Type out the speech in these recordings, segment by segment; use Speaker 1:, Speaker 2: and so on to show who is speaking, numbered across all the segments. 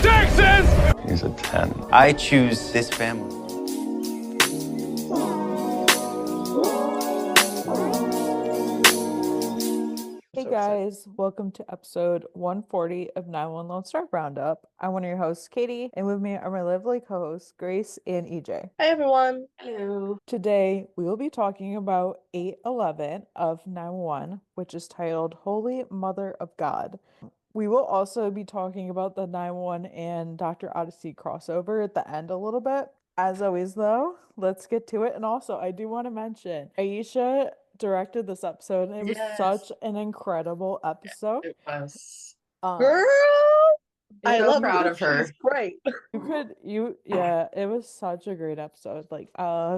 Speaker 1: Texas!
Speaker 2: He's a 10.
Speaker 3: I choose this family.
Speaker 4: Hey guys, welcome to episode 140 of 911 Lone Star Roundup. I'm one of your hosts, Katie, and with me are my lovely co-hosts, Grace and EJ.
Speaker 5: Hi everyone.
Speaker 6: Hello.
Speaker 4: Today, we will be talking about 811 of 911, which is titled Holy Mother of God. We will also be talking about the 911 and Dr. Odyssey crossover at the end a little bit. As always, though, let's get to it. And also, I do want to mention, Aisha directed this episode, and it was
Speaker 6: Yes.
Speaker 4: such an incredible episode.
Speaker 6: It was.
Speaker 5: Girl, I
Speaker 6: so
Speaker 5: love
Speaker 6: proud
Speaker 5: her.
Speaker 6: of her.
Speaker 5: She's great.
Speaker 4: It was such a great episode.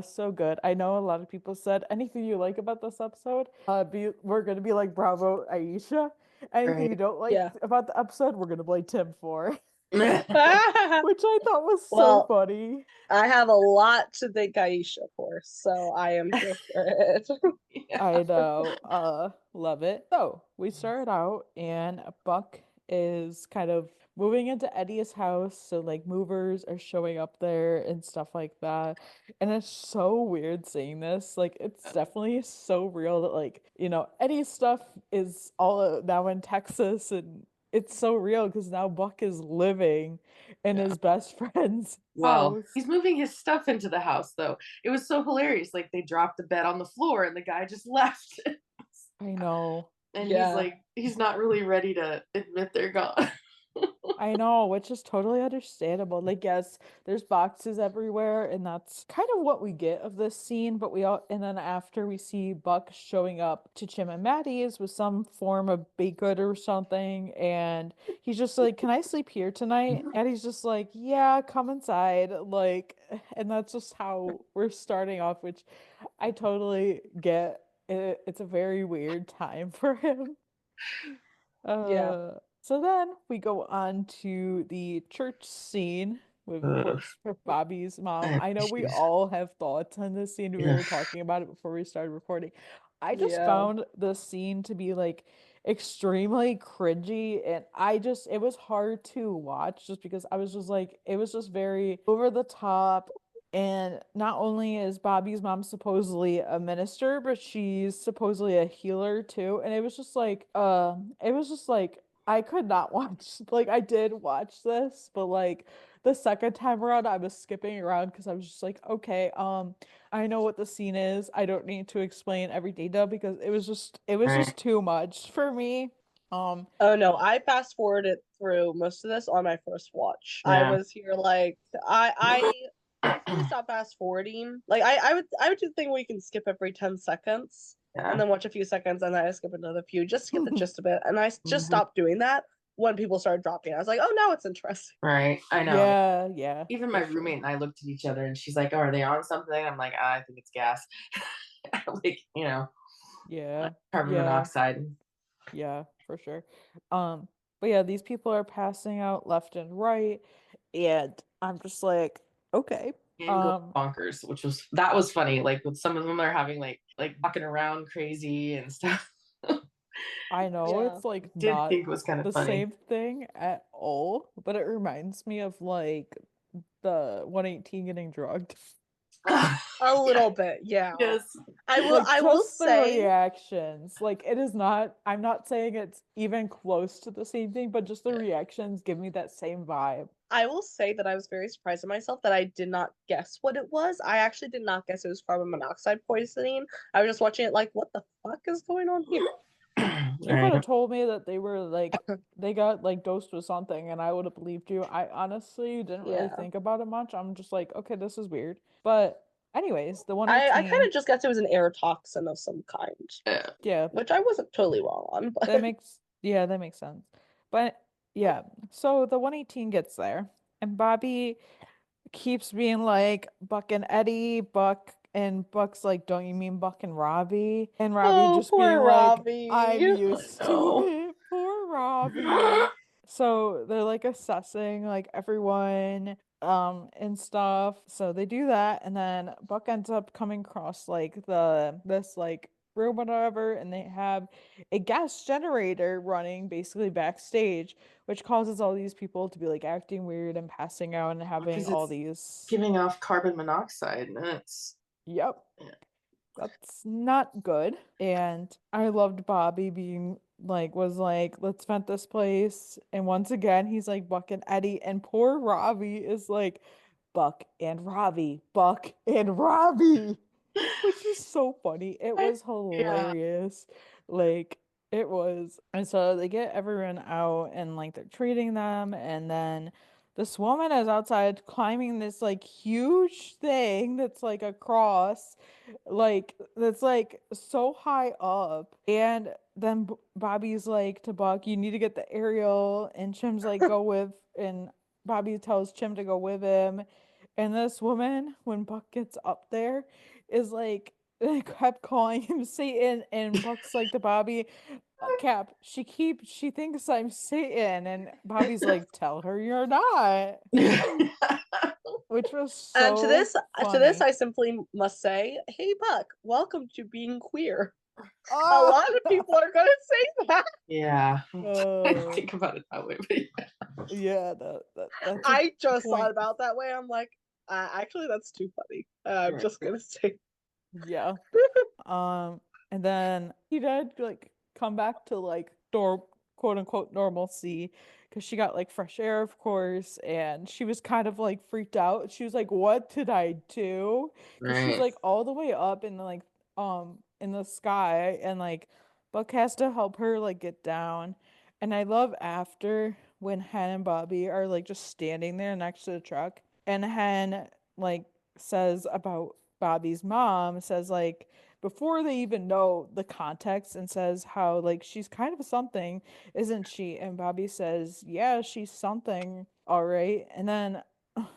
Speaker 4: So good. I know a lot of people said anything you like about this episode, we're gonna be like, bravo, Aisha. Anything you
Speaker 6: Right.
Speaker 4: don't like
Speaker 5: Yeah.
Speaker 4: about the episode, we're gonna blame Tim for. Which
Speaker 5: I
Speaker 4: I thought was so
Speaker 5: Well,
Speaker 4: funny.
Speaker 5: have a lot to thank Aisha for, so I am here for it.
Speaker 4: I know. Love it. So we started out and Buck is kind of moving into Eddie's house. So like movers are showing up there and stuff like that. And it's so weird seeing this. Like it's definitely so real that like, Eddie's stuff is all now in Texas, and it's so real because now Buck is living in his best friend's
Speaker 6: Well,
Speaker 4: house.
Speaker 6: he's moving his stuff into the house, though. It was so hilarious. Like, they dropped the bed on the floor, and the guy just left.
Speaker 4: I know.
Speaker 6: And
Speaker 5: Yeah.
Speaker 6: he's like, he's not really ready to admit they're gone.
Speaker 4: I know, which is totally understandable. Like, yes, there's boxes everywhere, and that's kind of what we get of this scene. But and then after we see Buck showing up to Jim and Maddie's with some form of baked good or something, and he's just like, "Can I sleep here tonight?" And he's just like, "Yeah, come inside." Like, and that's just how we're starting off, which I totally get. It's a very weird time for him.
Speaker 5: Yeah.
Speaker 4: So then we go on to the church scene with for Bobby's mom. I know we all have thoughts on this scene. We were talking about it before we started recording. I just
Speaker 5: Yeah.
Speaker 4: found the scene to be like extremely cringy, and it was hard to watch just because I was just like, it was just very over the top. And not only is Bobby's mom supposedly a minister, but she's supposedly a healer too. And it was just like, I could not watch, like, I did watch this, but like the second time around, I was skipping around because I was just like, okay, I know what the scene is. I don't need to explain every detail because it was just too much for me.
Speaker 5: Oh no, I fast forwarded through most of this on my first watch.
Speaker 6: Yeah.
Speaker 5: I was here like I usually stop fast forwarding. Like I would do the thing where you can skip every 10 seconds.
Speaker 6: Yeah.
Speaker 5: And then watch a few seconds, and then I skip another few just to get the gist of it. And I just stopped doing that when people started dropping. I was like, oh, now it's interesting.
Speaker 6: Right. I know.
Speaker 4: Yeah.
Speaker 6: Even my roommate and I looked at each other, and she's like, "Oh, are they on something?" I'm like, "I think it's gas." Like,
Speaker 4: Yeah.
Speaker 6: carbon
Speaker 4: Yeah.
Speaker 6: monoxide.
Speaker 4: Yeah, for sure. But yeah, these people are passing out left and right, and I'm just like, okay.
Speaker 6: And go bonkers, that was funny. Like, with some of them are having like walking around crazy and stuff.
Speaker 4: I know
Speaker 5: Yeah.
Speaker 4: it's like
Speaker 6: Did
Speaker 4: not
Speaker 6: think it was kind
Speaker 4: the
Speaker 6: of funny.
Speaker 4: same thing at all, but it reminds me of like the 118 getting drugged.
Speaker 5: A little bit, yeah.
Speaker 6: Yes.
Speaker 5: I will.
Speaker 4: Like,
Speaker 5: I will
Speaker 4: just the
Speaker 5: say.
Speaker 4: reactions. Like, it is not. I'm not saying it's even close to the same thing, but just the reactions give me that same vibe.
Speaker 5: I will say that I was very surprised at myself that I did not guess what it was. I actually did not guess it was carbon monoxide poisoning. I was just watching it like, what the fuck is going on here?
Speaker 4: You could have told me that they were like they got like dosed with something, and I would have believed you. I honestly didn't really
Speaker 5: Yeah.
Speaker 4: think about it much. I'm just like, okay, this is weird. But anyways, the
Speaker 5: I
Speaker 4: 118.
Speaker 5: kind of just guessed it was an air toxin of some kind,
Speaker 4: Yeah,
Speaker 5: which I wasn't totally wrong on. But
Speaker 4: that makes sense. But yeah, so the 118 gets there, and Bobby keeps being like Buck and Eddie, and Buck's like, don't you mean Buck and Robbie? And Robbie just
Speaker 5: poor
Speaker 4: being
Speaker 5: Robbie.
Speaker 4: like, I'm used
Speaker 6: Oh.
Speaker 4: to it. Poor Robbie. So they're like assessing like everyone and stuff. So they do that, and then Buck ends up coming across like this like room, whatever, and they have a gas generator running basically backstage, which causes all these people to be like acting weird and passing out and having
Speaker 6: Because
Speaker 4: all
Speaker 6: it's
Speaker 4: these.
Speaker 6: giving off carbon monoxide, and it's
Speaker 4: Yep.
Speaker 6: yeah.
Speaker 4: That's not good. And I loved Bobby being like, was like, let's vent this place. And once again, he's like Buck and Eddie. And poor Robbie is like, Buck and Robbie, Buck and Robbie, which is so funny. It was
Speaker 6: Yeah.
Speaker 4: hilarious. Like, it was. And so they get everyone out and like they're treating them. And then this woman is outside climbing this like huge thing that's like a cross, like that's like so high up. And then Bobby's like to Buck, you need to get the aerial. And Chim's like, go with, and Bobby tells Chim to go with him. And this woman, when Buck gets up there, is like, kept calling him Satan. And Buck's like to Bobby, Cap, she thinks I'm Satan. And Bobby's like, tell her you're not. Which was
Speaker 5: And
Speaker 4: so
Speaker 5: to this,
Speaker 4: funny.
Speaker 5: I simply must say, hey, Buck, welcome to being queer. A
Speaker 4: Oh,
Speaker 5: lot of people are gonna say that.
Speaker 6: Yeah. I
Speaker 4: oh,
Speaker 6: think about it that way, but
Speaker 4: yeah, that's a
Speaker 5: I just thought
Speaker 4: point.
Speaker 5: about that way. I'm like, actually, that's too funny. I'm
Speaker 6: yeah.
Speaker 5: just gonna say,
Speaker 4: Yeah. And then he did like come back to like quote unquote normalcy because she got like fresh air, of course, and she was kind of like freaked out. She was like, "What did I do?" Because she's
Speaker 6: Right.
Speaker 4: like all the way up in like in the sky, and like Buck has to help her like get down. And I love after when Hen and Bobby are like just standing there next to the truck, and Hen like says about Bobby's mom, says like before they even know the context, and says how like she's kind of something, isn't she? And Bobby says, yeah, she's something, all right. And then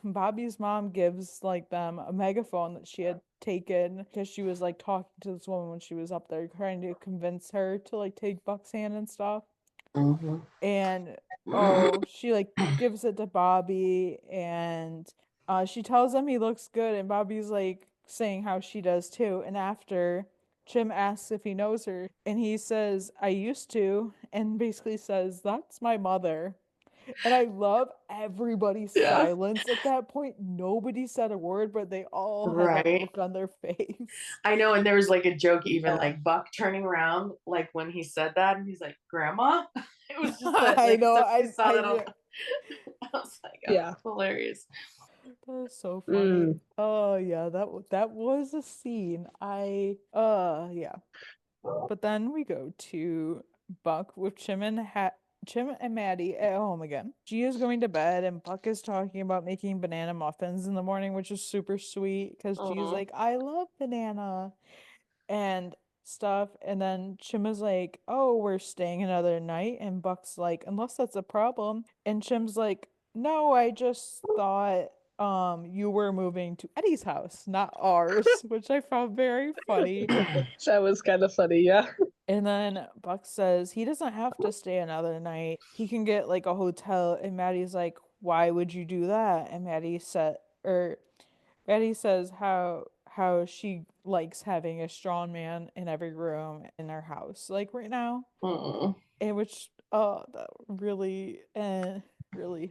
Speaker 4: Bobby's mom gives like them a megaphone that she had taken because she was like talking to this woman when she was up there trying to convince her to like take Buck's hand and stuff.
Speaker 6: Mm-hmm.
Speaker 4: And oh, she like gives it to Bobby, and she tells him he looks good, and Bobby's like saying how she does too. And after Jim asks if he knows her, and he says, I used to, and basically says, that's my mother. And I love everybody's
Speaker 6: Yeah.
Speaker 4: silence at that point. Nobody said a word, but they all had that
Speaker 6: Right.
Speaker 4: look on their face.
Speaker 6: I know, and there was like a joke, even
Speaker 5: yeah.
Speaker 6: like Buck turning around, like when he said that, and he's like, "Grandma." It was just that,
Speaker 4: I
Speaker 6: like,
Speaker 4: know,
Speaker 6: somebody saw that.
Speaker 4: yeah.
Speaker 6: I was like, "Oh,
Speaker 5: Yeah.
Speaker 6: that's hilarious."
Speaker 4: That was so funny.
Speaker 5: Mm.
Speaker 4: Oh yeah, that was a scene. Yeah. But then we go to Buck with Chim and Maddie at home again. She is going to bed, and Buck is talking about making banana muffins in the morning, which is super sweet because G is
Speaker 6: Oh,
Speaker 4: like, I love banana and stuff. And then Chim is like, oh, we're staying another night. And Buck's like, unless that's a problem. And Chim's like, no, I just thought you were moving to Eddie's house, not ours, which I found very funny.
Speaker 5: That was kind of funny. Yeah.
Speaker 4: And then Buck says he doesn't have to stay another night. He can get like a hotel. And Maddie's like, why would you do that? And Maddie says how she likes having a strong man in every room in her house, like right now.
Speaker 6: mm.
Speaker 4: And which that really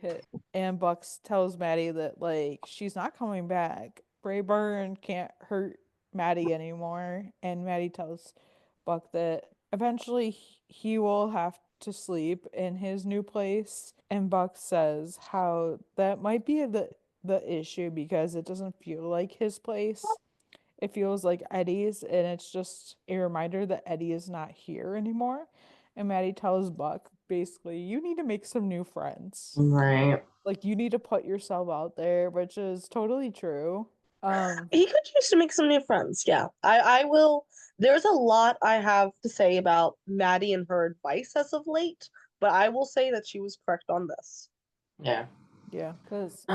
Speaker 4: hit. And Bucks tells Maddie that like she's not coming back. Brayburn can't hurt Maddie anymore. And Maddie tells Buck that eventually he will have to sleep in his new place. And Buck says how that might be the issue because it doesn't feel like his place. It feels like Eddie's, and it's just a reminder that Eddie is not here anymore. And Maddie tells Buck basically, you need to make some new friends.
Speaker 6: Right.
Speaker 4: Like you need to put yourself out there, which is totally true.
Speaker 5: He could use to make some new friends. Yeah. I will. There's a lot I have to say about Maddie and her advice as of late, but I will say that she was correct on this.
Speaker 6: Yeah.
Speaker 4: Yeah, because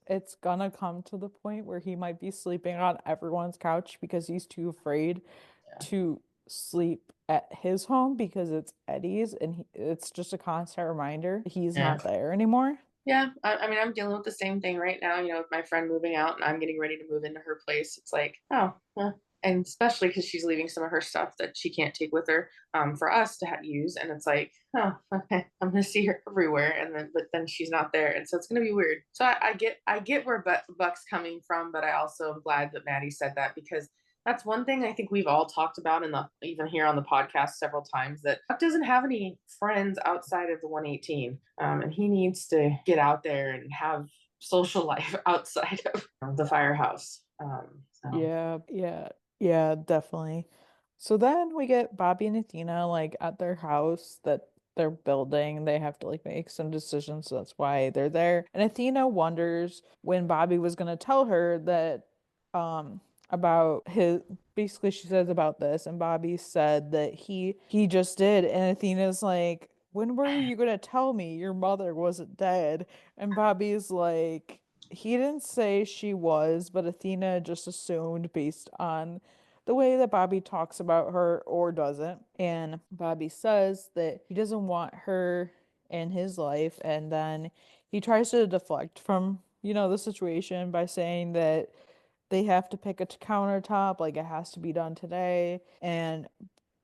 Speaker 4: it's gonna come to the point where he might be sleeping on everyone's couch because he's too afraid
Speaker 6: Yeah.
Speaker 4: to sleep at his home because it's Eddie's, and it's just a constant reminder he's
Speaker 6: Yeah.
Speaker 4: not there anymore.
Speaker 6: Yeah. I mean, I'm dealing with the same thing right now. You know, with my friend moving out, and I'm getting ready to move into her place. It's like, oh, and especially because she's leaving some of her stuff that she can't take with her, for us to use. And it's like, oh, okay, I'm gonna see her everywhere, and then but then she's not there, and so it's gonna be weird. So I get where Buck's coming from, but I also am glad that Maddie said that, because that's one thing I think we've all talked about in the even here on the podcast several times, that Buck doesn't have any friends outside of the 118, and he needs to get out there and have social life outside of the firehouse. So.
Speaker 4: Yeah, definitely. So then we get Bobby and Athena like at their house that they're building. They have to like make some decisions, so that's why they're there. And Athena wonders when Bobby was gonna tell her that about his, basically she says about this, and Bobby said that he just did, and Athena's like, when were you gonna tell me your mother wasn't dead? And Bobby's like, he didn't say she was, but Athena just assumed based on the way that Bobby talks about her or doesn't. And Bobby says that he doesn't want her in his life. And then he tries to deflect from, the situation by saying that they have to pick a countertop, like it has to be done today. And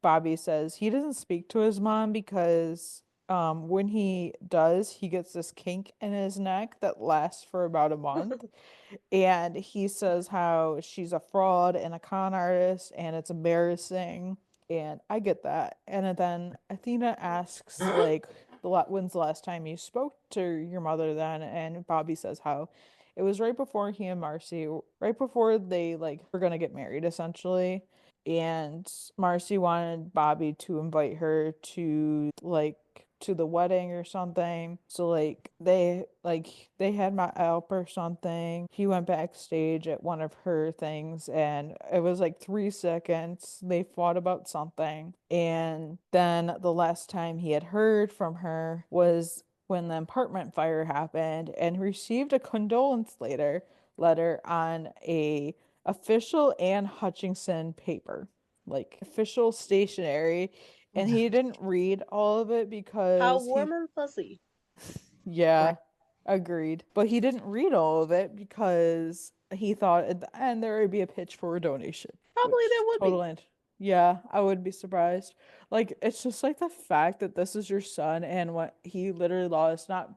Speaker 4: Bobby says he doesn't speak to his mom because when he does, he gets this kink in his neck that lasts for about a month. And he says how she's a fraud and a con artist and it's embarrassing. And I get that. And then Athena asks, like, when's the last time you spoke to your mother then? And Bobby says how it was right before he and Marcy, right before they like were gonna get married essentially. And Marcy wanted Bobby to invite her to the wedding or something. So they had my help or something. He went backstage at one of her things and it was like 3 seconds. They fought about something. And then the last time he had heard from her was when the apartment fire happened, and received a condolence letter on a official Anne Hutchinson paper, like official stationery. And he didn't read all of it
Speaker 5: How
Speaker 4: because
Speaker 5: warm and fuzzy.
Speaker 4: yeah, agreed. But he didn't read all of it because he thought at the end there would be a pitch for a donation,
Speaker 5: Probably there
Speaker 4: which
Speaker 5: would be.
Speaker 4: totally, yeah, I would be surprised. Like it's just like the fact that this is your son and what he literally lost, not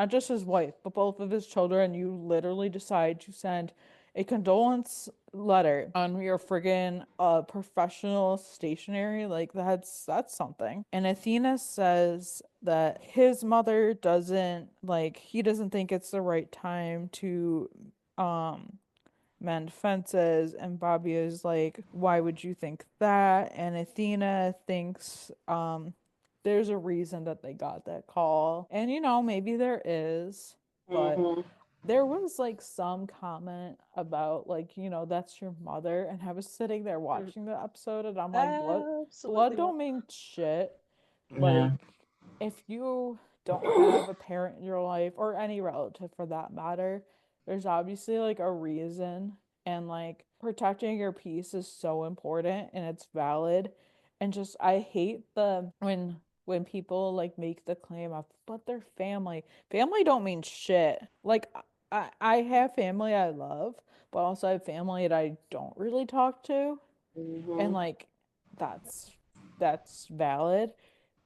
Speaker 4: just his wife, but both of his children. You literally decide to send a condolence letter on your friggin' professional stationery. Like that's something. And Athena says that his mother doesn't like he doesn't think it's the right time to um mend fences. And Bobby is like, why would you think that? And Athena thinks there's a reason that they got that call. And maybe there is, but
Speaker 6: Mhm.
Speaker 4: there was like some comment about like, that's your mother. And I was sitting there watching the episode and I'm like, blood
Speaker 5: Absolutely not.
Speaker 4: don't mean shit.
Speaker 6: Yeah.
Speaker 4: Like, if you don't have a parent in your life or any relative for that matter, there's obviously like a reason. And like protecting your peace is so important and it's valid. And just I hate the when people like make the claim of but they're family. Family don't mean shit. Like I have family I love, but also I have family that I don't really talk to. And
Speaker 6: Mhm.
Speaker 4: like that's that's valid.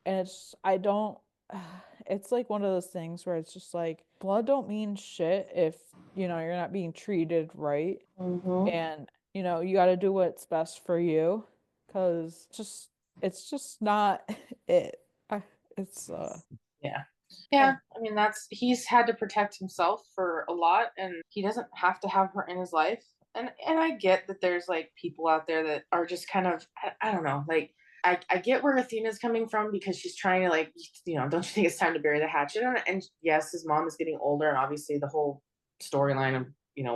Speaker 4: And it's I don't it's like one of those things where it's just like blood don't mean shit if you're not being treated right.
Speaker 6: Mhm.
Speaker 4: And you got to do what's best for you because it's just not it. I, it's
Speaker 6: Yeah.
Speaker 4: eh,
Speaker 6: Yeah. I mean, he's had to protect himself for a lot, and he doesn't have to have her in his life. And I get that there's like people out there that are just kind of I don't know, like I get where Athena's coming from, because she's trying to like, don't you think it's time to bury the hatchet? And yes, his mom is getting older, and obviously the whole storyline of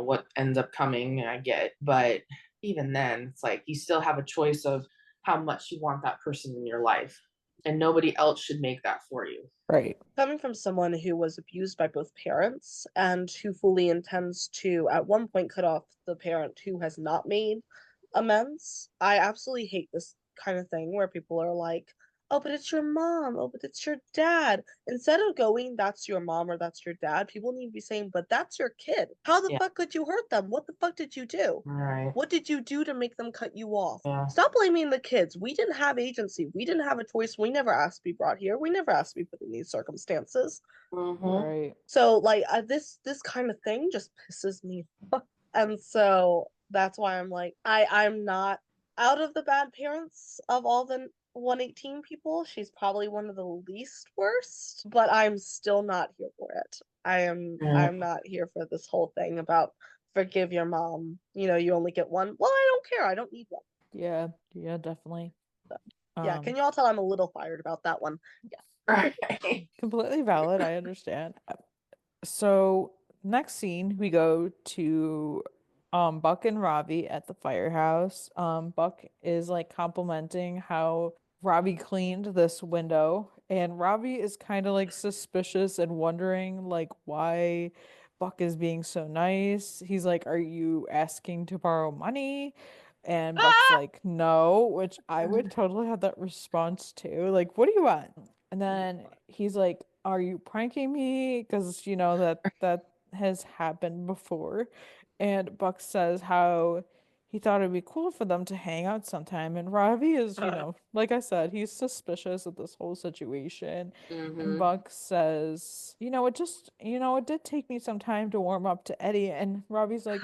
Speaker 6: what ends up coming, I get. But even then, it's like you still have a choice of how much you want that person in your life, and nobody else should make that for you.
Speaker 4: right.
Speaker 5: Coming from someone who was abused by both parents and who fully intends to, at one point, cut off the parent who has not made amends, I absolutely hate this kind of thing where people are like, oh, but it's your mom. Oh, but it's your dad. Instead of going, that's your mom or that's your dad, people need to be saying, but that's your kid. How the
Speaker 6: Yeah.
Speaker 5: fuck could you hurt them? What the fuck did you do?
Speaker 6: Right.
Speaker 5: What did you do to make them cut you off?
Speaker 6: Yeah.
Speaker 5: Stop blaming the kids. We didn't have agency. We didn't have a choice. We never asked to be brought here. We never asked to be put in these circumstances.
Speaker 6: Mm-hmm.
Speaker 4: Right.
Speaker 5: So like this kind of thing just pisses me off. And so that's why I'm like I'm not out of the bad parents of all the 118 people. She's probably one of the least worst, but I'm still not here for it.
Speaker 6: Yeah.
Speaker 5: I'm not here for this whole thing about forgive your mom. You know, you only get one. Well, I don't care. I don't need one.
Speaker 4: Yeah. Yeah, definitely.
Speaker 5: Yeah, can you all tell I'm a little fired about that one? Yeah.
Speaker 6: Right.
Speaker 4: Completely valid. I understand. So next scene, we go to Buck and Robbie at the firehouse. Buck is like complimenting how Robbie cleaned this window, and Robbie is kind of like suspicious and wondering like why Buck is being so nice. He's like, "Are you asking to borrow money?" And Buck's
Speaker 5: Ah!
Speaker 4: like, "No," which I would totally have that response too. Like, "What do you want?" And then he's like, "Are you pranking me?" Because you know that has happened before. And Buck says how he thought it'd be cool for them to hang out sometime. And Ravi is, like I said, he's suspicious of this whole situation. And
Speaker 6: Mm-hmm.
Speaker 4: Buck says, it did take me some time to warm up to Eddie. And Ravi's like,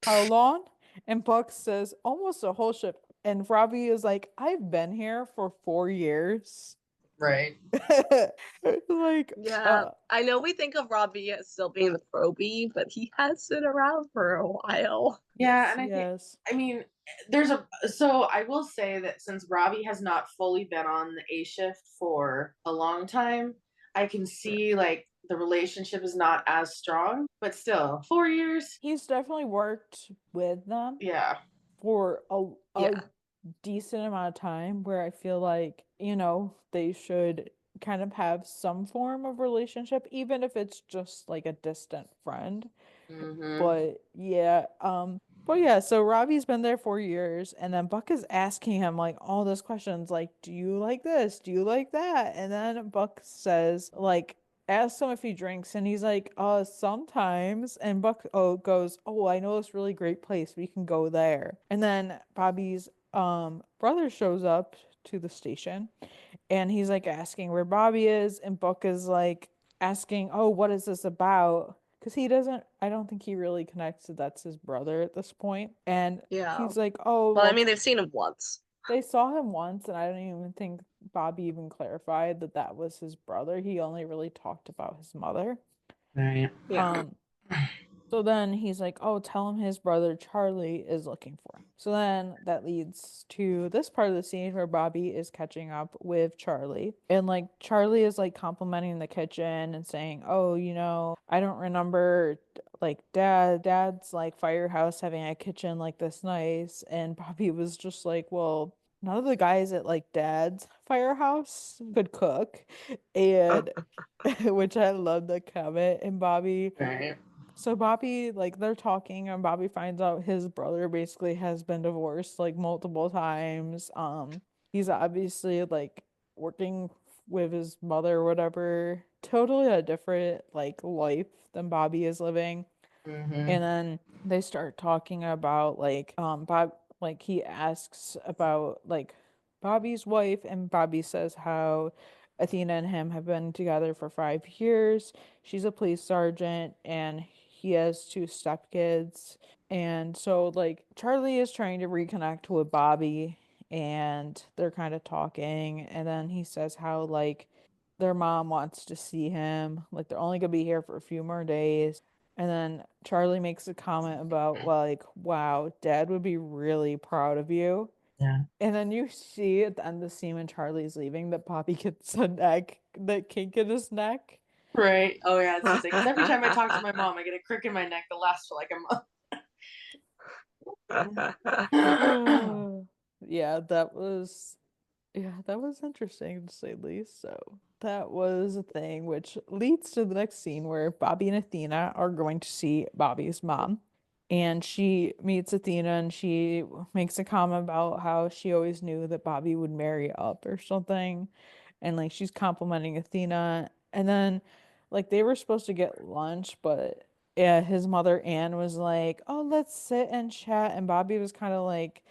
Speaker 4: how long? And Buck says, almost a whole shift. And Ravi is like, I've been here for 4 years.
Speaker 6: Right.
Speaker 4: Like,
Speaker 5: Yeah, I know we think of Robbie as still being the probie, but he has been around for a while.
Speaker 6: Yeah, and
Speaker 4: yes.
Speaker 6: I mean, so I will say that since Robbie has not fully been on the A shift for a long time, I can see like the relationship is not as strong, but still, 4 years.
Speaker 4: He's definitely worked with them
Speaker 6: Yeah.
Speaker 4: for a
Speaker 5: Yeah.
Speaker 4: decent amount of time where I feel like, they should kind of have some form of relationship, even if it's just like a distant friend.
Speaker 6: Mm-hmm.
Speaker 4: But yeah, so Robbie's been there 4 years, and then Buck is asking him like all those questions, like, do you like this? Do you like that? And then Buck says, like, asks him if he drinks, and he's like, sometimes. And Buck goes, oh, I know this really great place. We can go there. And then Bobby's brother shows up to the station, and he's like asking where Bobby is, and Buck is like asking, oh, what is this about? Because I don't think he really connects that that's his brother at this point. And
Speaker 5: Yeah.
Speaker 4: he's like, oh,
Speaker 5: Well, I
Speaker 4: well,
Speaker 5: mean, they've seen him once.
Speaker 4: they saw him once, and I don't even think Bobby even clarified that that was his brother. He only really talked about his mother.
Speaker 6: Right.
Speaker 5: Yeah.
Speaker 4: So then he's like, oh, tell him his brother Charlie is looking for him. So then that leads to this part of the scene where Bobby is catching up with Charlie. And like Charlie is like complimenting the kitchen and saying, oh, I don't remember like dad's like firehouse having a kitchen like this nice. And Bobby was just like, well, none of the guys at like dad's firehouse could cook. And which I love the comment. And Bobby
Speaker 6: Right.
Speaker 4: so Bobby, like they're talking, and Bobby finds out his brother basically has been divorced like multiple times. He's obviously like working with his mother or whatever. Totally a different like life than Bobby is living.
Speaker 6: Mm-hmm.
Speaker 4: And then they start talking about like Bob like he asks about like Bobby's wife, and Bobby says how Athena and him have been together for 5 years. She's a police sergeant and he has two stepkids. And so like Charlie is trying to reconnect with Bobby, and they're kind of talking, and then he says how like their mom wants to see him. Like they're only gonna be here for a few more days. And then Charlie makes a comment about like, wow, Dad would be really proud of you.
Speaker 6: Yeah.
Speaker 4: And then you see at the end of the scene when Charlie's leaving that Bobby gets that kink in his neck.
Speaker 6: Right. Oh yeah, it's insane. 'Cause every time I talk to my mom, I get a crick in my neck that lasts for like a month.
Speaker 4: Yeah, that was interesting to say the least. So that was a thing, which leads to the next scene where Bobby and Athena are going to see Bobby's mom. and she meets Athena and she makes a comment about how she always knew that Bobby would marry up or something. And like she's complimenting Athena. And then like they were supposed to get lunch, but yeah, his mother Anne was like, "Oh, let's sit and chat." And Bobby was kind of like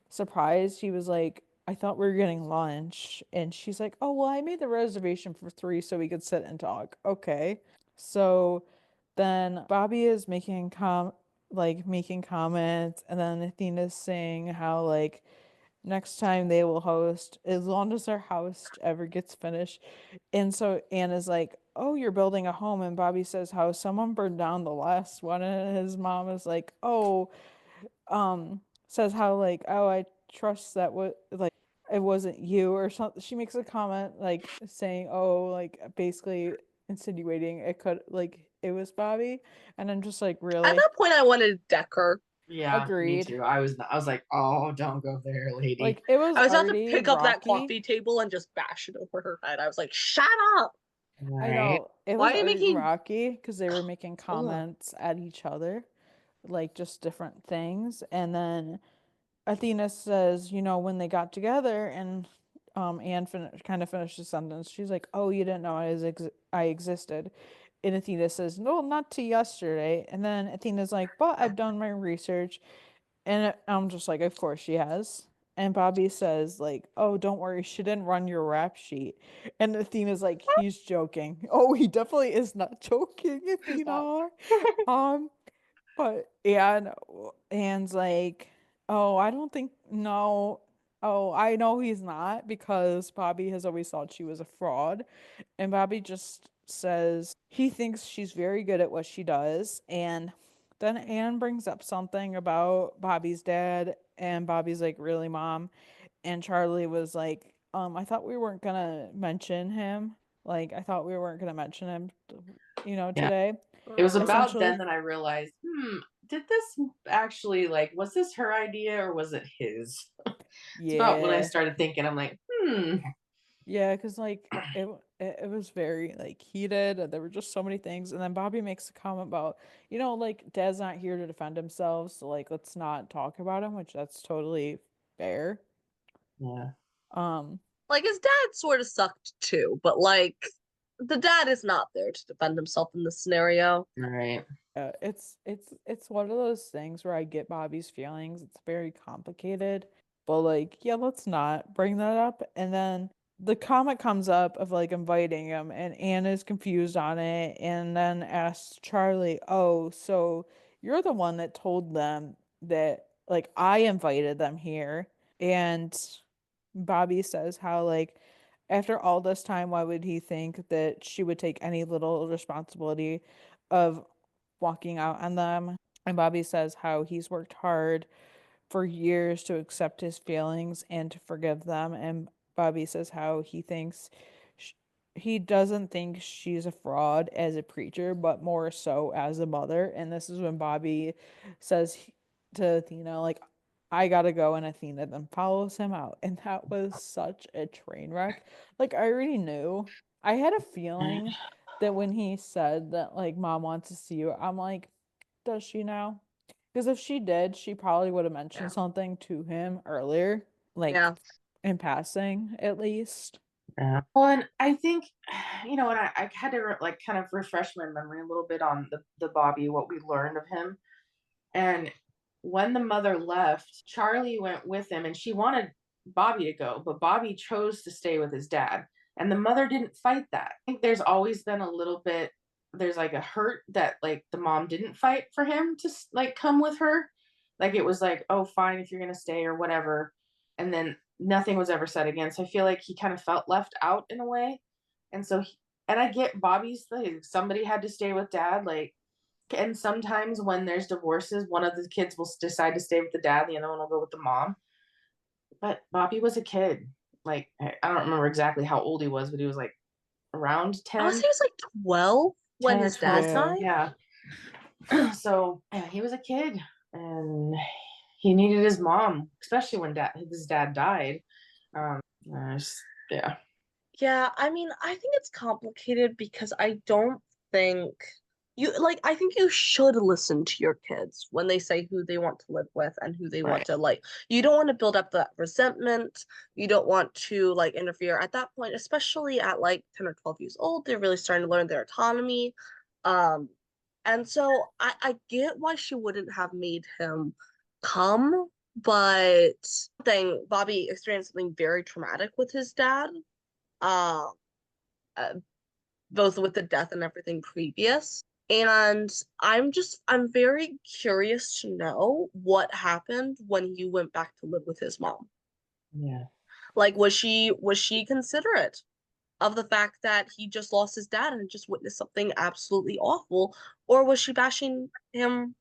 Speaker 4: surprised. He was like, "I thought we were getting lunch." And she's like, "Oh, well, I made the reservation for 3 so we could sit and talk." Okay. So then Bobby is making comments, and then Athena's saying how like next time they will host as long as their house ever gets finished. And so Anna's like, "Oh, you're building a home," and Bobby says how someone burned down the last one, and his mom is like, "Oh," says how like, "Oh, I trust that what like it wasn't you," or something. She makes a comment like saying, "Oh," like basically insinuating it could like it was Bobby. And I'm just like,
Speaker 5: At
Speaker 4: really?
Speaker 5: that point, I wanted Decker.
Speaker 6: Yeah, me
Speaker 4: Agreed.
Speaker 6: too. I was like, oh, don't go there, lady.
Speaker 4: Like it was
Speaker 5: I was about to
Speaker 4: already
Speaker 5: pick up that
Speaker 4: rocky.
Speaker 5: coffee table and just bash it over her head. I was like, shut up.
Speaker 4: I
Speaker 6: Right.
Speaker 4: know it
Speaker 5: Why
Speaker 4: was
Speaker 5: are you
Speaker 4: already
Speaker 5: making
Speaker 4: rocky because they were making
Speaker 5: ugh.
Speaker 4: comments at each other, like just different things. And then Athena says, when they got together, and Anne kind of finished the sentence. She's like, "Oh, you didn't know I existed," and Athena says, "No, not to yesterday." And then Athena's like, "But I've done my research," and I'm just like, "Of course she has." And Bobby says, like, "Oh, don't worry, she didn't run your rap sheet." And Athena's like, "He's joking." Oh, he definitely is not joking, Athena. Um, but yeah, no. Anne's like, "Oh, I don't think no. Oh, I know he's not because Bobby has always thought she was a fraud." And Bobby just says he thinks she's very good at what she does. And then Anne brings up something about Bobby's dad, and Bobby's like, "Really, Mom?" And Charlie was like, I thought we weren't gonna mention him. Like, I thought we weren't gonna mention him,
Speaker 6: Yeah.
Speaker 4: today."
Speaker 6: It was about
Speaker 4: Essentially,
Speaker 6: then that I realized, did this actually like was this her idea or was it his? It's about when I
Speaker 4: yeah.
Speaker 6: started thinking, I'm like,
Speaker 4: Yeah, because like it was very like heated, and there were just so many things. And then Bobby makes a comment about, like Dad's not here to defend himself, so like let's not talk about him, which that's totally fair.
Speaker 6: yeah.
Speaker 4: Um,
Speaker 5: Like his dad sort of sucked too, but like the dad is not there to defend himself in this scenario.
Speaker 6: Right.
Speaker 4: it's one of those things where I get Bobby's feelings. It's very complicated, but like, yeah, let's not bring that up. And then the comment comes up of like inviting him, and Anna's confused on it, and then asks Charlie, "Oh, so you're the one that told them that like I invited them here?" And Bobby says how like after all this time, why would he think that she would take any little responsibility of walking out on them? And Bobby says how he's worked hard for years to accept his feelings and to forgive them. And Bobby says how he thinks sh- he doesn't think she's a fraud as a preacher, but more so as a mother. And this is when Bobby says to Athena, like, "I gotta go," and Athena then follows him out. And that was such a train wreck. Like, I already knew. I had a feeling that when he said that, like, Mom wants to see you, I'm like, does she now? Because if she did, she probably would have mentioned
Speaker 6: Yeah.
Speaker 4: something to him earlier, like
Speaker 5: Yeah.
Speaker 4: in passing at least.
Speaker 6: Yeah. Well, and I think, and I had to like kind of refresh my memory a little bit on the Bobby, what we learned of him. And when the mother left, Charlie went with him and she wanted Bobby to go, but Bobby chose to stay with his dad. And the mother didn't fight that. I think there's always been a little bit, there's like a hurt that like the mom didn't fight for him to like come with her. Like it was like, oh, fine, if you're going to stay or whatever. And then nothing was ever said again. So I feel like he kind of felt left out in a way. And so, and I get Bobby's like, somebody had to stay with dad. Like, and sometimes when there's divorces, one of the kids will decide to stay with the dad, the other one will go with the mom. But Bobby was a kid. Like, I don't remember exactly how old he was, but he was like around
Speaker 5: I want to
Speaker 6: 10,
Speaker 5: say he was like 12 when
Speaker 6: 10 or
Speaker 5: his dad
Speaker 6: 12.
Speaker 4: Yeah.
Speaker 5: died.
Speaker 6: Yeah. So yeah, he was a kid and he needed his mom, especially when his dad died. Um, yeah.
Speaker 5: Yeah, I mean, I think it's complicated because I don't think I think you should listen to your kids when they say who they want to live with and who they want
Speaker 6: Right.
Speaker 5: to like. You don't want to build up that resentment. You don't want to like interfere at that point, especially at like 10 or 12 years old. They're really starting to learn their autonomy. Um, and so I get why she wouldn't have made him come, but thing Bobby experienced something very traumatic with his dad. Um, uh, both with the death and everything previous. And I'm very curious to know what happened when he went back to live with his mom.
Speaker 6: Yeah.
Speaker 5: Like, was she considerate of the fact that he just lost his dad and just witnessed something absolutely awful, or was she bashing him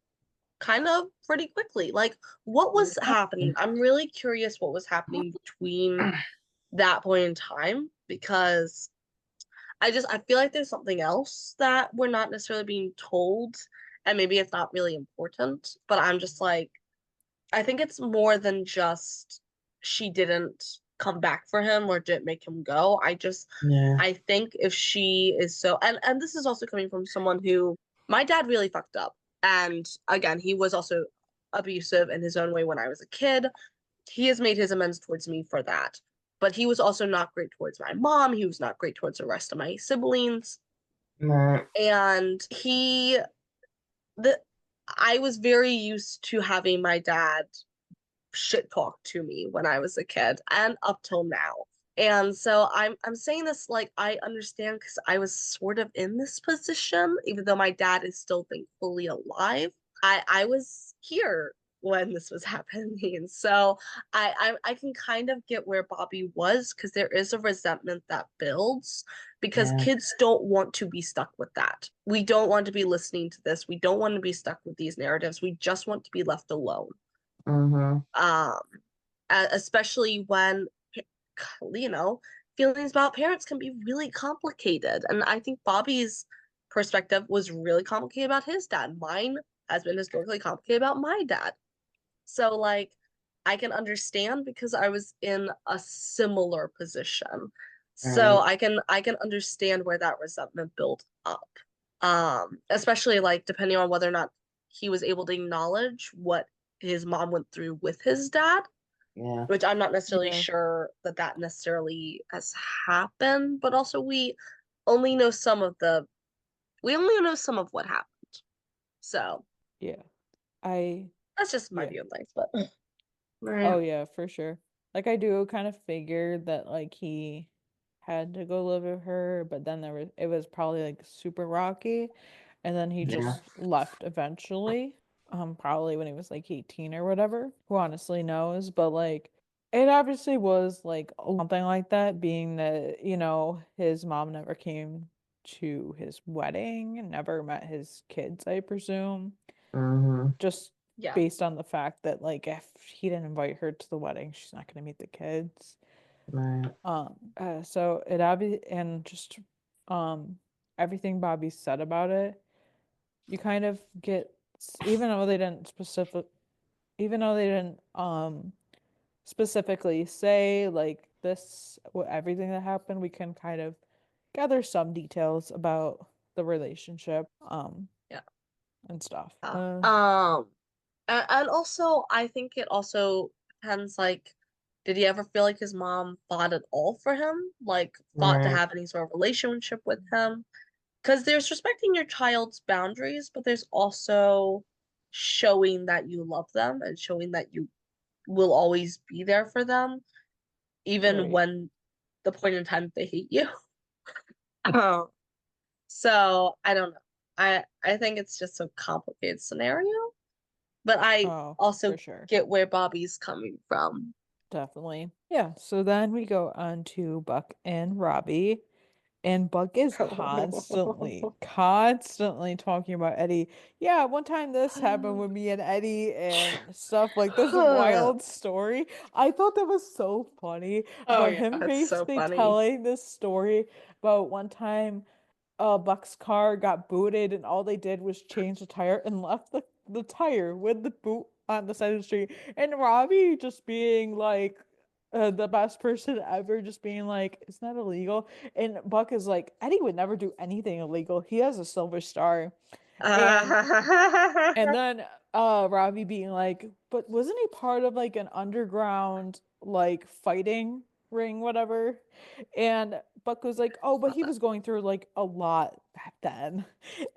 Speaker 5: kind of pretty quickly? Like, what was happening? I'm really curious what was happening between that point in time because I feel like there's something else that we're not necessarily being told, and maybe it's not really important, but I'm just like, I think it's more than just she didn't come back for him or didn't make him go.
Speaker 6: Yeah.
Speaker 5: I think if she is so, and this is also coming from someone who my dad really fucked up. And again, he was also abusive in his own way when I was a kid. He has made his amends towards me for that. But he was also not great towards my mom. He was not great towards the rest of my siblings.
Speaker 6: Right.
Speaker 5: And the I was very used to having my dad shit talk to me when I was a kid and up till now. And so I'm saying this like I understand because I was sort of in this position, even though my dad is still thankfully alive. I was here when this was happening. So I can kind of get where Bobby was because there is a resentment that builds because
Speaker 6: Yeah.
Speaker 5: kids don't want to be stuck with that. We don't want to be listening to this. We don't want to be stuck with these narratives. We just want to be left alone.
Speaker 6: Mm-hmm.
Speaker 5: Um, especially when feelings about parents can be really complicated. And I think Bobby's perspective was really complicated about his dad. Mine has been historically complicated about my dad. So like I can understand because I was in a similar position. So
Speaker 6: Right.
Speaker 5: I can understand where that resentment built up. Especially like depending on whether or not he was able to acknowledge what his mom went through with his dad,
Speaker 6: Yeah.
Speaker 5: which I'm not necessarily
Speaker 4: Yeah.
Speaker 5: sure that that necessarily has happened, but also only know some of the we only know some of what happened. So
Speaker 4: Yeah. I
Speaker 5: that's just my
Speaker 4: yeah.
Speaker 5: view of things, but
Speaker 6: Right.
Speaker 4: Oh yeah, for sure. Like I do kind of figured that like he had to go live with her, but then it was probably like super rocky, and then he
Speaker 6: Yeah.
Speaker 4: just left eventually. Probably when he was like 18 or whatever. Who honestly knows? But like it obviously was like something like that, being that, his mom never came to his wedding and never met his kids, I presume.
Speaker 6: Mm-hmm.
Speaker 4: Just
Speaker 5: yeah.
Speaker 4: based on the fact that like if he didn't invite her to the wedding, she's not gonna meet the kids.
Speaker 6: Right.
Speaker 4: So it obvious and just um everything Bobby said about it, you kind of get even though they didn't specifically say like this everything that happened, we can kind of gather some details about the relationship
Speaker 5: Yeah.
Speaker 4: and stuff.
Speaker 5: And also I think it also depends like did he ever feel like his mom fought at all for him? Like fought to
Speaker 6: Right.
Speaker 5: have any sort of relationship with him? Because there's respecting your child's boundaries, but there's also showing that you love them and showing that you will always be there for them, even
Speaker 4: Right.
Speaker 5: when the point in time they hate you. Um, so I don't know. I think it's just a complicated scenario, but I
Speaker 4: Oh,
Speaker 5: also
Speaker 4: for sure.
Speaker 5: get where Bobby's coming from.
Speaker 4: Definitely. Yeah. So then we go on to Buck and Robbie. And Buck is constantly talking about Eddie. Yeah, one time this happened with me and Eddie and stuff like this
Speaker 5: Oh
Speaker 4: wild story. I thought that was so funny about
Speaker 6: Yeah.
Speaker 4: him
Speaker 5: that's so
Speaker 4: basically
Speaker 5: funny.
Speaker 4: telling this story about one time Buck's car got booted and all they did was change the tire and left the tire with the boot on the side of the street. And Robbie just being like the best person ever, just being like, "It's not illegal." And Buck is like, Eddie would never do anything illegal. He has a silver star, and then Robbie being like, "But wasn't he part of like an underground like fighting ring, whatever?" And Buck was like, "Oh, but he was going through like a lot back then,"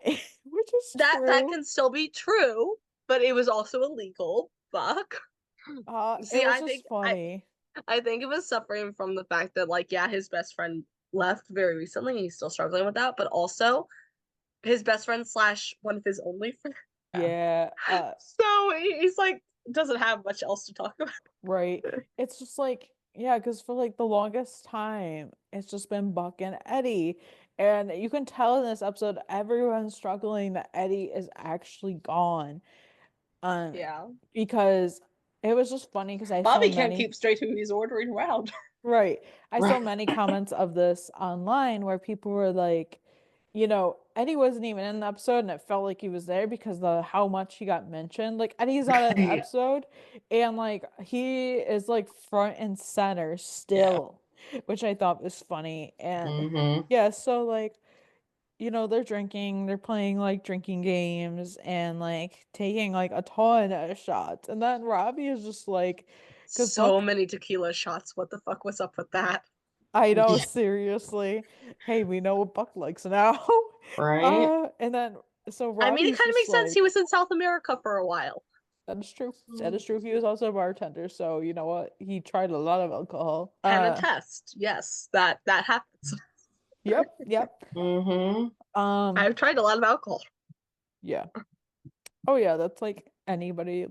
Speaker 4: which is
Speaker 5: that
Speaker 4: true.
Speaker 5: can still be true, but it was also illegal. Fuck.
Speaker 4: It
Speaker 5: See,
Speaker 4: was just funny.
Speaker 5: I think it was suffering from the fact that like yeah, his best friend left very recently and he's still struggling with that, but also his best friend slash one of his only friends.
Speaker 4: Yeah,
Speaker 5: So he's like doesn't have much else to talk about.
Speaker 4: right. It's just like, yeah, because for like the longest time, it's just been Buck and Eddie. And you can tell in this episode, everyone's struggling that Eddie is actually gone. Um,
Speaker 5: Yeah.
Speaker 4: because it was just funny because I saw
Speaker 5: Bobby can't
Speaker 4: many,
Speaker 5: keep straight who he's ordering around.
Speaker 4: right. I saw
Speaker 6: Right.
Speaker 4: many comments of this online where people were like, Eddie wasn't even in the episode and it felt like he was there because the how much he got mentioned. Like Eddie's not in the
Speaker 6: Yeah.
Speaker 4: episode and like he is like front and center
Speaker 6: Yeah.
Speaker 4: still, which I thought was funny. And
Speaker 6: Mm-hmm.
Speaker 4: yeah, so like, they're drinking, they're playing like drinking games and like taking like a ton of shots. And then Robbie is just like, because
Speaker 5: So
Speaker 4: Buck,
Speaker 5: many tequila shots. What the fuck was up with that?
Speaker 4: I know,
Speaker 6: Yeah.
Speaker 4: seriously. Hey, we know what Buck likes now.
Speaker 6: Right.
Speaker 4: And then so
Speaker 5: I mean, it
Speaker 4: Robbie's
Speaker 5: kind of
Speaker 4: just
Speaker 5: makes sense. He
Speaker 4: like,
Speaker 5: was in South America for a while.
Speaker 4: that is true. That
Speaker 6: Mm.
Speaker 4: is true. He was also a bartender, so you know what? He tried a lot of alcohol.
Speaker 5: Can attest. Yes, that happens.
Speaker 4: Yep, yep.
Speaker 6: Mm-hmm.
Speaker 4: Um,
Speaker 5: I've tried a lot of alcohol.
Speaker 4: yeah. Oh yeah, that's like anybody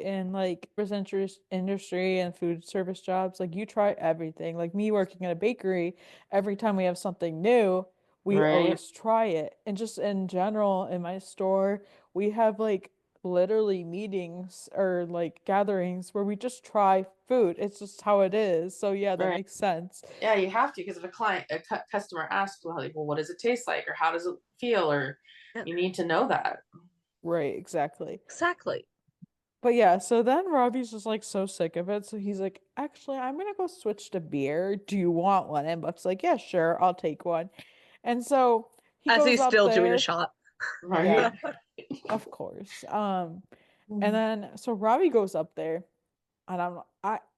Speaker 4: in like service industry and food service jobs. Like you try everything. Like me working in a bakery, every time we have something new, we
Speaker 6: Right.
Speaker 4: always try it. And just in general, in my store, we have like literally meetings or like gatherings where we just try food. It's just how it is. So yeah, that
Speaker 6: Right.
Speaker 4: makes sense.
Speaker 6: Yeah, you have to, because if a customer asks, well, like, well, what does it taste like, or how does it feel, or
Speaker 5: Yeah,
Speaker 6: you need to know that.
Speaker 4: Right, exactly.
Speaker 5: exactly.
Speaker 4: But yeah, so then Robbie's just like so sick of it. So he's like, actually, I'm gonna go switch to beer. Do you want one? And Buck's like, yeah, sure, I'll take one. And so he
Speaker 5: As
Speaker 4: goes
Speaker 5: he's
Speaker 4: up
Speaker 5: still doing a
Speaker 4: there.
Speaker 5: shot.
Speaker 4: Yeah,
Speaker 6: Right.
Speaker 4: of course. And then so Robbie goes up there, and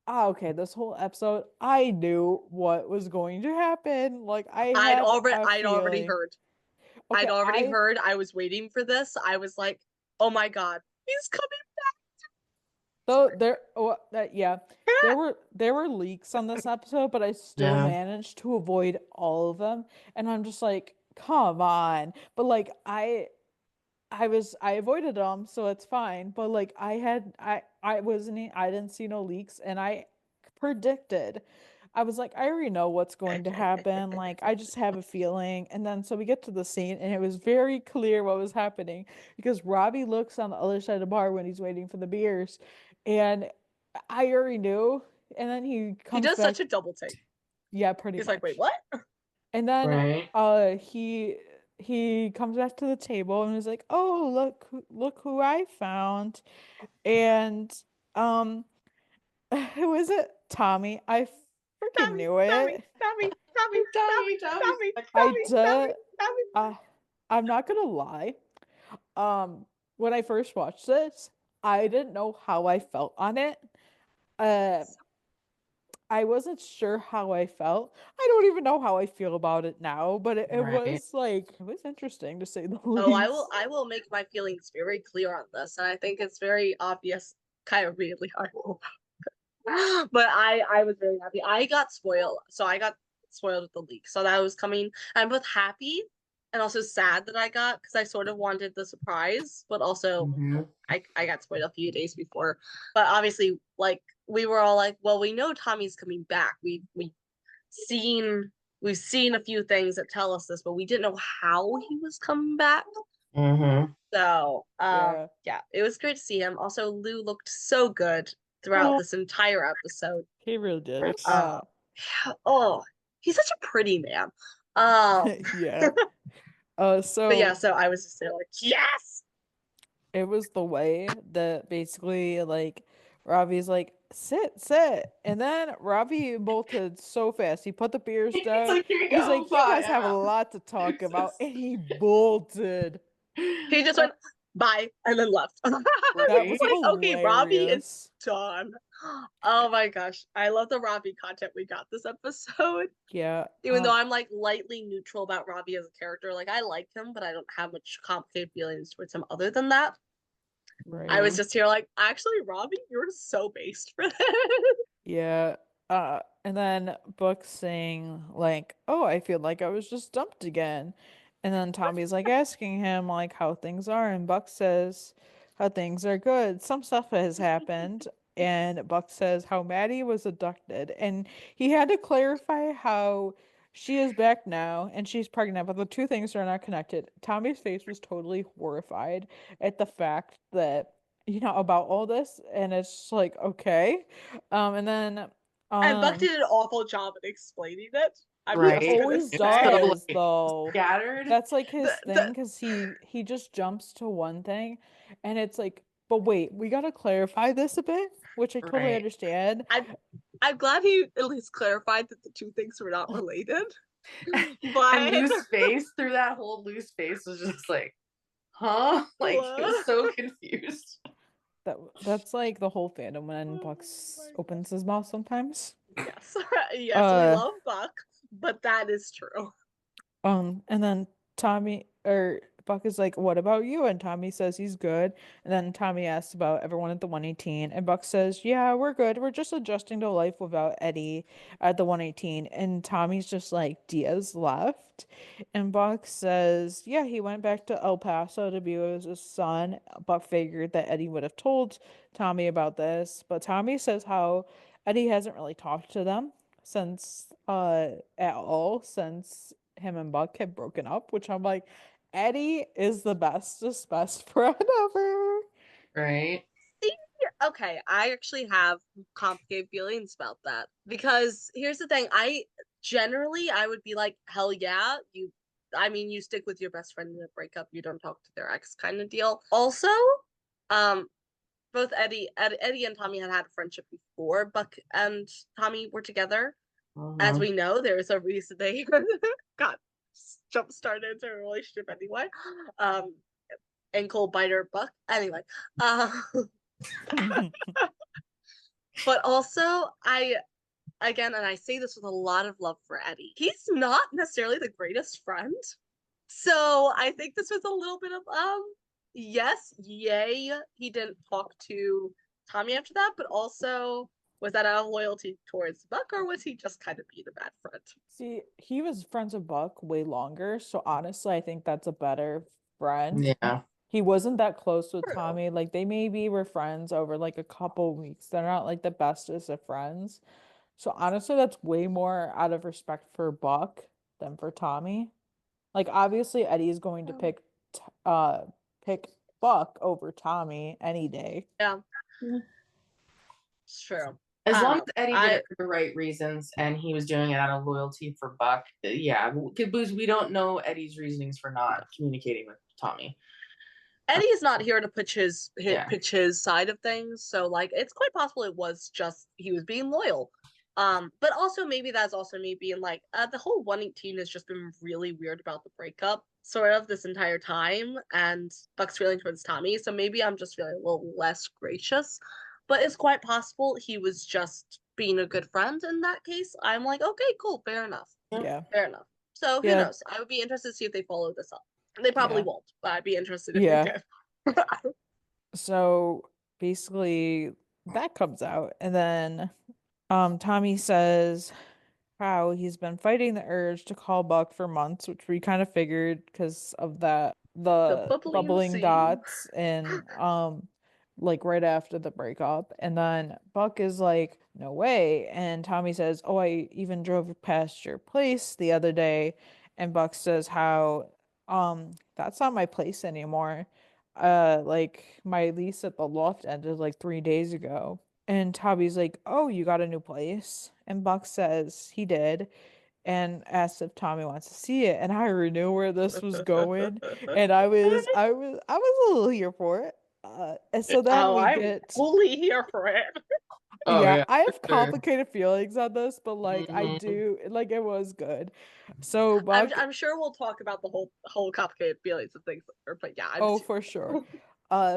Speaker 4: okay, this whole episode, I knew what was going to happen. Like I had a
Speaker 5: I'd already
Speaker 4: feeling.
Speaker 5: heard.
Speaker 4: Okay,
Speaker 5: I was waiting for this. I was like, oh my god, he's coming.
Speaker 4: though
Speaker 5: Sorry.
Speaker 4: yeah, there were leaks on this episode, but I still
Speaker 6: Yeah.
Speaker 4: managed to avoid all of them. And I'm just like, come on. But like I avoided them, so it's fine. But like I didn't see no leaks, and I predicted. I was like, I already know what's going to happen. Like, I just have a feeling. And then so we get to the scene, and it was very clear what was happening because Robbie looks on the other side of the bar when he's waiting for the beers, and I already knew. And then he
Speaker 5: He
Speaker 4: comes
Speaker 5: does
Speaker 4: back.
Speaker 5: such a double take.
Speaker 4: Yeah, pretty
Speaker 5: He's like, wait,
Speaker 4: much.
Speaker 5: what?
Speaker 4: And then
Speaker 6: Right.
Speaker 4: he comes back to the table and is like, "Oh, look who I found." And um who is it? Tommy. I freaking
Speaker 5: Tommy,
Speaker 4: knew
Speaker 5: Tommy,
Speaker 4: it.
Speaker 5: Tommy, Tommy, Tommy, Tommy,
Speaker 4: I
Speaker 5: Tommy, Tommy,
Speaker 4: did
Speaker 5: Tommy.
Speaker 4: uh, I'm not gonna lie. When I first watched this, I didn't know how I felt on it. Uh I wasn't sure how I felt. I don't even know how I feel about it now, but it
Speaker 6: Right.
Speaker 4: was like it was interesting to say the
Speaker 5: Oh,
Speaker 4: least.
Speaker 5: I will make my feelings very clear on this, and I think it's very obvious. Kind of really hard. But I was very happy. I got spoiled, so I got spoiled with the leak. So that was coming. I'm both happy and also sad that I got because I sort of wanted the surprise, but also
Speaker 6: Mm-hmm.
Speaker 5: I got spoiled a few days before. But obviously, like we were all like, well, we know Tommy's coming back. Seen we've seen a few things that tell us this, but we didn't know how he was coming back.
Speaker 6: Mm-hmm.
Speaker 5: So
Speaker 4: Yeah.
Speaker 5: yeah, it was great to see him. Also, Lou looked so good throughout
Speaker 6: Oh,
Speaker 5: this entire episode.
Speaker 4: He really did.
Speaker 6: Chris.
Speaker 5: Oh, he's such a pretty man. Um,
Speaker 4: Yeah.
Speaker 5: but yeah,
Speaker 4: So
Speaker 5: so I was just there like, yes.
Speaker 4: it was the way that basically like Ravi's like, sit. And then Ravi bolted so fast. He put the beers
Speaker 6: He's
Speaker 4: down.
Speaker 6: like, here you
Speaker 4: He's
Speaker 6: go,
Speaker 4: like, you
Speaker 6: bye.
Speaker 4: guys have a lot to talk about. And he bolted.
Speaker 5: He just went bye and then left. I
Speaker 4: That
Speaker 5: was
Speaker 4: was
Speaker 5: like, okay, Robbie is
Speaker 4: hilarious.
Speaker 5: done. Oh my gosh. I love the Robbie content we got this episode.
Speaker 4: Yeah.
Speaker 5: Even though I'm like lightly neutral about Robbie as a character. Like I like him, but I don't have much complicated feelings towards him other than that. I was
Speaker 4: right.
Speaker 5: just here like, actually, Robbie, you're so based for this.
Speaker 4: Yeah. And then Book saying like, "Oh, I feel like I was just dumped again." And then Tommy's like asking him like how things are, and Buck says how things are good. Some stuff has happened, and Buck says how Maddie was abducted, and he had to clarify how she is back now and she's pregnant, but the two things are not connected. Tommy's face was totally horrified at the fact that about all this, and it's just like, okay. And then
Speaker 5: And Buck
Speaker 4: um
Speaker 5: did an awful job at explaining it. I'm
Speaker 6: Right.
Speaker 5: just
Speaker 4: he
Speaker 5: gonna
Speaker 4: always
Speaker 6: It's
Speaker 5: say.
Speaker 6: so
Speaker 4: does though.
Speaker 6: scattered.
Speaker 4: That's like his
Speaker 5: The
Speaker 4: thing because he just jumps to one thing, and it's like, but wait, we gotta clarify this a bit, which I totally
Speaker 6: Right.
Speaker 4: understand.
Speaker 5: I'm glad he at least clarified that the two things were not related.
Speaker 6: And
Speaker 5: But
Speaker 6: Lou's face through that whole Lou's face was just like, huh? Like he was so confused.
Speaker 4: That's like the whole fandom when Bucks opens his mouth sometimes.
Speaker 5: yes, yes, we
Speaker 4: Uh
Speaker 5: love Buck, but that is true.
Speaker 4: And then Tommy or Buck is like, "What about you?" And Tommy says he's good. And then Tommy asks about everyone at the 118, and Buck says, "Yeah, we're good. We're just adjusting to life without Eddie at the 118." And Tommy's just like, "Diaz left." And Buck says, "Yeah, he went back to El Paso to be with his son." Buck figured that Eddie would have told Tommy about this, but Tommy says how Eddie hasn't really talked to them since at all since him and Buck had broken up, which I'm like, Eddie is the bestest best friend ever.
Speaker 6: Right.
Speaker 5: See, okay, I actually have complicated feelings about that because here's the thing: I would be like, hell yeah, you. I mean, you stick with your best friend in a breakup. You don't talk to their ex, kind of deal. Also, um, both Eddie and Tommy had a friendship before Buck and Tommy were together. As we know, there's a reason they got jump started into a relationship anyway. Um, ankle biter Buck. Anyway, but also again, and I say this with a lot of love for Eddie. He's not necessarily the greatest friend, so I think this was a little bit of yes, yay, he didn't talk to Tommy after that, but also was that out of loyalty towards Buck, or was he just kind of being a bad friend?
Speaker 4: See, he was friends with Buck way longer, so honestly, I think that's a better friend.
Speaker 6: Yeah.
Speaker 4: He wasn't that close with
Speaker 5: True.
Speaker 4: Tommy. Like they maybe were friends over like a couple weeks. They're not like the bestest of friends. So honestly, that's way more out of respect for Buck than for Tommy. Like obviously Eddie's going to pick Buck over Tommy any day.
Speaker 5: Yeah, it's true.
Speaker 6: As
Speaker 5: I
Speaker 6: long
Speaker 5: don't
Speaker 6: as
Speaker 5: know.
Speaker 6: Eddie did it for the right reasons and he was doing it out of loyalty for Buck, yeah, because we don't know Eddie's reasonings for not communicating with Tommy.
Speaker 5: Eddie is not here to pitch
Speaker 6: Yeah.
Speaker 5: pitch his side of things, so like it's quite possible it was just he was being loyal. But also maybe that's also me being like, the whole 118 has just been really weird about the breakup sort of this entire time, and Buck's feeling towards Tommy, so maybe I'm just feeling a little less gracious. But it's quite possible he was just being a good friend in that case. I'm like, okay, cool, fair enough.
Speaker 4: Yeah.
Speaker 5: Fair enough. So who
Speaker 4: Yeah.
Speaker 5: knows? I would be interested to see if they follow this up. They probably
Speaker 4: Yeah.
Speaker 5: won't, but I'd be interested if
Speaker 4: Yeah.
Speaker 5: they did.
Speaker 4: So basically that comes out, and then Tommy says how he's been fighting the urge to call Buck for months, which we kind of figured because of
Speaker 5: The
Speaker 4: the
Speaker 5: bubbling
Speaker 4: bubbling
Speaker 5: scene.
Speaker 4: dots and like right after the breakup. And then Buck is like, "No way." And Tommy says, "Oh, I even drove past your place the other day." And Buck says how that's not my place anymore. Like my lease at the loft ended like 3 days ago. And Tommy's like, "Oh, you got a new place?" And Buck says he did and asks if Tommy wants to see it. And I already knew where this was going. And I was a little here for it. And so then
Speaker 5: Oh,
Speaker 4: we
Speaker 5: I'm
Speaker 4: get
Speaker 5: fully here for it.
Speaker 1: Oh
Speaker 4: yeah,
Speaker 1: yeah,
Speaker 4: I
Speaker 1: for
Speaker 4: have
Speaker 1: sure.
Speaker 4: complicated feelings on this, but like I
Speaker 1: Mhm.
Speaker 4: do like it was good. So Buck,
Speaker 5: I'm sure we'll talk about the whole complicated feelings and things later, but yeah, I'm
Speaker 4: oh
Speaker 5: just
Speaker 4: for sure.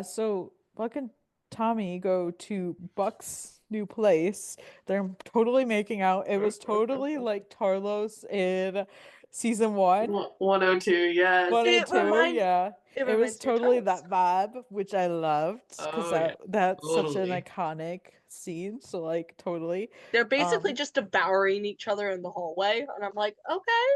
Speaker 4: So Buck and Tommy go to Buck's new place. They're totally making out. It was totally like Tarlos in season one.
Speaker 6: 102, yes.
Speaker 4: One and
Speaker 5: it
Speaker 4: two,
Speaker 5: reminds
Speaker 4: yeah.
Speaker 5: it
Speaker 4: It was
Speaker 5: reminds me of
Speaker 4: totally
Speaker 5: Turtles.
Speaker 4: that vibe, which I loved because
Speaker 1: Oh yeah,
Speaker 4: that's such an
Speaker 1: totally.
Speaker 4: iconic scene. So like totally.
Speaker 5: They're basically
Speaker 4: Um
Speaker 5: just devouring each other in the hallway, and I'm like, okay.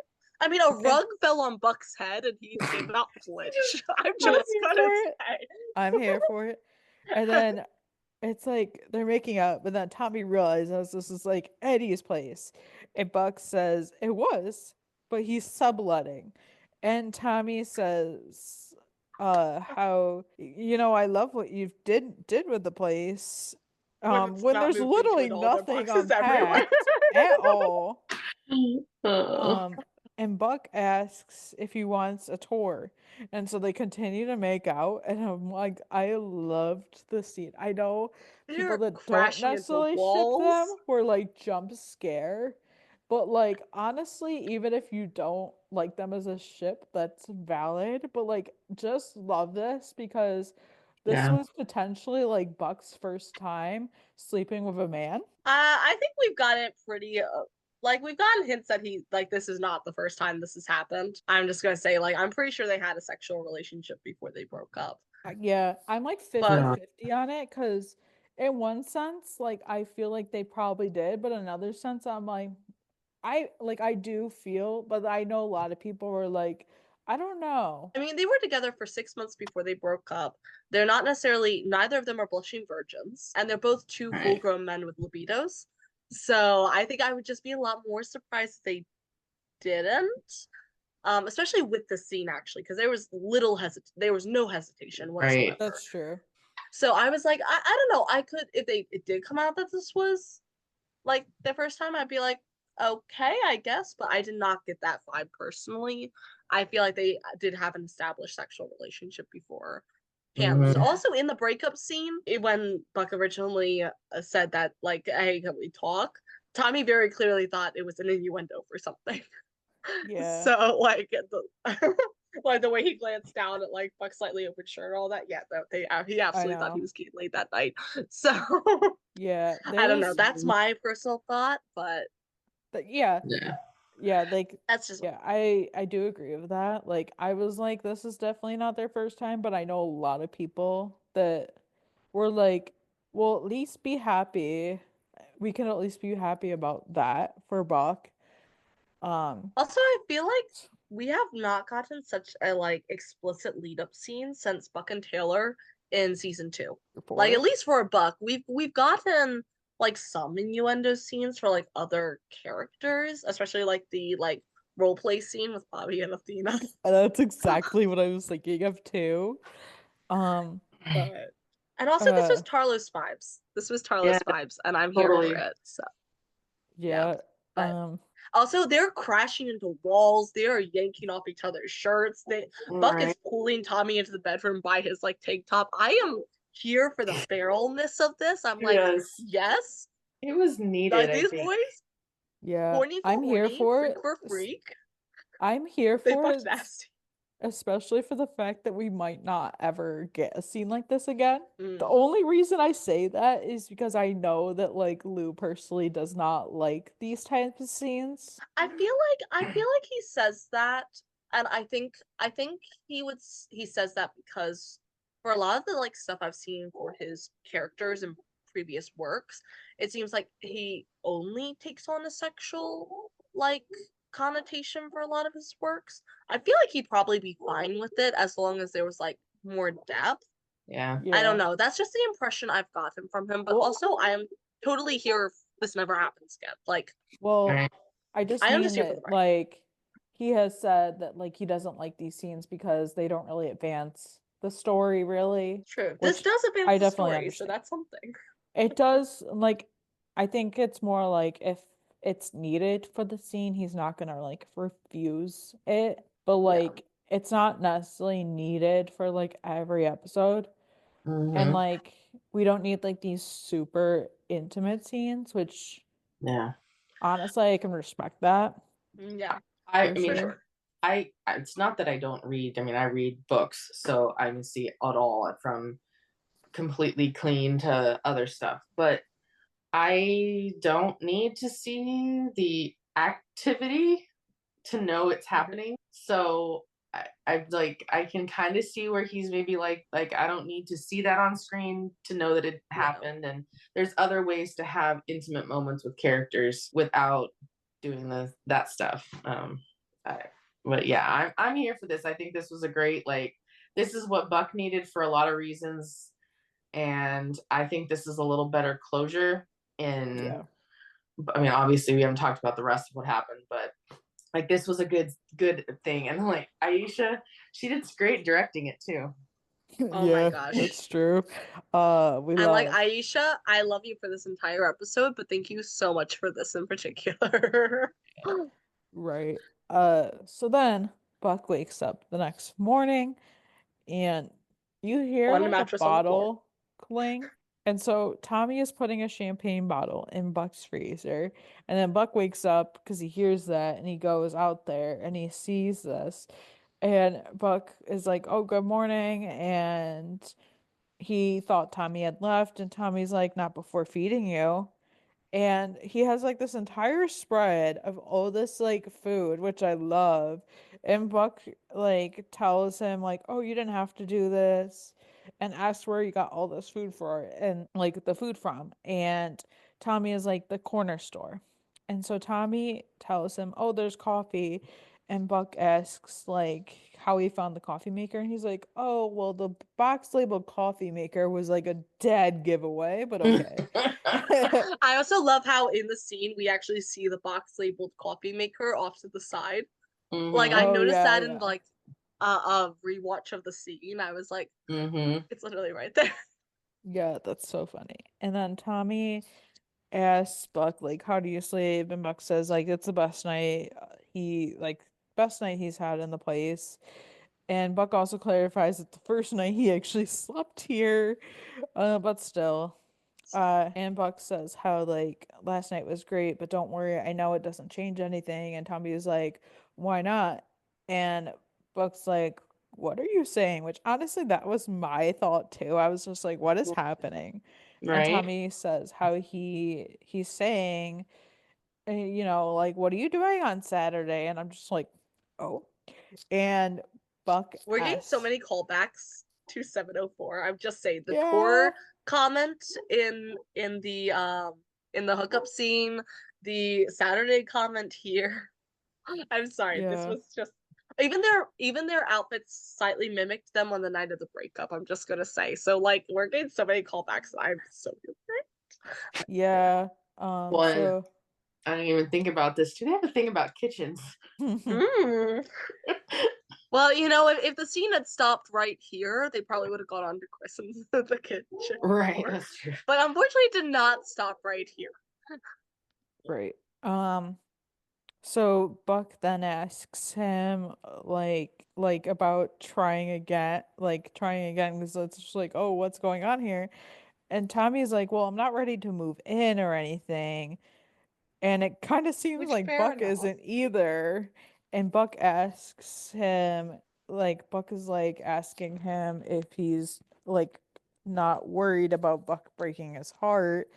Speaker 5: I mean, a
Speaker 4: okay.
Speaker 5: rug fell on Buck's head, and he did not flinch. I'm
Speaker 4: I'm
Speaker 5: just
Speaker 4: here
Speaker 5: gonna
Speaker 4: for it.
Speaker 5: say.
Speaker 4: I'm here for it. And then it's like they're making up, but then Tommy realizes this is like Eddie's place. And Buck says it was, but he's subletting. And Tommy says, how I love what you did with the place.
Speaker 5: When it's
Speaker 4: When
Speaker 5: not
Speaker 4: there's
Speaker 5: moved into
Speaker 4: literally
Speaker 5: it all, their
Speaker 4: nothing
Speaker 5: boxes everywhere.
Speaker 4: unpacked at all.
Speaker 6: Oh.
Speaker 4: And Buck asks if he wants a tour. And so they continue to make out. And I'm like, I loved the scene. I know people
Speaker 5: They're
Speaker 4: that don't
Speaker 5: crashing into
Speaker 4: necessarily ship them
Speaker 5: walls.
Speaker 4: were like jump scare. But like honestly, even if you don't like them as a ship, that's valid. But like just love this because this
Speaker 1: Yeah.
Speaker 4: was potentially like Buck's first time sleeping with a man.
Speaker 5: I think we've got it pretty. Like we've gotten hints that he like this is not the first time this has happened. I'm just gonna say like I'm pretty sure they had a sexual relationship before they broke up.
Speaker 4: Yeah, I'm like
Speaker 5: But
Speaker 4: 50-50 on it because in one sense, like I feel like they probably did, but in another sense, I'm like, I do feel, but I know a lot of people were like, I don't know.
Speaker 5: I mean, they were together for 6 months before they broke up. They're not necessarily, neither of them are blushing virgins, and they're both two full
Speaker 1: Right.
Speaker 5: grown men with libidos. So I think I would just be a lot more surprised if they didn't. Especially with the scene actually, because there was no hesitation
Speaker 1: Right.
Speaker 5: whatsoever.
Speaker 4: That's true.
Speaker 5: So I was like, I don't know, I could if it did come out that this was like the first time, I'd be like, okay, I guess, but I did not get that vibe personally. I feel like they did have an established sexual relationship before hand.
Speaker 1: Mhm.
Speaker 5: Also, in the breakup scene, when Buck originally said that, like, hey, can we talk? Tommy very clearly thought it was an innuendo for something.
Speaker 4: Yeah,
Speaker 5: So, like, like the way he glanced down at like Buck's slightly open shirt, all that. Yeah, he
Speaker 4: I
Speaker 5: absolutely thought he
Speaker 4: know.
Speaker 5: was getting laid that night. So
Speaker 4: Yeah,
Speaker 5: I
Speaker 4: there
Speaker 5: don't know.
Speaker 4: was,
Speaker 5: That's my personal thought, but
Speaker 4: yeah,
Speaker 1: Yeah.
Speaker 4: yeah, like,
Speaker 5: that's just
Speaker 4: yeah, I do agree with that. Like, I was like, this is definitely not their first time, but I know a lot of people that were like, well, at least be happy. We can at least be happy about that for Buck. Um,
Speaker 5: also I feel like we have not gotten such a like explicit lead up scene since Buck and Taylor in season two. Like at
Speaker 4: report.
Speaker 5: least for a Buck, we've gotten like some innuendo scenes for like other characters, especially like the like role play scene with Bobby and Athena.
Speaker 4: That's exactly what I was thinking of too. Um,
Speaker 5: But and also this
Speaker 4: uh,
Speaker 5: was Tarlos vibes. This was
Speaker 1: Yeah.
Speaker 5: Tarlos vibes, and I'm here for
Speaker 1: Totally.
Speaker 5: it. So yeah.
Speaker 4: yeah,
Speaker 5: But also, they're crashing into walls. They are yanking off each other's shirts. Buck is
Speaker 1: Right.
Speaker 5: pulling Tommy into the bedroom by his like tank top. I am here for the feralness of this. I'm like,
Speaker 6: Yes.
Speaker 5: yes,
Speaker 6: It was needed,
Speaker 5: like
Speaker 6: I
Speaker 5: these
Speaker 6: think.
Speaker 5: boys,
Speaker 4: yeah,
Speaker 5: horny for
Speaker 4: I'm here
Speaker 5: horny,
Speaker 4: for
Speaker 5: freak
Speaker 4: it.
Speaker 5: for freak.
Speaker 4: I'm here
Speaker 5: They
Speaker 4: for
Speaker 5: fucked
Speaker 4: it,
Speaker 5: nasty.
Speaker 4: especially for the fact that we might not ever get a scene like this again. The
Speaker 5: Mm.
Speaker 4: only reason I say that is because I know that like Lou personally does not like these types of scenes.
Speaker 5: I feel like he says that, and I think he says that because for a lot of the like stuff I've seen for his characters in previous works, it seems like he only takes on a sexual like connotation for a lot of his works. I feel like he'd probably be fine with it as long as there was like more depth.
Speaker 1: Yeah.
Speaker 5: I don't
Speaker 4: Yeah.
Speaker 5: know. That's just the impression I've gotten from him. But
Speaker 4: Well,
Speaker 5: also, I am totally here if this never happens again. Like,
Speaker 4: well,
Speaker 1: Right.
Speaker 4: I just
Speaker 5: I am
Speaker 4: mean
Speaker 5: just here for the
Speaker 4: that
Speaker 5: ride.
Speaker 4: like he has said that like he doesn't like these scenes because they don't really advance the story really,
Speaker 5: True. This
Speaker 4: which
Speaker 5: does advance
Speaker 4: I
Speaker 5: the
Speaker 4: definitely
Speaker 5: story, so
Speaker 4: understand.
Speaker 5: that's something.
Speaker 4: It does like I think it's more like if it's needed for the scene, he's not gonna like refuse it, but
Speaker 5: Yeah.
Speaker 4: like it's not necessarily needed for like every episode. And
Speaker 6: Mm-hmm.
Speaker 4: like we don't need like these super intimate scenes, which
Speaker 6: Yeah.
Speaker 4: honestly I can respect that
Speaker 5: Yeah,
Speaker 6: I
Speaker 4: for
Speaker 6: mean,
Speaker 5: for
Speaker 4: sure.
Speaker 5: sure.
Speaker 6: it's not that I don't read. I mean, I read books, so I can see it all from completely clean to other stuff. But I don't need to see the activity to know it's happening. So I can kind of see where he's maybe like I don't need to see that on screen to know that it
Speaker 5: No.
Speaker 6: happened. And there's other ways to have intimate moments with characters without doing that stuff. I, but yeah, I'm here for this. I think this was a great this is what Buck needed for a lot of reasons, and I think this is a little better closure. In
Speaker 4: Yeah.
Speaker 6: I mean, obviously we haven't talked about the rest of what happened, but like this was a good thing. And like Aisha, she did great directing it too.
Speaker 5: Oh my
Speaker 4: Yeah,
Speaker 5: gosh.
Speaker 4: that's true. We
Speaker 5: And like
Speaker 4: love
Speaker 5: Aisha, I love you for this entire episode, but thank you so much for this in particular.
Speaker 4: right. So then Buck wakes up the next morning and you hear
Speaker 5: On a
Speaker 4: like a
Speaker 5: mattress on the floor.
Speaker 4: bottle cling. And so Tommy is putting a champagne bottle in Buck's freezer. And then Buck wakes up because he hears that and he goes out there and he sees this. And Buck is like, "Oh, good morning." And he thought Tommy had left. And Tommy's like, "Not before feeding you." And he has like this entire spread of all this like food, which I love. And Buck like tells him like, "Oh, you didn't have to do this," and asks where you got all this food for and like the food from. And Tommy is like the corner store. And so Tommy tells him, "Oh, there's coffee." And Buck asks like how he found the coffee maker, and he's like, "Oh, well, the box labeled coffee maker was like a dead giveaway, but okay."
Speaker 5: I also love how in the scene we actually see the box labeled coffee maker off to the side. Like I
Speaker 6: Mm-hmm.
Speaker 4: Oh
Speaker 5: noticed
Speaker 4: yeah,
Speaker 5: that in
Speaker 4: yeah.
Speaker 5: like a rewatch of the scene. I was like,
Speaker 6: Mm-hmm.
Speaker 5: it's literally right there.
Speaker 4: Yeah, that's so funny. And then Tommy asks Buck like, "How do you sleep?" And Buck says like it's the best night best night he's had in the place. And Buck also clarifies that the first night he actually slept here. But still. And Buck says how like last night was great, but don't worry, I know it doesn't change anything. And Tommy is like, "Why not?" And Buck's like, "What are you saying?" Which honestly, that was my thought too. I was just like, "What is happening?" And
Speaker 6: Right.
Speaker 4: Tommy says how he's saying, like, "What are you doing on Saturday?" And I'm just like, "Oh." And Buck
Speaker 5: We're getting so
Speaker 4: asks,
Speaker 5: many callbacks to 704. I'm just saying the
Speaker 4: "Yeah,
Speaker 5: core comment in the hookup scene, the Saturday comment here. I'm sorry, this
Speaker 4: yeah."
Speaker 5: was just even their outfits slightly mimicked them on the night of the breakup. I'm just gonna say. So like we're getting so many callbacks. I'm so
Speaker 4: Yeah.
Speaker 6: One,
Speaker 4: So
Speaker 6: I didn't even think about this. Do they have a thing about kitchens?
Speaker 5: mm. Well, if the scene had stopped right here, they probably would have gone on to christen the kitchen
Speaker 6: Right,
Speaker 5: floor.
Speaker 6: that's true.
Speaker 5: But unfortunately, it did not stop right here.
Speaker 4: right. So Buck then asks him like about trying again because it's just like, "Oh, what's going on here?" And Tommy's like, "Well, I'm not ready to move in or anything." And it kind of seems
Speaker 5: Which
Speaker 4: like
Speaker 5: fair
Speaker 4: Buck
Speaker 5: enough.
Speaker 4: isn't either. And Buck asks him, like, Buck is like asking him if he's like not worried about Buck breaking his heart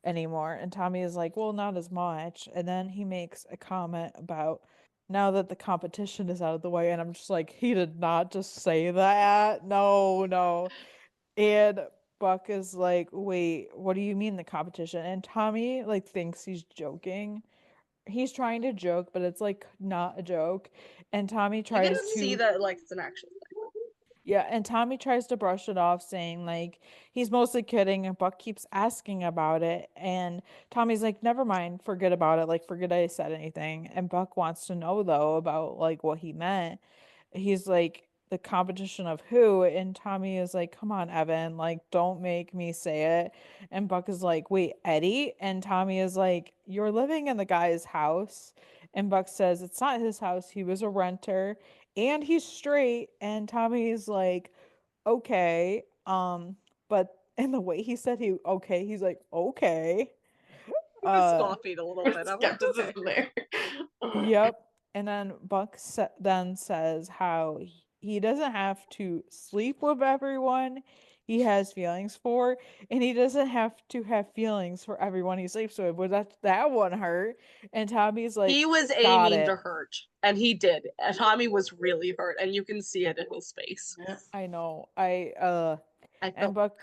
Speaker 4: anymore. And Tommy is like, "Well, not as much." And then he makes a comment about now that the competition is out of the way. And I'm just like, he did not just say that. No, no. And Buck is like, "Wait, what do you mean the competition?" And Tommy like thinks he's joking. He's trying to joke, but it's like not a joke. And Tommy
Speaker 5: You can
Speaker 4: tries
Speaker 5: see
Speaker 4: to
Speaker 5: that like it's an actual
Speaker 4: yeah, and Tommy tries to brush it off, saying like he's mostly kidding, and Buck keeps asking about it. And Tommy's like, "Never mind, forget about it. Like, forget I said anything." And Buck wants to know though about like what he meant. He's like, "The competition of who?" And Tommy is like, "Come on, Evan, like, don't make me say it." And Buck is like, "Wait, Eddie?" And Tommy is like, "You're living in the guy's house." And Buck says, "It's not his house. He was a renter and he's straight." And Tommy's like, "Okay." but and the way he said he's like, okay.
Speaker 5: He was
Speaker 4: Uh,
Speaker 5: scoffing a little bit. I'm like, okay.
Speaker 6: Skepticism there.
Speaker 4: yep. And then then says how he doesn't have to sleep with everyone he has feelings for, and he doesn't have to have feelings for everyone he sleeps with. But that one hurt. And Tommy's like,
Speaker 5: He was
Speaker 4: got
Speaker 5: aiming to
Speaker 4: it.
Speaker 5: hurt, and he did. And Tommy was really hurt, and you can see it in his face.
Speaker 6: Yeah.
Speaker 4: I know.
Speaker 5: I
Speaker 4: And
Speaker 5: felt
Speaker 4: Buck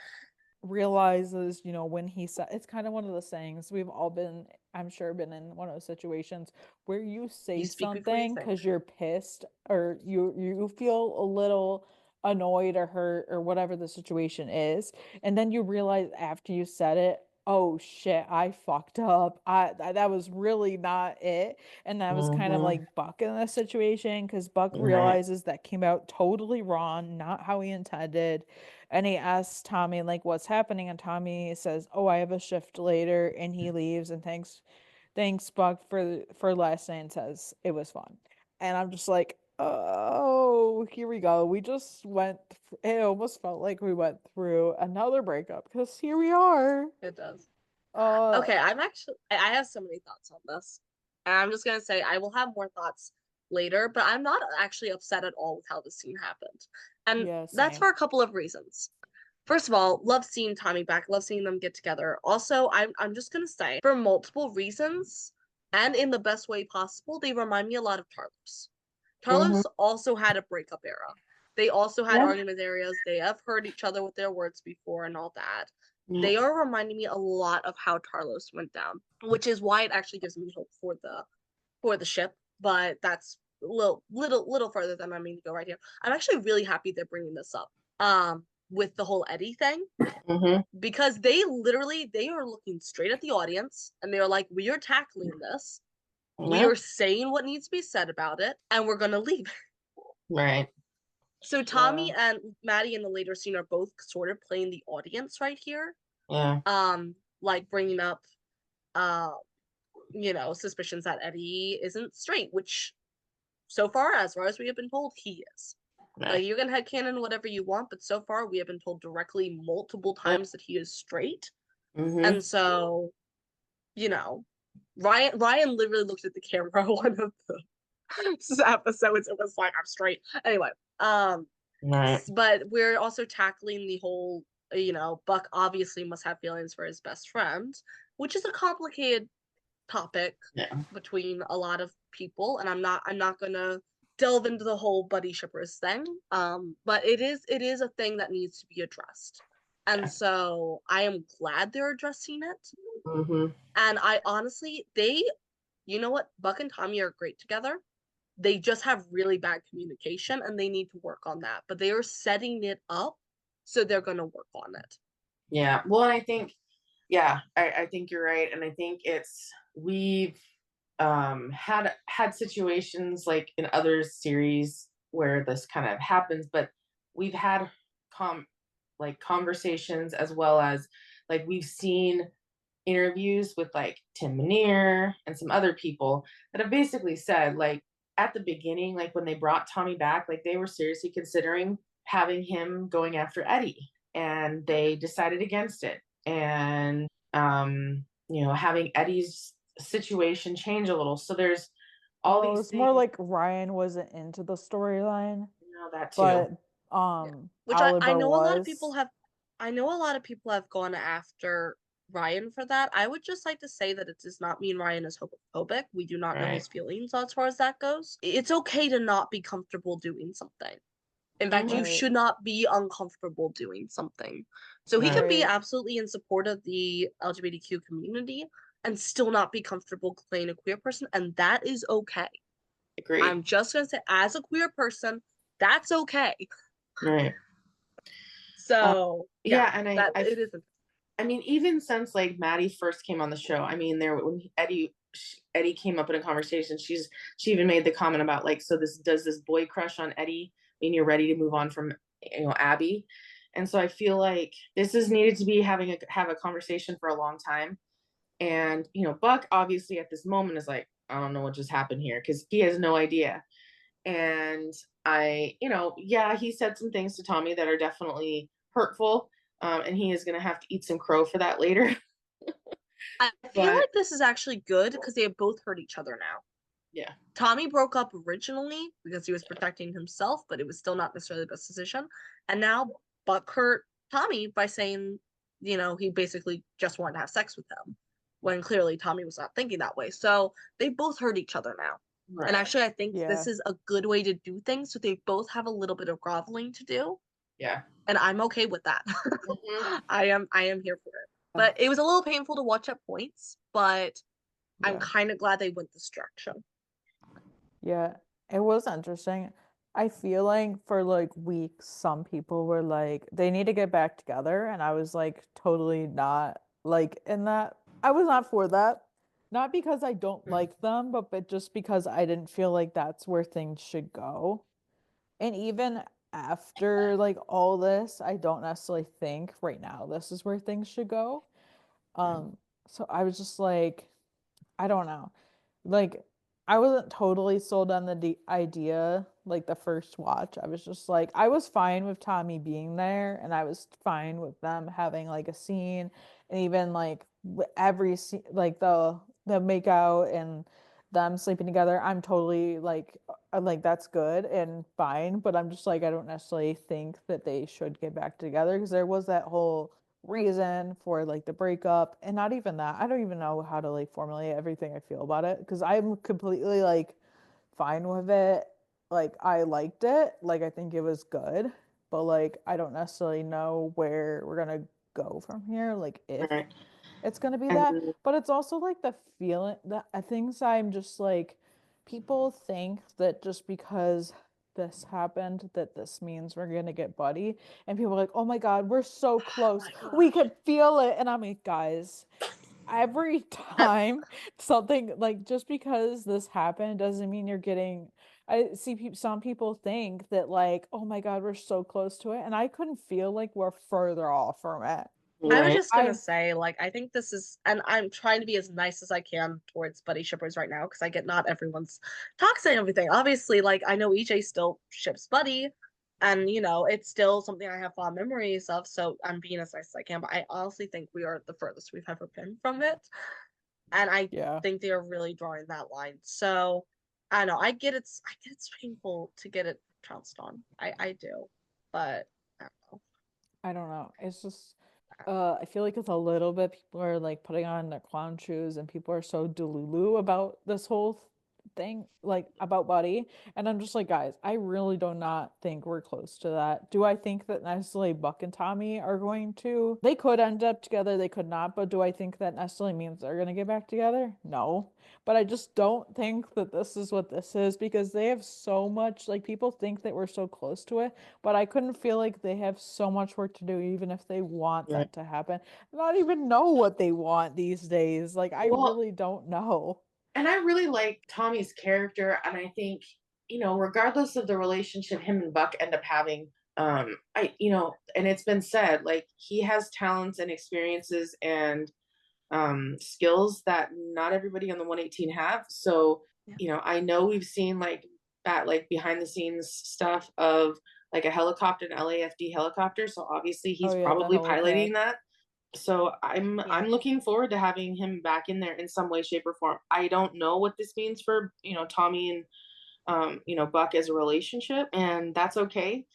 Speaker 4: realizes, when he said, it's kind of one of the sayings we've all been, I'm sure, been in one of those situations where you say
Speaker 5: you speak before you
Speaker 4: something
Speaker 5: think.
Speaker 4: because you're pissed or you feel a little annoyed or hurt or whatever the situation is, and then you realize after you said it, oh shit, I fucked up. That was really not it. And that was kind of
Speaker 6: Mhm.
Speaker 4: like Buck in this situation because Buck
Speaker 6: Right.
Speaker 4: realizes that came out totally wrong, not how he intended. And he asks Tommy like what's happening, and Tommy says, "Oh, I have a shift later," and he leaves and thanks Buck for last night and says it was fun. And I'm just like, oh, here we go. We just it almost felt like we went through another breakup because here we are.
Speaker 5: It does.
Speaker 4: Uh,
Speaker 5: Okay, I have so many thoughts on this. And I'm just gonna say I will have more thoughts later, but I'm not actually upset at all with how this scene happened. And
Speaker 4: yeah,
Speaker 5: that's
Speaker 4: same.
Speaker 5: for a couple of reasons. First of all, love seeing Tommy back, love seeing them get together. Also, I'm just gonna say, for multiple reasons, and in the best way possible, they remind me a lot of Tarlos.
Speaker 6: Mhm.
Speaker 5: Tarlos also had a breakup era. They also had
Speaker 6: Yeah.
Speaker 5: argument areas. They have hurt each other with their words before and all that.
Speaker 6: Yeah.
Speaker 5: They are reminding me a lot of how Tarlos went down, which is why it actually gives me hope for the ship. But that's a little further than I mean to go right here. I'm actually really happy they're bringing this up. With the whole Eddie thing,
Speaker 6: Mhm.
Speaker 5: because they are looking straight at the audience and they are like, we are tackling this. We
Speaker 6: Yeah.
Speaker 5: are saying what needs to be said about it, and we're gonna leave.
Speaker 6: Right.
Speaker 5: So Tommy and Maddie in the later scene are both sort of playing the audience right here.
Speaker 6: Yeah.
Speaker 5: Like bringing up, uh, suspicions that Eddie isn't straight, which so far as we have been told, he is.
Speaker 6: Right.
Speaker 5: Like you can headcanon whatever you want, but so far we have been told directly multiple times that he is straight.
Speaker 6: Mhm.
Speaker 5: And so, you know, Ryan literally looked at the camera one of the episodes. It was like, I'm straight. Anyway,
Speaker 6: Right.
Speaker 5: but we're also tackling the whole, Buck obviously must have feelings for his best friend, which is a complicated topic
Speaker 6: Yeah.
Speaker 5: between a lot of people, and I'm not gonna delve into the whole buddy shippers thing. But it is a thing that needs to be addressed. And
Speaker 6: Yeah.
Speaker 5: so I am glad they're addressing it.
Speaker 6: Mhm.
Speaker 5: And I honestly, you know what, Buck and Tommy are great together. They just have really bad communication and they need to work on that. But they are setting it up, so they're gonna work on it.
Speaker 6: Yeah. Well, and I think, yeah, I think you're right, and I think we've had situations like in other series where this kind of happens, but we've had com conversations as well as like we've seen interviews with like Tim Minear and some other people that have basically said like at the beginning, like when they brought Tommy back, like they were seriously considering having him going after Eddie, and they decided against it. And having Eddie's situation change a little. So there's all
Speaker 4: Well,
Speaker 6: these
Speaker 4: it's more
Speaker 6: things,
Speaker 4: like Ryan wasn't into the storyline,
Speaker 6: that too.
Speaker 4: but
Speaker 5: Yeah. Which I
Speaker 4: Oliver
Speaker 5: know a lot of people
Speaker 4: was.
Speaker 5: have I know a lot of people have gone after Ryan for that. I would just like to say that it does not mean Ryan is homophobic. We do not know
Speaker 6: Right.
Speaker 5: his feelings as far as that goes. It's okay to not be comfortable doing something. In fact, you
Speaker 6: Mhm.
Speaker 4: Right.
Speaker 5: should not be uncomfortable doing something. So he
Speaker 6: Right.
Speaker 5: can be
Speaker 4: Right.
Speaker 5: absolutely in support of the LGBTQ community and still not be comfortable playing a queer person, and that is okay.
Speaker 6: Agreed.
Speaker 5: I'm just gonna say, as a queer person, that's okay.
Speaker 6: Right.
Speaker 5: So yeah,
Speaker 6: Yeah, and
Speaker 5: that it isn't.
Speaker 6: I mean, even since like Maddie first came on the show, I mean, there when Eddie came up in a conversation, she even made the comment about like, so this does this boy crush on Eddie mean you're ready to move on from Abby, and so I feel like this is needed to be have a conversation for a long time, and Buck obviously at this moment is like, I don't know what just happened here because he has no idea, and yeah, he said some things to Tommy that are definitely hurtful. and he is going to have to eat some crow for that later.
Speaker 5: I feel
Speaker 6: But
Speaker 5: like this is actually good because they have both hurt each other now.
Speaker 6: yeah,
Speaker 5: Tommy broke up originally because he was protecting himself, but it was still not necessarily the best decision. And now Buck hurt Tommy by saying, he basically just wanted to have sex with him when clearly Tommy was not thinking that way. So they both hurt each other now. And
Speaker 6: right.
Speaker 5: actually, I think
Speaker 4: Yeah.
Speaker 5: this is a good way to do things. So they both have a little bit of groveling to do.
Speaker 6: Yeah.
Speaker 5: And I'm okay with that.
Speaker 6: Mhm.
Speaker 5: I am here for it. But it was a little painful to watch at points, but I'm
Speaker 4: Yeah.
Speaker 5: kind of glad they went this direction.
Speaker 4: Yeah, it was interesting. I feel like for like weeks, some people were like, they need to get back together. And I was like, totally not like in that. I was not for that. Not because I don't like them, but just because I didn't feel like that's where things should go. And even after like all this, I don't necessarily think right now this is where things should go. Um, so I was just like, I don't know. Like, I wasn't totally sold on the idea like the first watch. I was just like, I was fine with Tommy being there, and I was fine with them having like a scene, and even like every scene, like the make out and them sleeping together. I'm totally like that's good and fine, but I'm just like I don't necessarily think that they should get back together because there was that whole reason for like the breakup and not even that. I don't even know how to like formulate everything I feel about it because I'm completely like fine with it. Like I liked it. Like I think it was good, but like I don't necessarily know where we're gonna go from here. Like if
Speaker 6: Right.
Speaker 4: it's gonna be that,
Speaker 6: And
Speaker 4: but it's also like the feeling that I think I'm just like people think that just because this happened that this means we're gonna get buddy and people are like, oh my god, we're so close,
Speaker 5: Oh my
Speaker 4: we
Speaker 5: gosh.
Speaker 4: could feel it, and I'm like, guys, every
Speaker 5: I,
Speaker 4: time something like just because this happened doesn't mean you're getting. I see some people think that like, oh my god, we're so close to it, and I couldn't feel like we're further off from it.
Speaker 5: I was
Speaker 6: right.
Speaker 5: just gonna
Speaker 4: I
Speaker 5: say, like, I think this is, and I'm trying to be as nice as I can towards buddy shippers right now because I get not everyone's toxic and everything. Obviously, like, I know EJ still ships Buddy, and it's still something I have fond memories of. So I'm being as nice as I can, but I honestly think we are the furthest we've ever been from it, and I
Speaker 4: yeah.
Speaker 5: think they are really drawing that line. So I don't know. I get it's painful to get it trounced on. I do, but I don't know.
Speaker 4: I don't know. It's just I feel like it's a little bit people are like putting on their clown shoes and people are so delulu about this whole thing, like about Buddy. And I'm just like, guys, I really do not think we're close to that. Do I think that necessarily Buck and Tommy are going to? They could end up together, they could not, but do I think that necessarily means they're gonna get back together? No. But I just don't think that this is what this is because they have so much, like people think that we're so close to it, but I couldn't feel like they have so much work to do, even if they want
Speaker 6: Right.
Speaker 4: that to happen. Not even know what they want these days. Like, I
Speaker 6: Well,
Speaker 4: really don't know.
Speaker 6: and I really like Tommy's character, and I think, regardless of the relationship him and Buck end up having, and it's been said, like he has talents and experiences and skills that not everybody on the 118 have. So,
Speaker 5: Yeah.
Speaker 6: I know we've seen like that, like behind the scenes stuff of like a helicopter, an LAFD helicopter. So obviously
Speaker 4: Oh
Speaker 6: he's
Speaker 4: yeah, the
Speaker 6: probably
Speaker 4: helipad.
Speaker 6: piloting that. So
Speaker 5: Yeah.
Speaker 6: I'm looking forward to having him back in there in some way, shape, or form. I don't know what this means for Tommy and Buck as a relationship, and that's okay.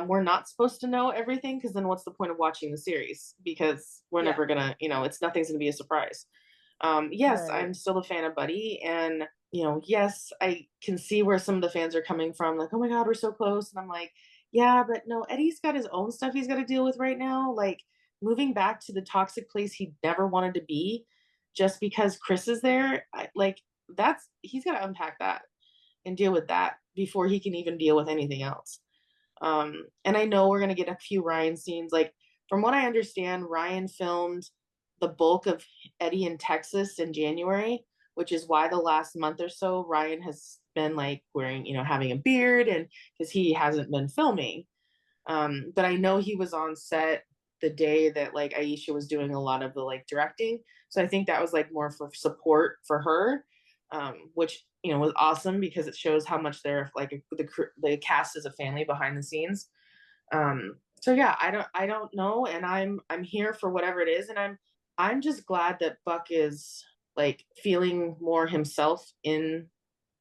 Speaker 6: We're not supposed to know everything because then what's the point of watching the series? Because we're
Speaker 5: Yeah.
Speaker 6: never gonna, it's nothing's gonna be a surprise. Yes,
Speaker 4: Right.
Speaker 6: I'm still a fan of Buddy, and yes, I can see where some of the fans are coming from, like, oh my god, we're so close, and I'm like, yeah, but no, Eddie's got his own stuff he's got to deal with right now, like moving back to the toxic place he never wanted to be, just because Chris is there, like that's he's got to unpack that and deal with that before he can even deal with anything else. And I know we're gonna get a few Ryan scenes. Like from what I understand, Ryan filmed the bulk of Eddie in Texas in January, which is why the last month or so Ryan has been like wearing, having a beard and because he hasn't been filming. But I know he was on set the day that like Aisha was doing a lot of the like directing. So I think that was like more for support for her, which was awesome because it shows how much they're like the cast is a family behind the scenes. So yeah, I don't know, and I'm here for whatever it is, and I'm just glad that Buck is like feeling more himself in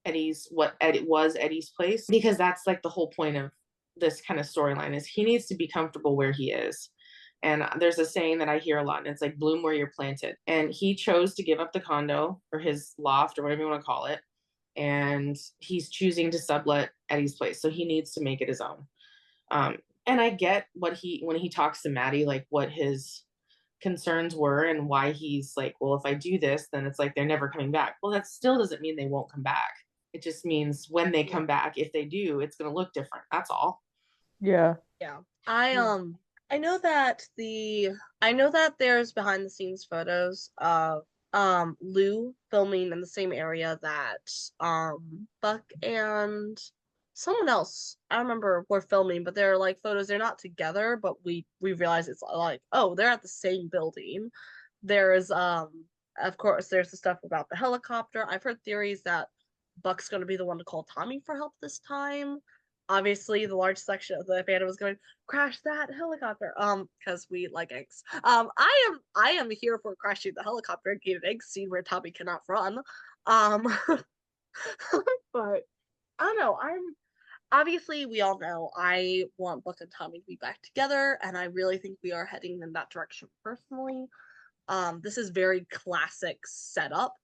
Speaker 6: Eddie's what Eddie was Eddie's place, because that's like the whole point of this kind of storyline is he needs to be comfortable where he is. And there's a saying that I hear a lot, and it's like bloom where you're planted. And he chose to give up the condo or his loft or whatever you want to call it, and he's choosing to sublet Eddie's place. So he needs to make it his own. Um, and I get what he when he talks to Maddie, like what his concerns were and why he's like, well, if I do this, then it's like they're never coming back. Well, that still doesn't mean they won't come back. It just means when they come back, if they do, it's going to look different. That's all.
Speaker 4: Yeah.
Speaker 5: Yeah. I know that there's behind the scenes photos of Lou filming in the same area that Buck and someone else I don't remember were filming, but they're like photos, they're not together, but we realize it's like, oh, they're at the same building. There's of course there's the stuff about the helicopter. I've heard theories that Buck's gonna be the one to call Tommy for help this time. Obviously the large section of the fandom was going, crash that helicopter, because we like eggs. I am here for crashing the helicopter and getting an egg scene where Tommy cannot run. But I don't know, I'm obviously we all know I want Buck and Tommy to be back together, and I really think we are heading in that direction personally. This is very classic setup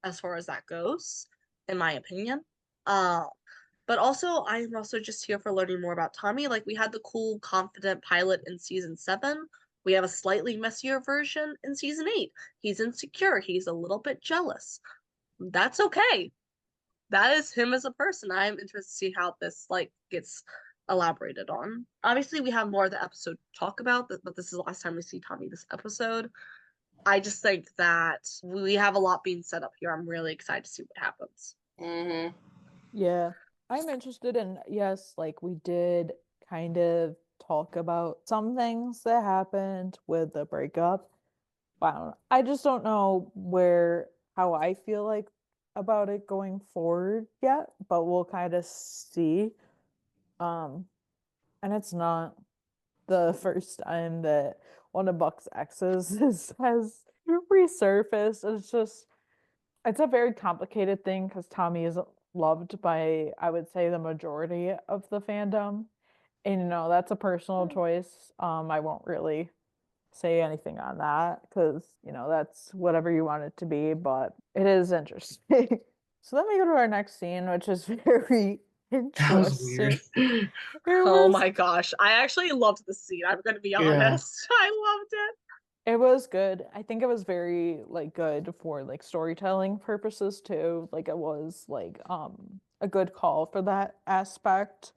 Speaker 5: as far as that goes, in my opinion. Uh, but also, I'm also just here for learning more about Tommy. Like, we had the cool, confident pilot in season 7. We have a slightly messier version in season 8. He's insecure. He's a little bit jealous. That's okay. That is him as a person. I'm interested to see how this like gets elaborated on. Obviously, we have more of the episode to talk about, but this is the last time we see Tommy this episode. I just think that we have a lot being set up here. I'm really excited to see what happens.
Speaker 6: Mm-hmm.
Speaker 4: Yeah. I'm interested in, yes, like we did kind of talk about some things that happened with the breakup. Wow. I just don't know how I feel like about it going forward yet, but we'll kind of see. Um, and it's not the first time that one of Buck's exes has resurfaced. It's a very complicated thing because Tommy is loved by, I would say, the majority of the fandom. And that's a personal choice. I won't really say anything on that because, that's whatever you want it to be, but it is interesting. So then we go to our next scene, which is very
Speaker 6: That was weird.
Speaker 4: interesting. It
Speaker 5: Oh
Speaker 4: was
Speaker 5: my gosh. I actually loved the scene. I'm going to be honest. I loved it.
Speaker 4: It was good. I think it was very like good for like storytelling purposes too. Like it was like a good call for that aspect.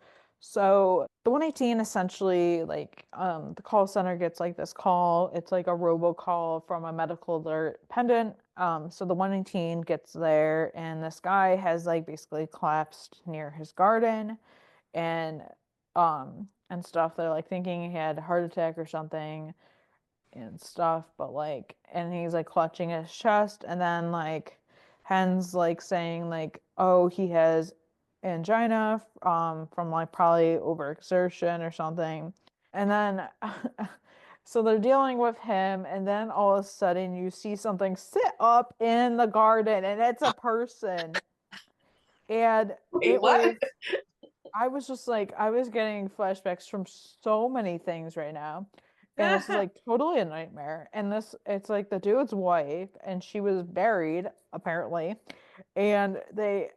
Speaker 4: So the 118 essentially like the call center gets like this call. It's like a robocall from a medical alert pendant. So the 118 gets there and this guy has like basically collapsed near his garden and stuff. They're like thinking he had a heart attack or something and stuff, but like, and he's like clutching his chest, and then like Hen's like saying like, oh, he has angina from like probably overexertion or something, and then so they're dealing with him, and then all of a sudden you see something sit up in the garden, and it's a person, and
Speaker 6: Wait,
Speaker 4: it
Speaker 6: what?
Speaker 4: was. I was just like, I was getting flashbacks from so many things right now. And this is like totally a nightmare. And it's like the dude's wife, and she was buried, apparently. And they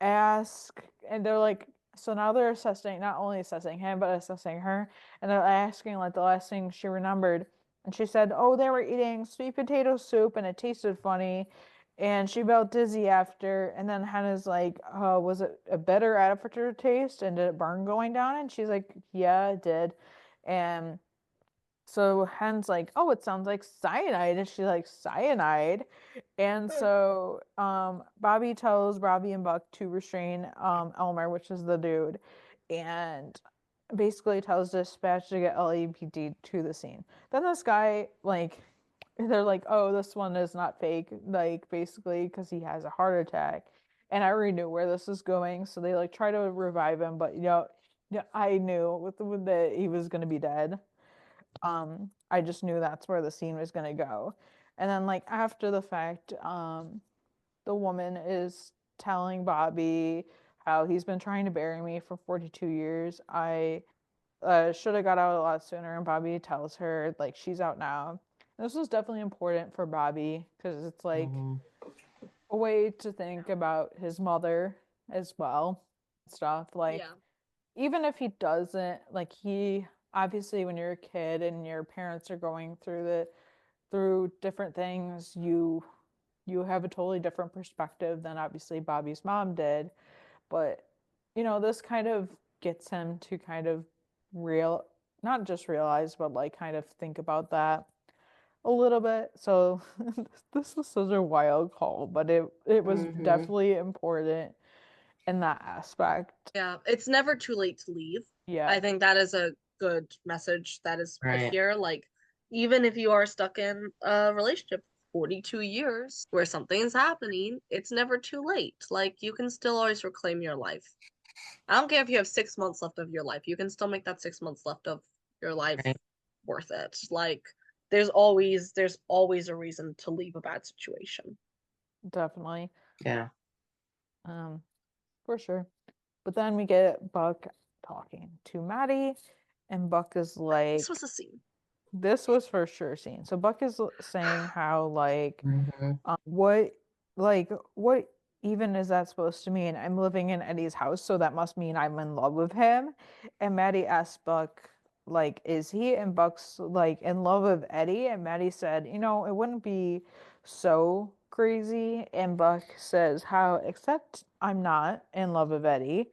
Speaker 4: ask, and they're like, so now they're assessing, not only assessing him, but assessing her. And they're asking, like, the last thing she remembered. And she said, oh, they were eating sweet potato soup, and it tasted funny. And she felt dizzy after. And then Hannah's like, was it a bitter aftertaste? And did it burn going down? And she's like, yeah, it did. And so Hen's like, oh, it sounds like cyanide. And she's like, cyanide. And so Bobby tells Robbie and Buck to restrain Elmer, which is the dude, and basically tells dispatch to get LAPD to the scene. Then this guy, like, they're like, oh, this one is not fake, like, basically, because he has a heart attack. And I already knew where this is going. So they, like, try to revive him, but, Yeah, I knew with that he was gonna be dead. I just knew that's where the scene was gonna go. And then like after the fact, the woman is telling Bobby how he's been trying to bury me for 42 years. I should have got out a lot sooner. And Bobby tells her like she's out now. This was definitely important for Bobby because it's like a way to think about his mother as well. Stuff like
Speaker 5: Yeah.
Speaker 4: even if he doesn't, like he obviously when you're a kid and your parents are going through different things, you have a totally different perspective than obviously Bobby's mom did. But this kind of gets him to kind of real not just realize, but like kind of think about that a little bit. So this was such a wild call, but it was
Speaker 6: Mm-hmm.
Speaker 4: definitely important in that aspect.
Speaker 5: Yeah, it's never too late to leave.
Speaker 4: Yeah.
Speaker 5: I think that is a good message that is put
Speaker 6: Right.
Speaker 5: here. Like, even if you are stuck in a relationship 42 years where something's happening, it's never too late. Like, you can still always reclaim your life. I don't care if you have 6 months left of your life, you can still make that 6 months left of your life
Speaker 6: Right.
Speaker 5: worth it. Like, there's always a reason to leave a bad situation.
Speaker 4: Definitely.
Speaker 6: Yeah.
Speaker 4: Um, for sure. But then we get Buck talking to Maddie, and Buck is
Speaker 5: This
Speaker 4: like,
Speaker 5: was a scene.
Speaker 4: this was for sure seen. So Buck is saying how like
Speaker 6: Mm-hmm.
Speaker 4: what what even is that supposed to mean? I'm living in Eddie's house, so that must mean I'm in love with him. And Maddie asked Buck, like, is he? And Buck's like in love with Eddie. And Maddie said, it wouldn't be so crazy. And Buck says, how, except I'm not in love with Eddie.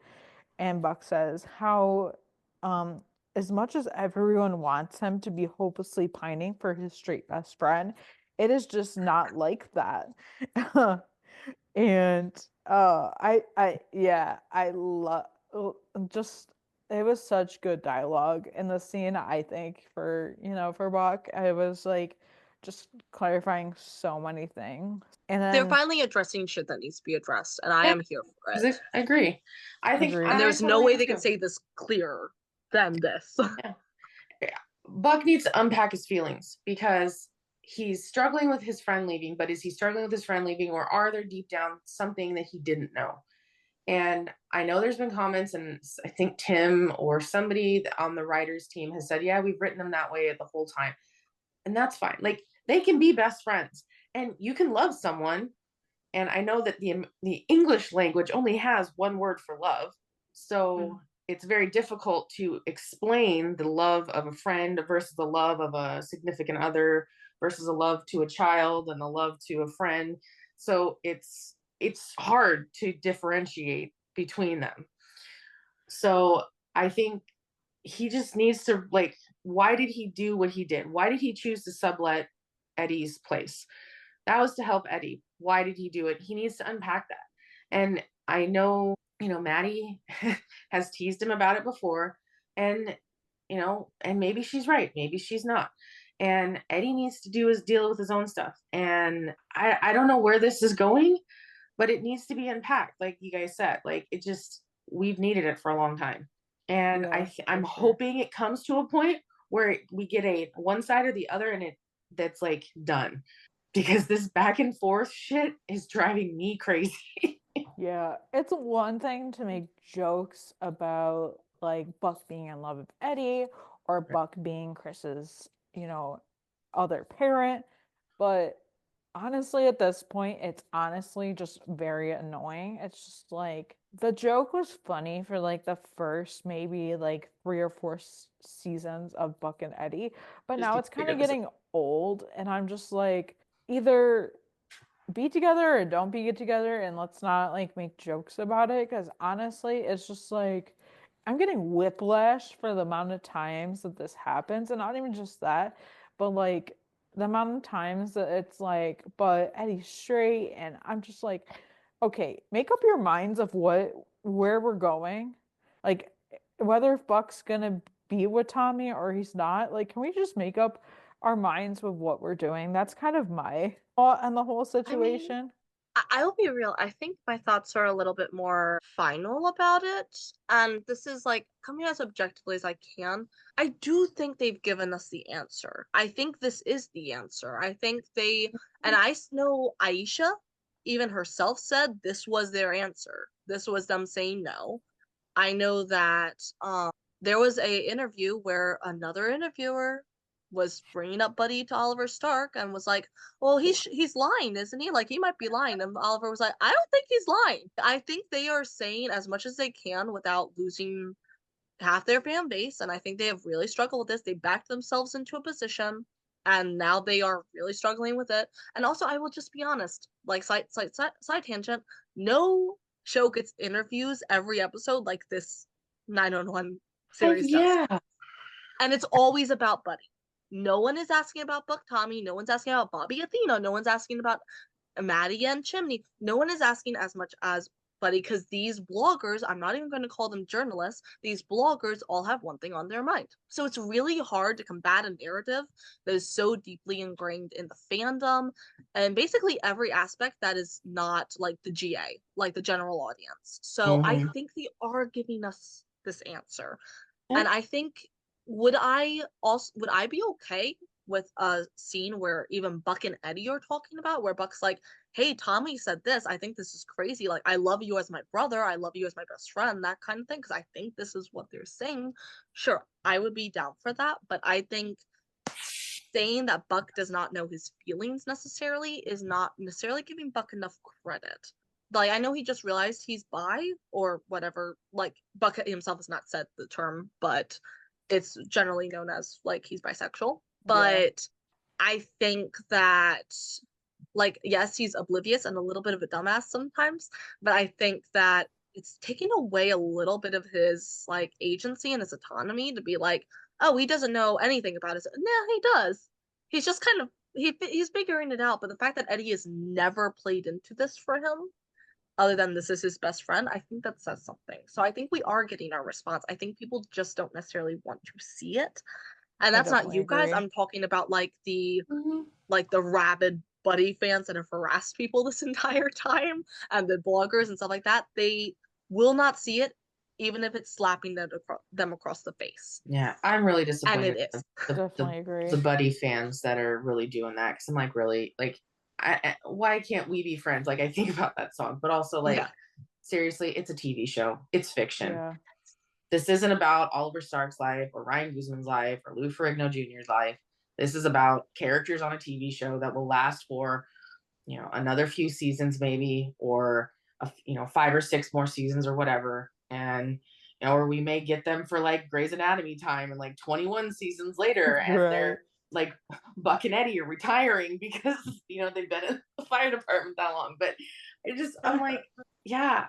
Speaker 4: And Buck says, how, um, as much as everyone wants him to be hopelessly pining for his straight best friend, it is just not like that. And yeah, I love just it was such good dialogue in the scene, I think, for Buck. I was like just clarifying so many things. And
Speaker 5: They're
Speaker 4: then
Speaker 5: finally addressing shit that needs to be addressed, and I
Speaker 6: Yeah,
Speaker 5: am here for it.
Speaker 6: I agree. I think
Speaker 5: And
Speaker 4: agreed.
Speaker 6: I
Speaker 5: there's no
Speaker 6: totally
Speaker 5: way
Speaker 6: am
Speaker 5: they can
Speaker 6: too.
Speaker 5: say this clearer than this.
Speaker 6: Yeah. Yeah. Buck needs to unpack his feelings because he's struggling with his friend leaving, but is he struggling with his friend leaving, or are there deep down something that he didn't know? And I know there's been comments, and I think Tim or somebody on the writers team has said, yeah, we've written them that way the whole time. And that's fine. Like, they can be best friends and you can love someone. And I know that the English language only has one word for love. So it's very difficult to explain the love of a friend versus the love of a significant other versus a love to a child and a love to a friend. So it's hard to differentiate between them. So I think he just needs to, like, why did he do what he did? Why did he choose to sublet Eddie's place? That was to help Eddie. Why did he do it? He needs to unpack that. And I know, Maddie has teased him about it before. And, and maybe she's right. Maybe she's not. And Eddie needs to do his deal with his own stuff. And I don't know where this is going, but it needs to be unpacked. Like you guys said, like we've needed it for a long time. And
Speaker 4: Yeah,
Speaker 6: I'm
Speaker 4: for sure.
Speaker 6: hoping it comes to a point where we get a one side or the other and that's like done, because this back and forth shit is driving me crazy.
Speaker 4: Yeah, it's one thing to make jokes about like Buck being in love with Eddie or Buck being Chris's, other parent, but honestly, at this point, it's honestly just very annoying. It's just like the joke was funny for like the first maybe like 3 or 4 seasons of Buck and Eddie, but
Speaker 6: Just
Speaker 4: now
Speaker 6: need
Speaker 4: it's
Speaker 6: to
Speaker 4: kind
Speaker 6: figure
Speaker 4: of
Speaker 6: this out.
Speaker 4: getting old, and I'm just like either be together or don't be together, and let's not like make jokes about it because honestly it's just like I'm getting whiplash for the amount of times that this happens, and not even just that, but like the amount of times that it's like but Eddie's straight, and I'm just like okay, make up your minds of where we're going, like whether Buck's gonna be with Tommy or he's not. Like, can we just make up our minds with what we're doing? That's kind of my thought on the whole
Speaker 5: I mean,
Speaker 4: situation.
Speaker 5: I'll be real. I think my thoughts are a little bit more final about it. And this is like coming as objectively as I can. I do think they've given us the answer. I think this is the answer. I think and know Aisha, even herself said this was their answer. This was them saying no. I know that there was a interview where another interviewer was bringing up Buddy to Oliver Stark and was like, "Well, he's lying, isn't he? Like he might be lying." And Oliver was like, "I don't think he's lying. I think they are saying as much as they can without losing half their fan base, and I think they have really struggled with this. They backed themselves into a position, and now they are really struggling with it. And also, I will just be honest, like side tangent, no show gets interviews every episode like this 911
Speaker 6: Oh
Speaker 5: series does,
Speaker 6: yeah.
Speaker 5: and it's always about Buddy. No one is asking about Buck Tommy. No one's asking about Bobby Athena. No one's asking about Maddie and Chimney. No one is asking as much as Buddy because these bloggers, I'm not even going to call them journalists, these bloggers all have one thing on their mind. So it's really hard to combat a narrative that is so deeply ingrained in the fandom and basically every aspect that is not like the GA, like the general audience. So I think they are giving us this answer.
Speaker 6: Yeah.
Speaker 5: And I think would I be okay with a scene where even Buck and Eddie are talking about where Buck's like, "Hey, Tommy said this. I think this is crazy. Like, I love you as my brother. I love you as my best friend." That kind of thing. Because I think this is what they're saying. Sure, I would be down for that. But I think saying that Buck does not know his feelings necessarily is not necessarily giving Buck enough credit. Like, I know he just realized he's bi or whatever. Like, Buck himself has not said the term, but it's generally known as like he's bisexual. But I think that like yes, he's oblivious and a little bit of a dumbass sometimes, but I think that it's taking away a little bit of his like agency and his autonomy to be like, oh, he doesn't know anything about it. No, he does. He's just kind of he's figuring it out. But the fact that Eddie has never played into this for him, other than this is his best friend, I think that says something. So I think we are getting our response. I think people just don't necessarily want to see it. And
Speaker 4: I
Speaker 5: that's not
Speaker 4: definitely
Speaker 5: you guys.
Speaker 4: agree.
Speaker 5: I'm talking about like the rabid Buddy fans that have harassed people this entire time and the bloggers and stuff like that. They will not see it even if it's slapping them across the face.
Speaker 6: Yeah, I'm really
Speaker 5: And
Speaker 6: disappointed
Speaker 5: it is.
Speaker 4: Definitely agree.
Speaker 6: the Buddy fans that are really doing that because I'm like, really, like, why can't we be friends? Like, I think about that song, but also like,
Speaker 5: Yeah.
Speaker 6: seriously, it's a TV show. It's fiction.
Speaker 4: Yeah.
Speaker 6: This isn't about Oliver Stark's life or Ryan Guzman's life or Lou Ferrigno Jr.'s life. This is about characters on a TV show that will last for, another few seasons maybe, or 5 or 6 more seasons or whatever. And or we may get them for like Grey's Anatomy time and like 21 seasons later, and
Speaker 4: Right.
Speaker 6: they're like Buck and Eddie are retiring because they've been in the fire department that long. But I'm like, yeah,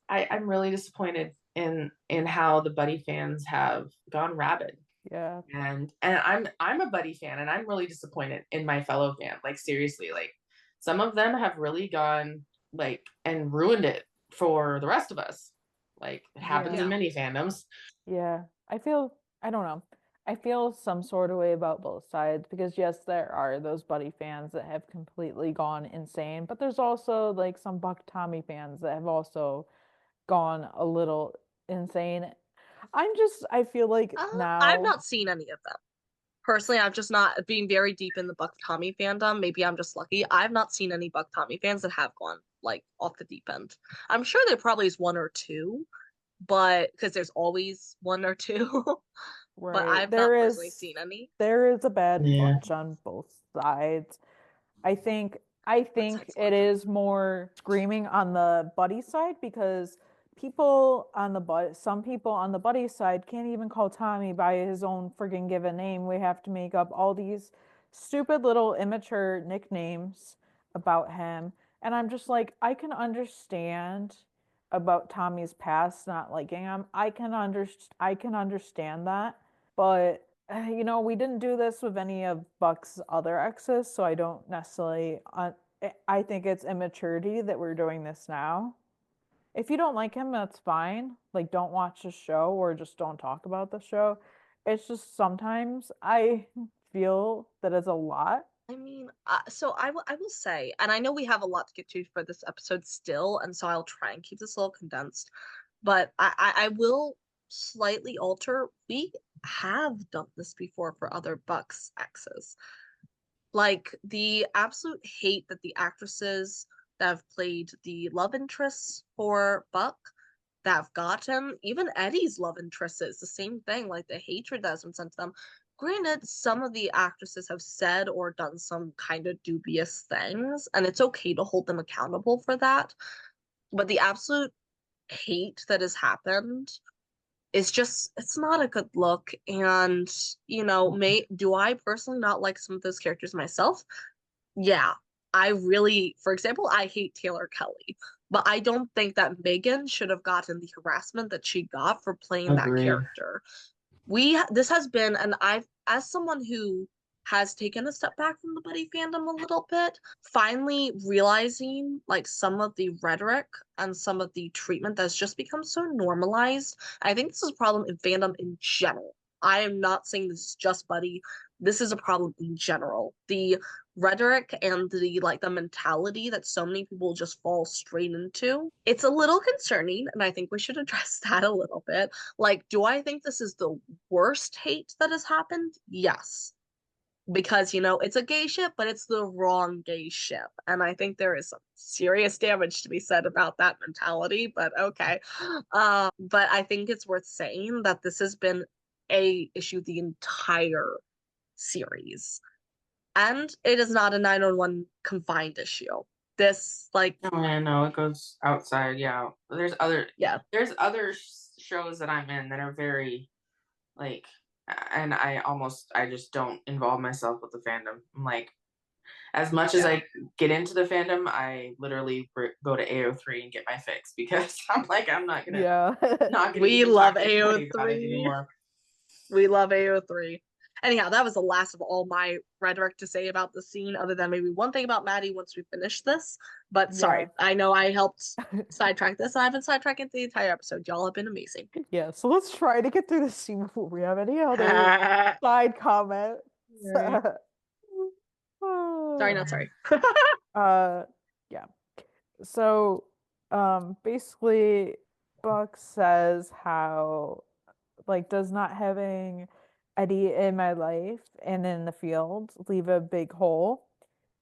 Speaker 6: I'm really disappointed in how the Buddy fans have gone rabid.
Speaker 4: Yeah.
Speaker 6: And I'm a Buddy fan, and I'm really disappointed in my fellow fan. Like, seriously, like some of them have really gone like and ruined it for the rest of us. Like, it happens in many fandoms.
Speaker 4: Yeah. I don't know. I feel some sort of way about both sides because yes, there are those Buddy fans that have completely gone insane, but there's also like some Buck Tommy fans that have also gone a little insane. I feel like
Speaker 5: I've
Speaker 4: now,
Speaker 5: not seen any of them. Personally, I've just not being very deep in the Buck Tommy fandom. Maybe I'm just lucky. I've not seen any Buck Tommy fans that have gone like off the deep end. I'm sure there probably is one or two, but because there's always one or two. But
Speaker 4: right,
Speaker 5: I've not personally seen any.
Speaker 4: there is a bad
Speaker 6: Yeah.
Speaker 4: bunch on both sides. I think
Speaker 5: side's
Speaker 4: it is more screaming on the Buddy side because some people on the Buddy side can't even call Tommy by his own friggin' given name. We have to make up all these stupid little immature nicknames about him. And I'm just like, I can understand about Tommy's past not liking him. I can understand that. But we didn't do this with any of Buck's other exes, so I don't necessarily. I think it's immaturity that we're doing this now. If you don't like him, that's fine. Like, don't watch the show or just don't talk about the show. It's just sometimes I feel that it's a lot
Speaker 5: I mean, so I will say, and I know we have a lot to get to for this episode still, and so I'll try and keep this a little condensed, but I will slightly alter. We have done this before for other Bucks exes. Like the absolute hate that the actresses that have played the love interests for Buck that have gotten, even Eddie's love interests, the same thing, like the hatred that's been sent to them. Granted, some of the actresses have said or done some kind of dubious things, and it's okay to hold them accountable for that. But the absolute hate that has happened is just, it's not a good look. And, do I personally not like some of those characters myself? Yeah, I really, for example, I hate Taylor Kelly, but I don't think that Megan should have gotten the harassment that she got for playing that
Speaker 6: Agreed.
Speaker 5: character. This has been, and I've, as someone who has taken a step back from the buddy fandom a little bit, finally realizing like some of the rhetoric and some of the treatment that's just become so normalized. I think this is a problem in fandom in general. I am not saying this is just Buddy. This is a problem in general. The rhetoric and the mentality that so many people just fall straight into. It's a little concerning, and I think we should address that a little bit. Like, do I think this is the worst hate that has happened? Yes. Because, it's a gay ship, but it's the wrong gay ship. And I think there is some serious damage to be said about that mentality, but okay. But I think it's worth saying that this has been a issue the entire series. And it is not a 911 confined issue. This, like,
Speaker 6: Oh, I know it goes outside. Yeah,
Speaker 5: yeah.
Speaker 6: there's other shows that I'm in that are very like, and I just don't involve myself with the fandom. I'm like, as much as
Speaker 5: Yeah.
Speaker 6: I get into the fandom, I literally go to AO3 and get my fix because I'm like, I'm not gonna
Speaker 4: Yeah.
Speaker 5: We
Speaker 6: even
Speaker 5: love
Speaker 6: talk to anybody about it
Speaker 5: AO3.
Speaker 6: anymore.
Speaker 5: We love AO3. Anyhow, that was the last of all my rhetoric to say about the scene, other than maybe one thing about Maddie once we finish this. But sorry,
Speaker 4: Yeah.
Speaker 5: I know I helped sidetrack this. I've been sidetracking the entire episode. Y'all have been amazing.
Speaker 4: Yeah, so let's try to get through the scene before we have any other side comments.
Speaker 5: Sorry, not sorry.
Speaker 4: Yeah. So, basically, Buck says how, like, does not having Eddie in my life and in the field leave a big hole?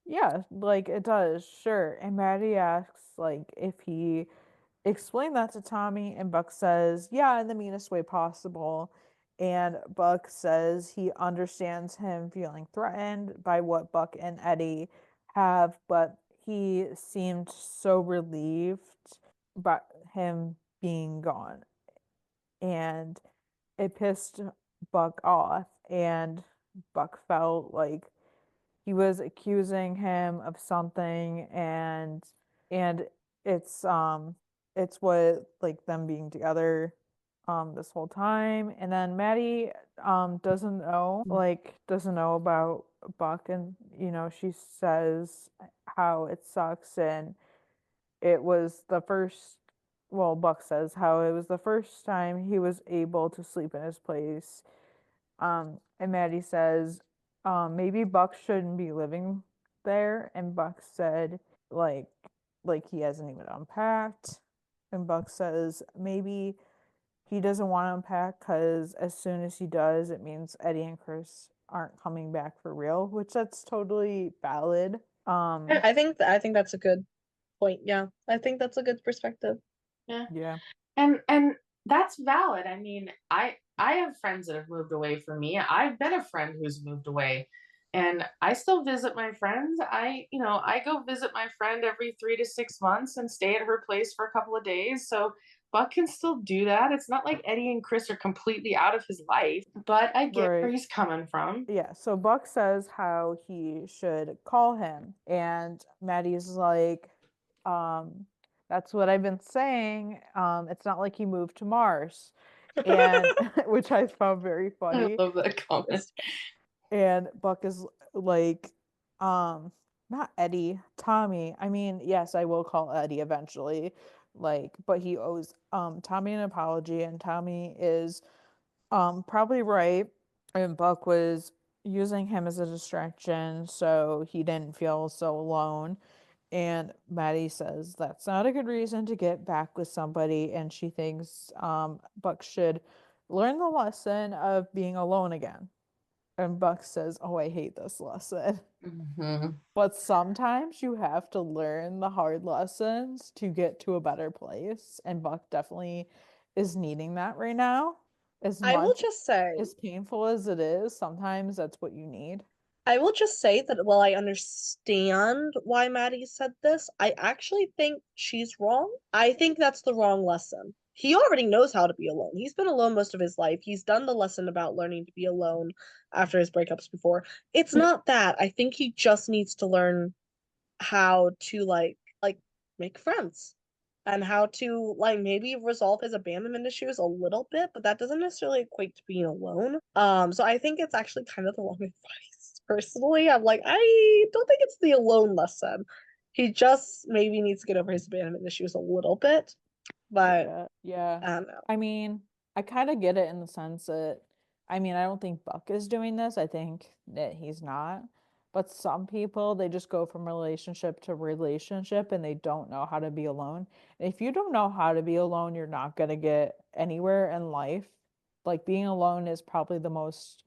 Speaker 4: Yeah, like it does, sure. And Maddie asks, like, if he explained that to Tommy, and Buck says, yeah, in the meanest way possible. And Buck says he understands him feeling threatened by what Buck and Eddie have, but he seemed so relieved by him being gone. And it pissed Buck off, and Buck felt like he was accusing him of something, and it's what, like, them being together this whole time. And then Maddie doesn't know about Buck, and she says how it sucks, and it was the first well, Buck says how it was the first time he was able to sleep in his place. And Maddie says, maybe Buck shouldn't be living there. And Buck said, like, he hasn't even unpacked. And Buck says, maybe he doesn't want to unpack because as soon as he does, it means Eddie and Chris aren't coming back for real, which that's totally valid.
Speaker 5: I think that's a good point. Yeah, I think that's a good perspective.
Speaker 6: Yeah.
Speaker 4: Yeah.
Speaker 6: And that's valid. I mean, I have friends that have moved away from me. I've been a friend who's moved away, and I still visit my friends. I go visit my friend every 3 to 6 months and stay at her place for a couple of days. So Buck can still do that. It's not like Eddie and Chris are completely out of his life, but I get where
Speaker 4: Right.
Speaker 6: he's coming from.
Speaker 4: Yeah, so Buck says how he should call him, and Maddie's like, that's what I've been saying. It's not like he moved to Mars. And which I found very
Speaker 6: I
Speaker 4: funny.
Speaker 6: love that comment.
Speaker 4: And Buck is like, not Eddie, Tommy. I mean, yes, I will call Eddie eventually. Like, but he owes Tommy an apology, and Tommy is probably right. And Buck was, using him as a distraction so he didn't feel so alone. And Maddie says that's not a good reason to get back with somebody, and she thinks Buck should learn the lesson of being alone again. And Buck says, "Oh, I hate this lesson."
Speaker 6: Mm-hmm.
Speaker 4: But sometimes you have to learn the hard lessons to get to a better place, and Buck definitely is needing that right now. As
Speaker 5: I will
Speaker 4: much
Speaker 5: just say,
Speaker 4: as painful as it is, sometimes that's what you need.
Speaker 5: I will just say that while I understand why Maddie said this, I actually think she's wrong. I think that's the wrong lesson. He already knows how to be alone. He's been alone most of his life. He's done the lesson about learning to be alone after his breakups before. It's not that. I think he just needs to learn how to like make friends and how to like maybe resolve his abandonment issues a little bit, but that doesn't necessarily equate to being alone. So I think it's actually kind of the wrong advice. Personally, I'm like, I don't think it's the alone lesson. He just maybe needs to get over his abandonment issues a little bit, but
Speaker 4: Yeah.
Speaker 5: I don't know.
Speaker 4: I mean, I kind of get it in the sense that, I mean, I don't think Buck is doing this. I think that he's not. But some people, they just go from relationship to relationship and they don't know how to be alone. And if you don't know how to be alone, you're not going to get anywhere in life. Like being alone is probably the most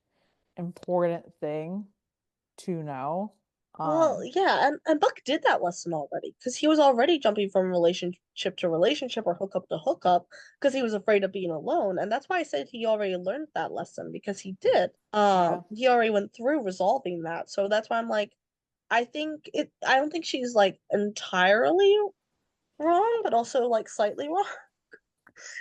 Speaker 4: important thing to know.
Speaker 5: Well, yeah, and Buck did that lesson already because he was already jumping from relationship to relationship or hookup to hookup because he was afraid of being alone, and that's why I said he already learned that lesson because he did.
Speaker 4: Yeah.
Speaker 5: He already went through resolving that, so that's why I'm like, I think it. I don't think she's like entirely wrong, but also like slightly wrong.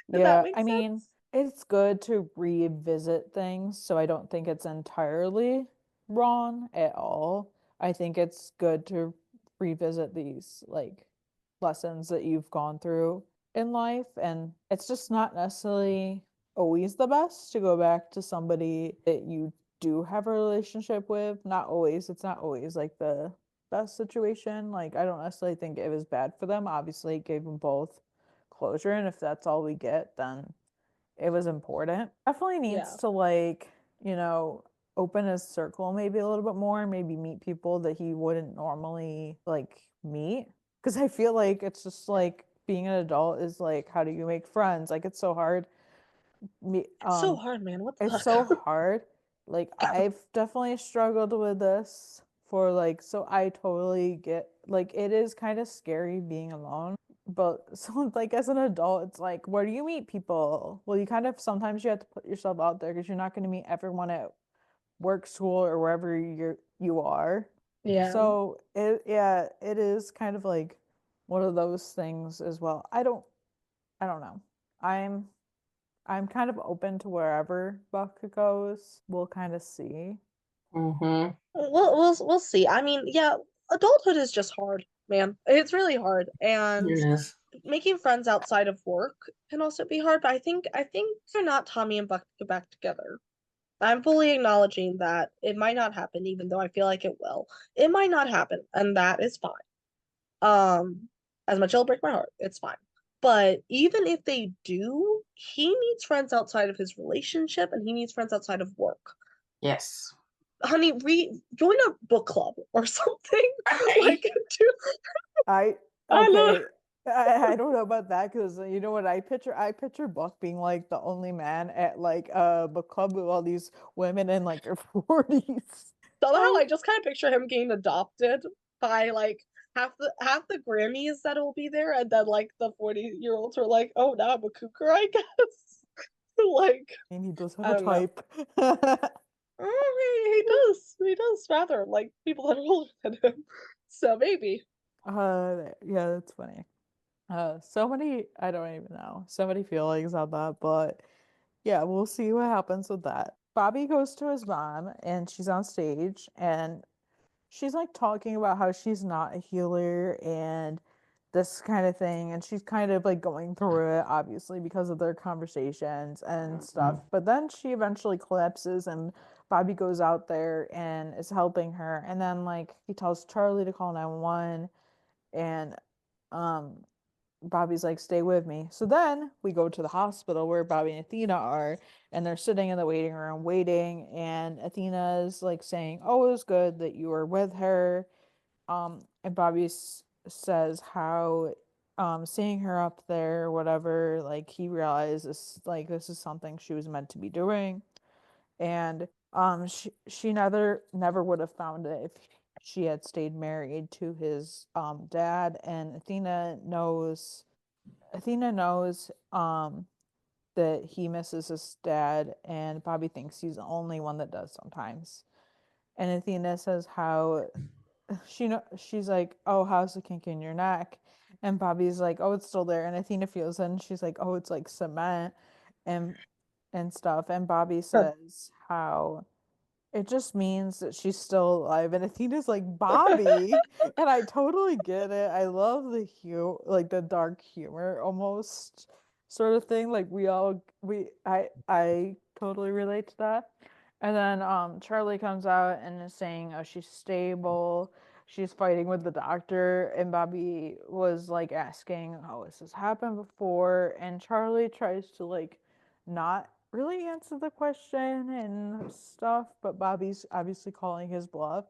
Speaker 5: If that
Speaker 4: Yeah,
Speaker 5: makes
Speaker 4: I mean,
Speaker 5: sense.
Speaker 4: it's good to revisit things, so I don't think it's entirely wrong at all. I think it's good to revisit these like lessons that you've gone through in life, and it's just not necessarily always the best to go back to somebody that you do have a relationship with. Not always, it's not always like the best situation. Like, I don't necessarily think it was bad for them. Obviously, it gave them both closure, and if that's all we get, then it was important. Definitely needs
Speaker 5: Yeah.
Speaker 4: to like, you know, open his circle maybe a little bit more, maybe meet people that he wouldn't normally like meet. Because I feel like it's just like being an adult is like, how do you make friends? Like it's so hard. Me,
Speaker 5: It's so hard, man. What the
Speaker 4: it's
Speaker 5: fuck?
Speaker 4: so hard. Like I've definitely struggled with this for like, so I totally get like it is kind of scary being alone. But so like as an adult, it's like where do you meet people? Well, you kind of sometimes you have to put yourself out there because you're not going to meet everyone at work, school, or wherever you are.
Speaker 5: Yeah.
Speaker 4: So it yeah, it is kind of like one of those things as well. I don't know. I'm I'm kind of open to wherever Buck goes. We'll kind of see.
Speaker 6: Mm-hmm.
Speaker 5: We'll see. I mean, yeah, adulthood is just hard, man. It's really hard, and
Speaker 6: It is.
Speaker 5: making friends outside of work can also be hard. But I think they're not Tommy and Buck to get back together. I'm fully acknowledging that it might not happen, even though I feel like it will. It might not happen, and that is fine. Um, as much as it'll break my heart, it's fine. But even if they do, he needs friends outside of his relationship, and he needs friends outside of work.
Speaker 6: Yes.
Speaker 5: Honey, join a book club or something.
Speaker 6: Right.
Speaker 5: Like, do
Speaker 4: I
Speaker 5: I know.
Speaker 4: okay. I don't know about that because you know what I picture? I picture Buck being like the only man at like a book club with all these women in like their 40s.
Speaker 5: Somehow
Speaker 4: I
Speaker 5: I just kind of picture him getting adopted by like half the Grammys that will be there, and then like the 40-year-olds are like, oh, now I'm a cougar, I guess. Like,
Speaker 4: mean he does have
Speaker 5: I
Speaker 4: a
Speaker 5: don't know.
Speaker 4: type.
Speaker 5: Oh, he does rather like people that are older than him. So maybe.
Speaker 4: Yeah, that's funny. So many, I don't even know. So many feelings on that, but yeah, we'll see what happens with that. Bobby goes to his mom and she's on stage and she's like talking about how she's not a healer and this kind of thing. And she's kind of like going through it, obviously, because of their conversations and stuff. But then she eventually collapses and Bobby goes out there and is helping her. And then like he tells Charlie to call 911 and um Bobby's like, stay with me. So then we go to the hospital where Bobby and Athena are, and they're sitting in the waiting room waiting, and Athena's like saying, oh, it was good that you were with her. And Bobby says how seeing her up there or whatever, like he realizes like this is something she was meant to be doing. And she never would have found it if she had stayed married to his dad. And Athena knows that he misses his dad, and Bobby thinks he's the only one that does sometimes. And Athena says how she's like, oh, how's the kink in your neck? And Bobby's like, oh, it's still there. And Athena feels it, and she's like, oh, it's like cement and stuff. And Bobby says how it just means that she's still alive. And Athena's like, Bobby. And I totally get it. I love the like the dark humor almost sort of thing. Like I totally relate to that. And then Charlie comes out and is saying, oh, she's stable. She's fighting with the doctor. And Bobby was like asking, oh, has this happened before? And Charlie tries to like not really answer the question and stuff, but Bobby's obviously calling his bluff.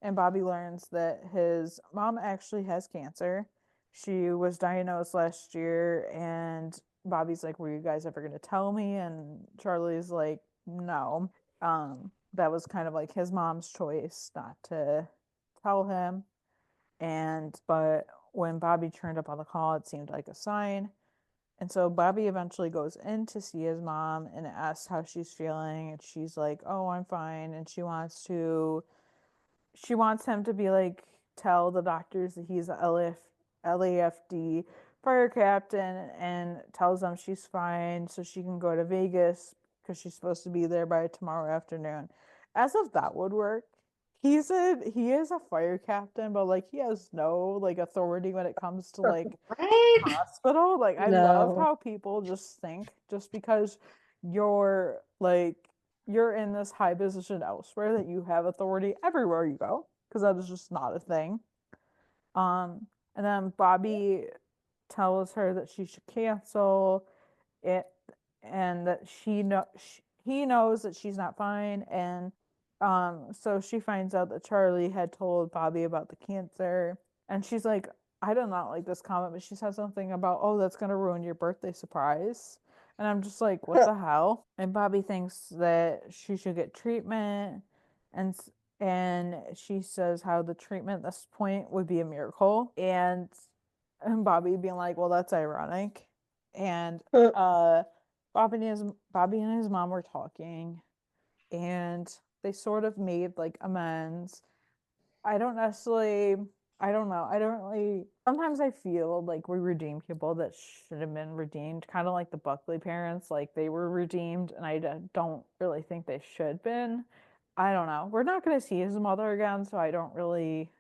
Speaker 4: And Bobby learns that his mom actually has cancer. She was diagnosed last year, and Bobby's like, were you guys ever going to tell me? And Charlie's like, no. That was kind of like his mom's choice not to tell him. But when Bobby turned up on the call, it seemed like a sign. And so Bobby eventually goes in to see his mom and asks how she's feeling. And she's like, oh, I'm fine. And she wants him to be like, tell the doctors that he's a LAFD fire captain, and tells them she's fine so she can go to Vegas because she's supposed to be there by tomorrow afternoon. As if that would work. He is a fire captain, but like he has no like authority when it comes to like
Speaker 6: Right?
Speaker 4: hospital. Like I love
Speaker 5: No.
Speaker 4: how people just think just because you're like you're in this high position elsewhere that you have authority everywhere you go, because that is just not a thing. And then Bobby tells her that she should cancel it, and that he knows that she's not fine. And so she finds out that Charlie had told Bobby about the cancer, and she's like, I did not like this comment, but she said something about, oh, that's gonna ruin your birthday surprise. And I'm just like, what the hell? And Bobby thinks that she should get treatment, and she says how the treatment at this point would be a miracle. And Bobby being like, well, that's ironic. And Bobby and his mom were talking, and they sort of made like amends. I don't necessarily I don't know. I don't really sometimes I feel like we redeem people that should have been redeemed, kind of like the Buckley parents, like they were redeemed, and I don't really think they should have been. I don't know. We're not going to see his mother again, so I don't really,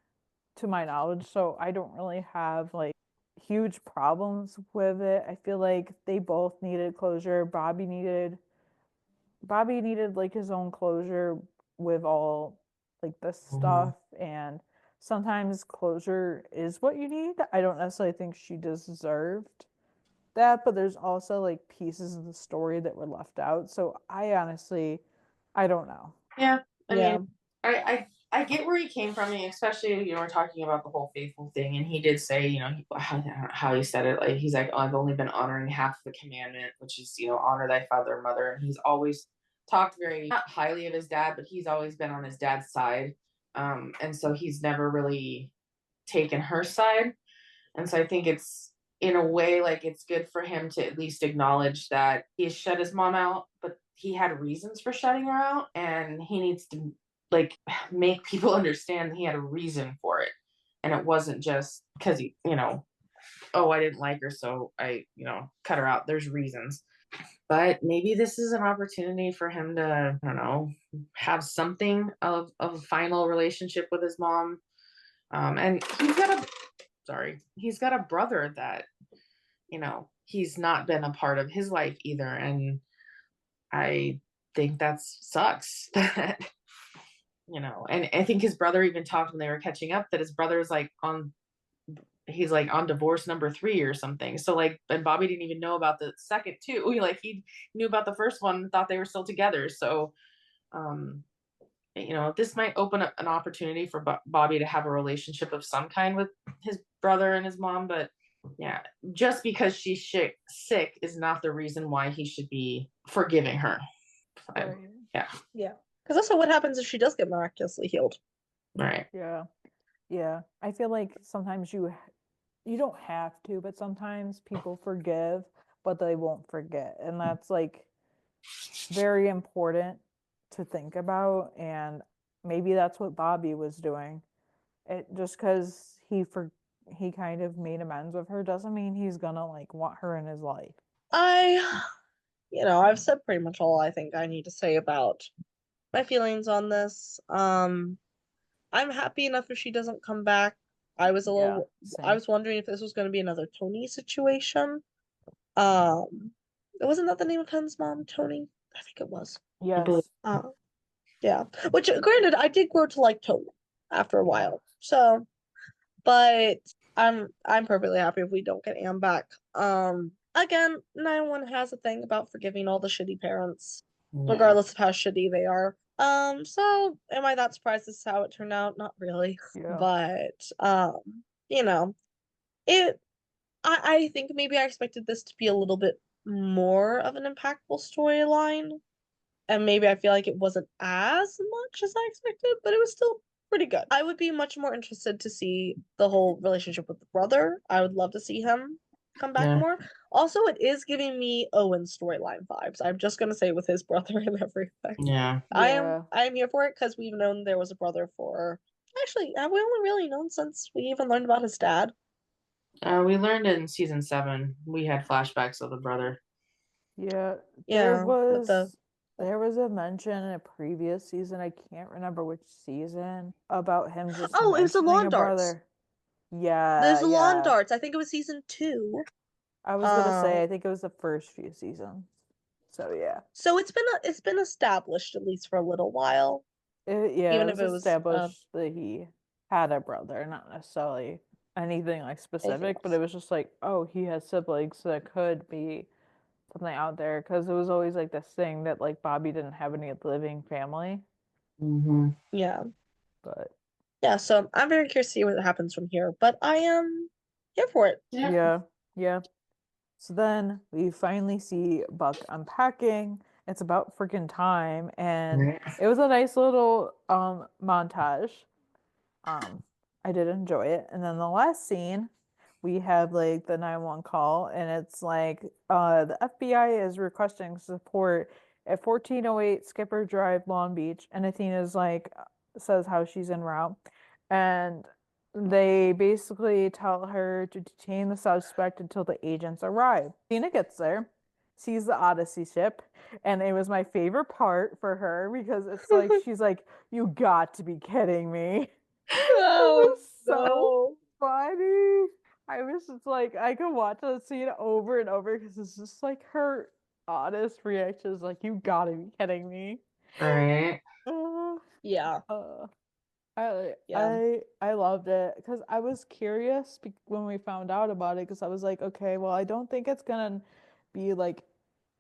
Speaker 4: to my knowledge, so I don't really have like huge problems with it. I feel like they both needed closure. Bobby needed like his own closure with all like this stuff, and sometimes closure is what you need. I don't necessarily think she deserved that, but there's also like pieces of the story that were left out. So I don't know.
Speaker 6: Yeah. I
Speaker 5: Yeah.
Speaker 6: mean, I get where he came from, especially, we're talking about the whole faithful thing. And he did say, I don't know how he said it. Like, he's like, oh, I've only been honoring half the commandment, which is, honor thy father and mother. And he's always talked very, not highly of his dad, but he's always been on his dad's side. And so he's never really taken her side. And so I think it's, in a way, like, it's good for him to at least acknowledge that he has shut his mom out, but he had reasons for shutting her out, and he needs to like make people understand he had a reason for it, and it wasn't just because oh, I didn't like her, so I cut her out. There's reasons. But maybe this is an opportunity for him to, I don't know, have something of a final relationship with his mom. And he's got a brother that he's not been a part of his life either. And I think that sucks. That, and I think his brother even talked when they were catching up that his brother is like on he's like on divorce number 3 or something. So like, and Bobby didn't even know about the second two. Like he knew about the first one, thought they were still together. So, um, this might open up an opportunity for Bobby to have a relationship of some kind with his brother and his mom. But yeah, just because she's sick is not the reason why he should be forgiving her.
Speaker 4: Right.
Speaker 6: Yeah.
Speaker 5: Yeah. Because also, what happens if she does get miraculously healed?
Speaker 6: Right.
Speaker 4: Yeah. Yeah. I feel like sometimes you don't have to, but sometimes people forgive, but they won't forget. And that's like very important to think about. And maybe that's what Bobby was doing. It just because he kind of made amends with her doesn't mean he's gonna like want her in his life.
Speaker 5: I've said pretty much all I think I need to say about my feelings on this. I'm happy enough if she doesn't come back. I was
Speaker 4: Same.
Speaker 5: wondering if this was going to be another Tony situation. Um, wasn't that the name of Pen's mom, Tony? I think it was.
Speaker 4: Yes.
Speaker 5: Yeah. Which, granted, I did grow to like Tony after a while. So, but I'm perfectly happy if we don't get Am back. Again, 911 has a thing about forgiving all the shitty parents, regardless of how shitty they are. So am I that surprised this is how it turned out? Not really.
Speaker 4: Yeah.
Speaker 5: But it I think maybe I expected this to be a little bit more of an impactful storyline. And maybe I feel like it wasn't as much as I expected, but it was still pretty good. I would be much more interested to see the whole relationship with the brother. I would love to see him come back more. Also, it is giving me Owen's storyline vibes. I'm just gonna say with his brother and everything.
Speaker 6: Yeah.
Speaker 5: I am here for it because we've known there was a brother for actually, have we only really known since we even learned about his dad?
Speaker 6: We learned in season 7. We had flashbacks of the brother.
Speaker 4: Yeah.
Speaker 5: Yeah,
Speaker 4: There was a mention in a previous season, I can't remember which season, about him just
Speaker 5: Oh, it was the
Speaker 4: mentioning
Speaker 5: lawn
Speaker 4: a
Speaker 5: darts.
Speaker 4: brother. Yeah,
Speaker 5: There's the lawn
Speaker 4: yeah.
Speaker 5: darts. I think it was season 2.
Speaker 4: I was gonna say I think it was the first few seasons. So yeah.
Speaker 5: So it's been established at least for a little while. Even
Speaker 4: It
Speaker 5: if
Speaker 4: was
Speaker 5: it was
Speaker 4: established that he had a brother, not necessarily anything like specific, but it was just like, oh, he has siblings, so that could be something out there because it was always like this thing that like Bobby didn't have any living family.
Speaker 6: Mm-hmm.
Speaker 5: Yeah.
Speaker 4: But
Speaker 5: yeah, so I'm very curious to see what happens from here, but I am here for it.
Speaker 4: Yeah. So then we finally see Buck unpacking. It's about freaking time, and it was a nice little montage. I did enjoy it. And then the last scene, we have like the 911 call, and it's like the FBI is requesting support at 1408 Skipper Drive, Long Beach, and Athena's like says how she's en route, and they basically tell her to detain the suspect until the agents arrive. Athena gets there, sees the Odyssey ship, and it was my favorite part for her because it's like she's like, "You got to be kidding me." It was so funny. I was just like, I could watch that scene over and over because it's just like her honest reaction is like, "You gotta be kidding me."
Speaker 6: Right.
Speaker 5: Yeah.
Speaker 4: I loved it because I was curious when we found out about it because I was like, okay, well, I don't think it's gonna be like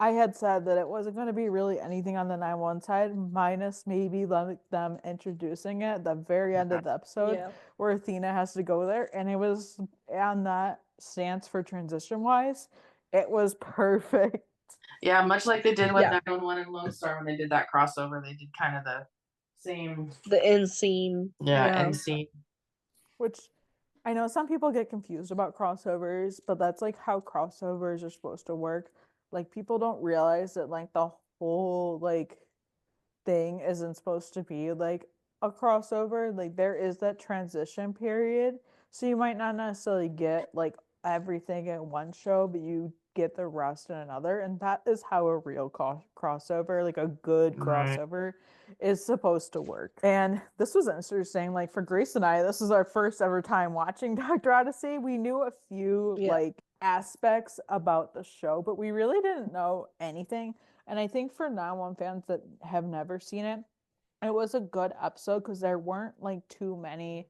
Speaker 4: I had said that it wasn't gonna be really anything on the 911 side, minus maybe them introducing it at the very end of the episode where Athena has to go there, and it was on that stance for transition wise, it was perfect.
Speaker 6: Yeah, much like they did with 911 and LoneStar when they did that crossover, they did kind of the same.
Speaker 5: The end scene.
Speaker 6: End scene.
Speaker 4: Which I know some people get confused about crossovers, but that's like how crossovers are supposed to work. Like people don't realize that like the whole like thing isn't supposed to be like a crossover. Like there is that transition period. So you might not necessarily get like everything in one show, but you get the rest in another. And that is how a real crossover, like a good crossover, is supposed to work. And this was interesting. Like for Grace and I, this is our first ever time watching Dr. Odyssey. We knew a few like aspects about the show, but we really didn't know anything. And I think for 911 fans that have never seen it, it was a good episode because there weren't like too many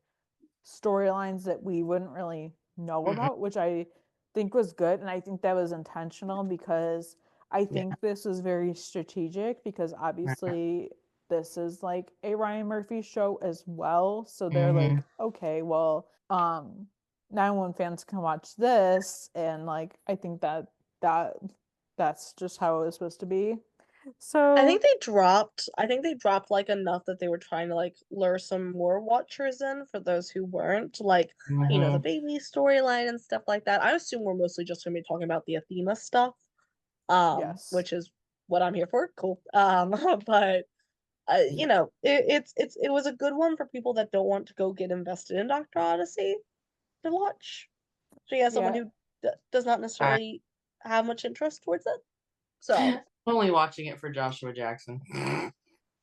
Speaker 4: storylines that we wouldn't really know
Speaker 1: Mhm.
Speaker 4: about, which I think was good. And I think that was intentional because I think this was very strategic because obviously this is like a Ryan Murphy show as well. So they're like, okay, well, 911 fans can watch this. And like, I think that that's just how it was supposed to be. So
Speaker 5: I think they dropped like enough that they were trying to like lure some more watchers in for those who weren't, like, the baby storyline and stuff like that. I assume we're mostly just gonna be talking about the Athena stuff,
Speaker 4: yes.
Speaker 5: which is what I'm here for. Cool. But it was a good one for people that don't want to go get invested in Dr. Odyssey to watch. So yeah, someone
Speaker 4: Yeah.
Speaker 5: who does not necessarily have much interest towards it. So
Speaker 6: Only watching it for Joshua Jackson.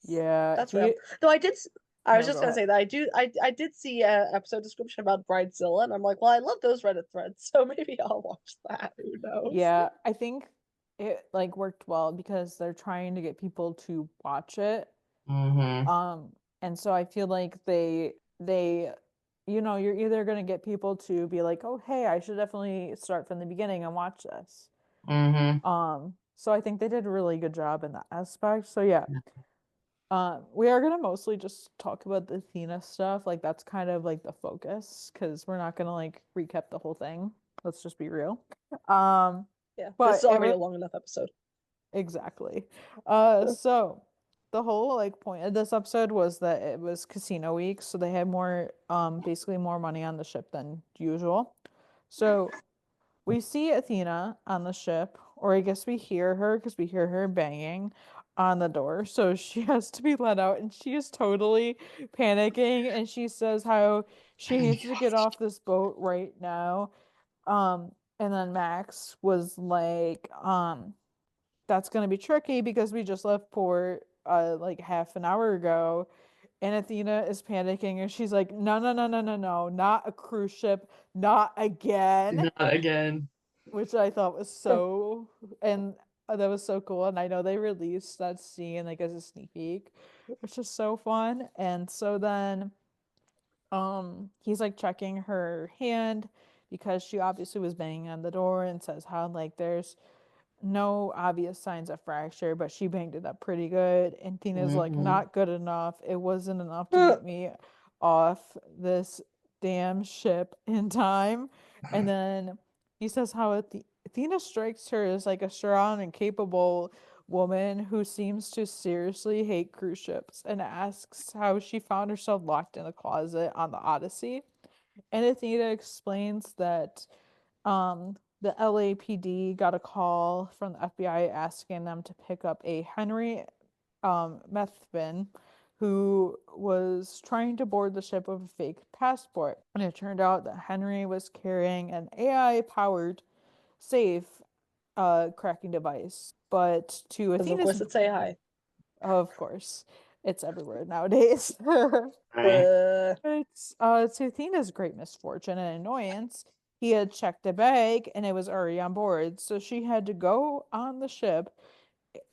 Speaker 4: Yeah.
Speaker 5: that's real. Though I was
Speaker 4: No,
Speaker 5: just
Speaker 4: go
Speaker 5: gonna
Speaker 4: ahead.
Speaker 5: say that I did see an episode description about Bridezilla, and I'm like, well, I love those Reddit threads, so maybe I'll watch that. Who knows?
Speaker 4: Yeah, I think it like worked well because they're trying to get people to watch it. And so I feel like they you're either gonna get people to be like, oh hey, I should definitely start from the beginning and watch this. So I think they did a really good job in that aspect. So yeah. We are gonna mostly just talk about the Athena stuff. Like that's kind of like the focus because we're not gonna like recap the whole thing. Let's just be real. Um,
Speaker 5: Yeah, this
Speaker 4: but
Speaker 5: is already a long enough episode.
Speaker 4: exactly. So the whole like point of this episode was that it was casino week, so they had more basically more money on the ship than usual. So we see Athena on the ship, or I guess we hear her because we hear her banging on the door. So she has to be let out, and she is totally panicking. And she says how she needs to get off this boat right now. And then Max was like, that's gonna be tricky because we just left port like half an hour ago. And Athena is panicking and she's like, no, no, no, no, no, no, not a cruise ship, not again.
Speaker 6: Not again.
Speaker 4: Which I thought was so, and that was so cool. And I know they released that scene like as a sneak peek, which is so fun. And so then, he's like checking her hand because she obviously was banging on the door and says how like there's no obvious signs of fracture, but she banged it up pretty good. And Tina's like, not good enough. It wasn't enough to get me off this damn ship in time. And then he says how Athena strikes her as like a strong and capable woman who seems to seriously hate cruise ships and asks how she found herself locked in a closet on the Odyssey. And Athena explains that the LAPD got a call from the FBI asking them to pick up a Henry Methvin who was trying to board the ship with a fake passport. And it turned out that Henry was carrying an AI powered safe cracking device. But to
Speaker 5: Because of
Speaker 4: Athena's,
Speaker 5: course it's AI.
Speaker 4: of course, it's everywhere nowadays.
Speaker 6: Right.
Speaker 4: It's to Athena's great misfortune and annoyance, he had checked a bag and it was already on board, so she had to go on the ship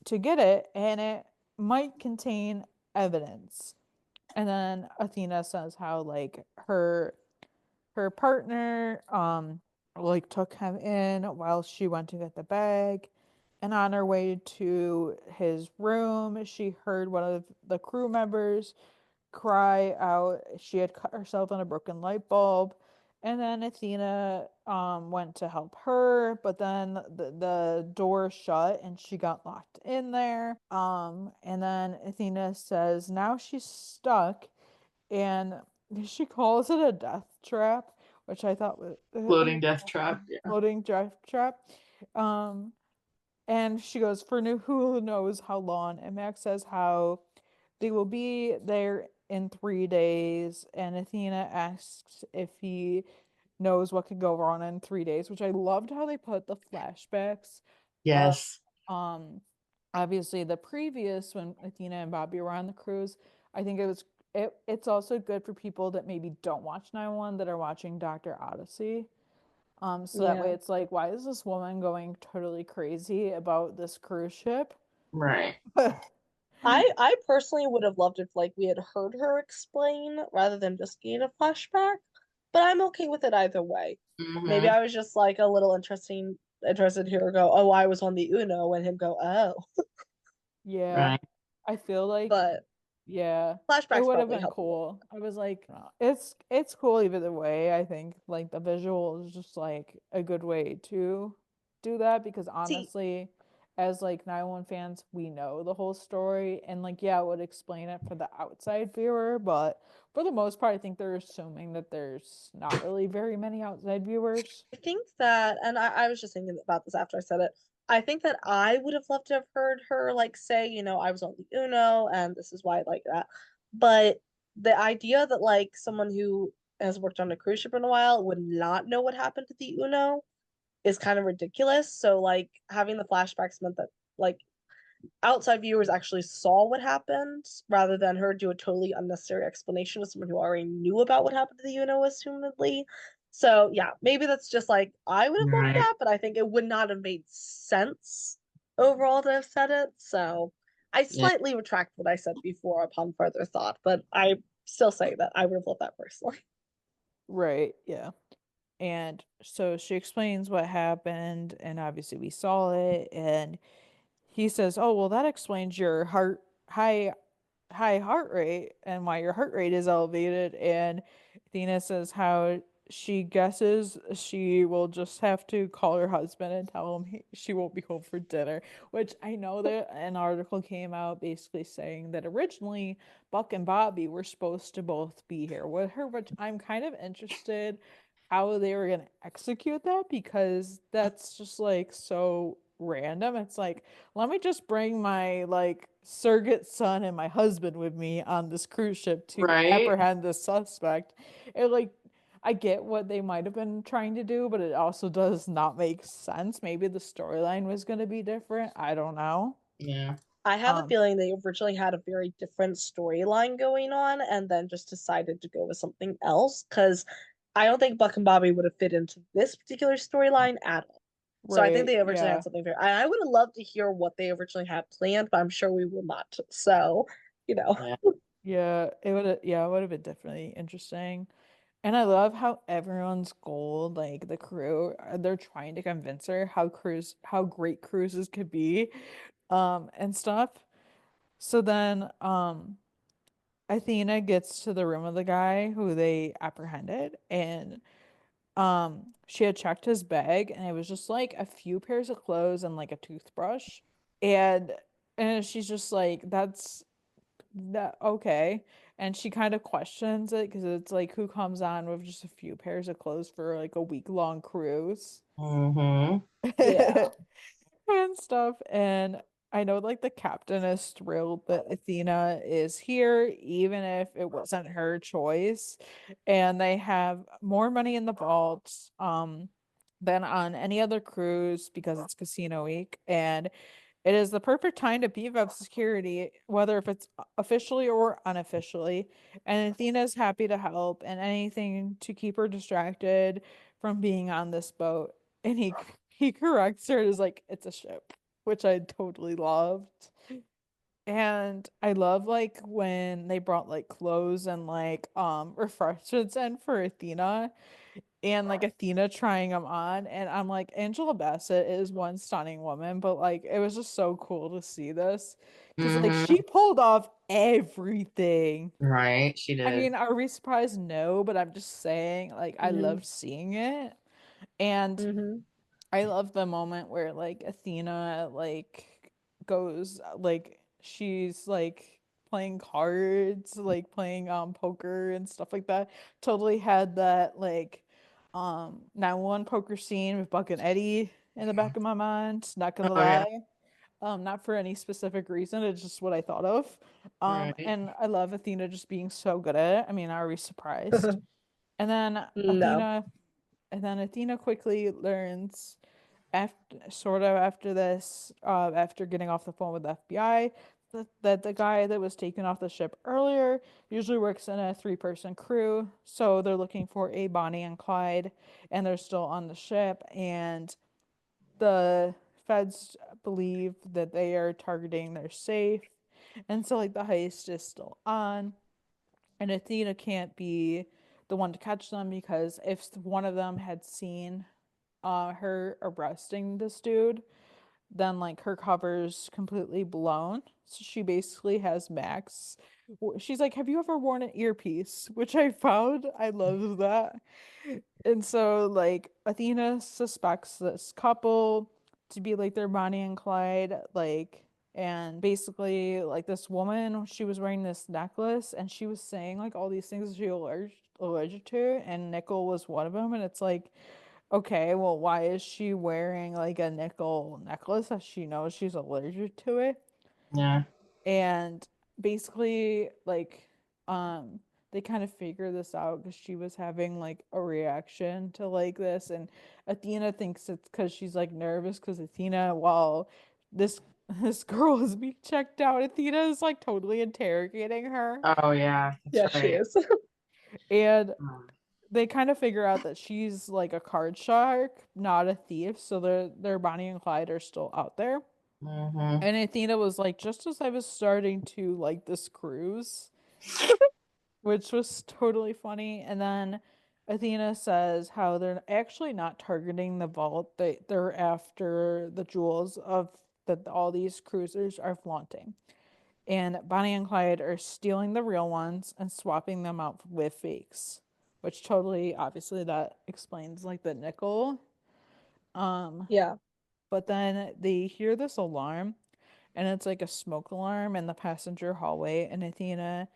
Speaker 4: to get it, and it might contain evidence. And then Athena says how like her partner like took him in while she went to get the bag. And on her way to his room, she heard one of the crew members cry out she had cut herself on a broken light bulb. And then Athena went to help her, but then the door shut and she got locked in there. And then Athena says now she's stuck, and she calls it a death trap, which I thought was
Speaker 6: Floating death trap. Yeah.
Speaker 4: floating death trap. Um, and she goes, for who knows how long. And Max says how they will be there in 3 days. And Athena asks if he knows what could go wrong in 3 days, which I loved how they put the flashbacks.
Speaker 6: Yes.
Speaker 4: Obviously the previous when Athena and Bobby were on the cruise. I think it's also good for people that maybe don't watch 911 that are watching Dr. Odyssey. So that way
Speaker 5: Yeah.
Speaker 4: it's like, why is this woman going totally crazy about this cruise ship?
Speaker 6: Right.
Speaker 5: I personally would have loved if like we had heard her explain rather than just gain a flashback. but I'm okay with it either way. Maybe
Speaker 6: Mm-hmm.
Speaker 5: I was just like a little interested to hear her go, oh, I was on the Uno, and him go, oh.
Speaker 4: Yeah.
Speaker 6: Right.
Speaker 4: I feel like,
Speaker 5: But
Speaker 4: yeah, it
Speaker 5: flashbacks
Speaker 4: would have
Speaker 5: probably
Speaker 4: been
Speaker 5: helped a little.
Speaker 4: cool. I was like, it's cool either way. I think like the visual is just like a good way to do that because
Speaker 5: See,
Speaker 4: honestly, as like 911 fans, we know the whole story and like yeah, it would explain it for the outside viewer, but for the most part, I think they're assuming that there's not really very many outside viewers.
Speaker 5: I think that, and I was just thinking about this after I said it. I think that I would have loved to have heard her like say, I was on the Uno and this is why I like that. But the idea that like someone who has worked on a cruise ship in a while would not know what happened to the Uno is kind of ridiculous. So like having the flashbacks meant that like outside viewers actually saw what happened rather than her do a totally unnecessary explanation of someone who already knew about what happened to the Uno, assumedly. So yeah, maybe that's just like I would have loved
Speaker 6: Right.
Speaker 5: that, but I think it would not have made sense overall to have said it. So I
Speaker 6: Yeah.
Speaker 5: slightly retract what I said before upon further thought, but I still say that I would have loved that personally.
Speaker 4: Right, yeah. And so she explains what happened, and obviously we saw it, and he says, "Oh, well, that explains your high heart rate and why your heart rate is elevated." And Athena says how she guesses she will just have to call her husband and tell him she won't be home for dinner. Which I know that an article came out basically saying that originally Buck and Bobby were supposed to both be here with her, which I'm kind of interested how they were gonna execute that because that's just like so random. It's like, let me just bring my like surrogate son and my husband with me on this cruise ship to
Speaker 6: Right.
Speaker 4: apprehend the suspect. It like I get what they might have been trying to do, but it also does not make sense. Maybe the storyline was going to be different. I don't know.
Speaker 6: Yeah.
Speaker 5: I have a
Speaker 4: Um,
Speaker 5: feeling they originally had a very different storyline going on and then just decided to go with something else because I don't think Buck and Bobby would have fit into this particular storyline at all. So I think
Speaker 4: right,
Speaker 5: they originally
Speaker 4: yeah.
Speaker 5: had something very. I would have loved to hear what they originally had planned, but I'm sure we will not. So, you know,
Speaker 6: Yeah.
Speaker 4: Yeah, it would have been definitely interesting. And I love how everyone's goal, like the crew, they're trying to convince her how great cruises could be, and stuff. So then, Athena gets to the room of the guy who they apprehended, and she had checked his bag, and it was just like a few pairs of clothes and like a toothbrush, and she's just like, "That's that okay." And she kind of questions it because it's like, who comes on with just a few pairs of clothes for like a week-long cruise
Speaker 6: Mm-hmm.
Speaker 5: yeah.
Speaker 4: and stuff. And I know like the captain is thrilled that Athena is here, even if it wasn't her choice. And they have more money in the vaults than on any other cruise because it's casino week. And it is the perfect time to beef up security, whether if it's officially or unofficially. And Athena's happy to help and anything to keep her distracted from being on this boat. And he corrects her as like it's a ship, which I totally loved. And I love like when they brought like clothes and like refreshments in for Athena and like Athena trying them on, and I'm like, Angela Bassett is one stunning woman, but like it was just so cool to see this because like
Speaker 6: Mm-hmm.
Speaker 4: she pulled off everything.
Speaker 6: Right. She
Speaker 4: I
Speaker 6: did.
Speaker 4: mean, are we surprised? No, but I'm just saying, like, I
Speaker 5: Mm-hmm.
Speaker 4: loved seeing it. And
Speaker 5: Mm-hmm.
Speaker 4: I love the moment where like Athena like goes like she's like playing cards, like playing poker and stuff like that. Totally had that like 9-1 poker scene with Buck and Eddie in the back of my mind. Not gonna
Speaker 6: Oh yeah.
Speaker 4: lie. Not for any specific reason, it's just what I thought of.
Speaker 6: Right.
Speaker 4: And I love Athena just being so good at it. I mean, are we surprised? And then
Speaker 5: No.
Speaker 4: Athena quickly learns after this, after getting off the phone with the FBI, that the guy that was taken off the ship earlier usually works in a three-person crew. So they're looking for a Bonnie and Clyde, and they're still on the ship. And the feds believe that they are targeting their safe, and so like the heist is still on, and Athena can't be the one to catch them, because if one of them had seen her arresting this dude, then like her cover's completely blown. So she basically has Max. She's like, "Have you ever worn an earpiece?" Which I found. I love that. And so like Athena suspects this couple to be like their Bonnie and Clyde, like, and basically like this woman, she was wearing this necklace and she was saying like all these things she allergic to, and nickel was one of them. And it's like, okay, well, why is she wearing like a nickel necklace if she knows she's allergic to it?
Speaker 6: Yeah.
Speaker 4: And basically, like, they kind of figure this out because she was having like a reaction to like this, and Athena thinks it's because she's like nervous because Athena, while this this girl is being checked out, Athena is like totally interrogating her,
Speaker 6: Oh yeah, that's
Speaker 5: Yeah, she
Speaker 6: right.
Speaker 5: is.
Speaker 4: and
Speaker 6: Mm.
Speaker 4: they kind of figure out that she's like a card shark, not a thief. So their Bonnie and Clyde are still out there.
Speaker 6: Mhm.
Speaker 4: And Athena was like, just as I was starting to like this cruise, which was totally funny. And then Athena says how they're actually not targeting the vault; they're after the jewels of that all these cruisers are flaunting. And Bonnie and Clyde are stealing the real ones and swapping them out with fakes, which totally, obviously, that explains like the nickel. Um,
Speaker 5: Yeah.
Speaker 4: but then they hear this alarm, and it's like a smoke alarm in the passenger hallway, and Athena,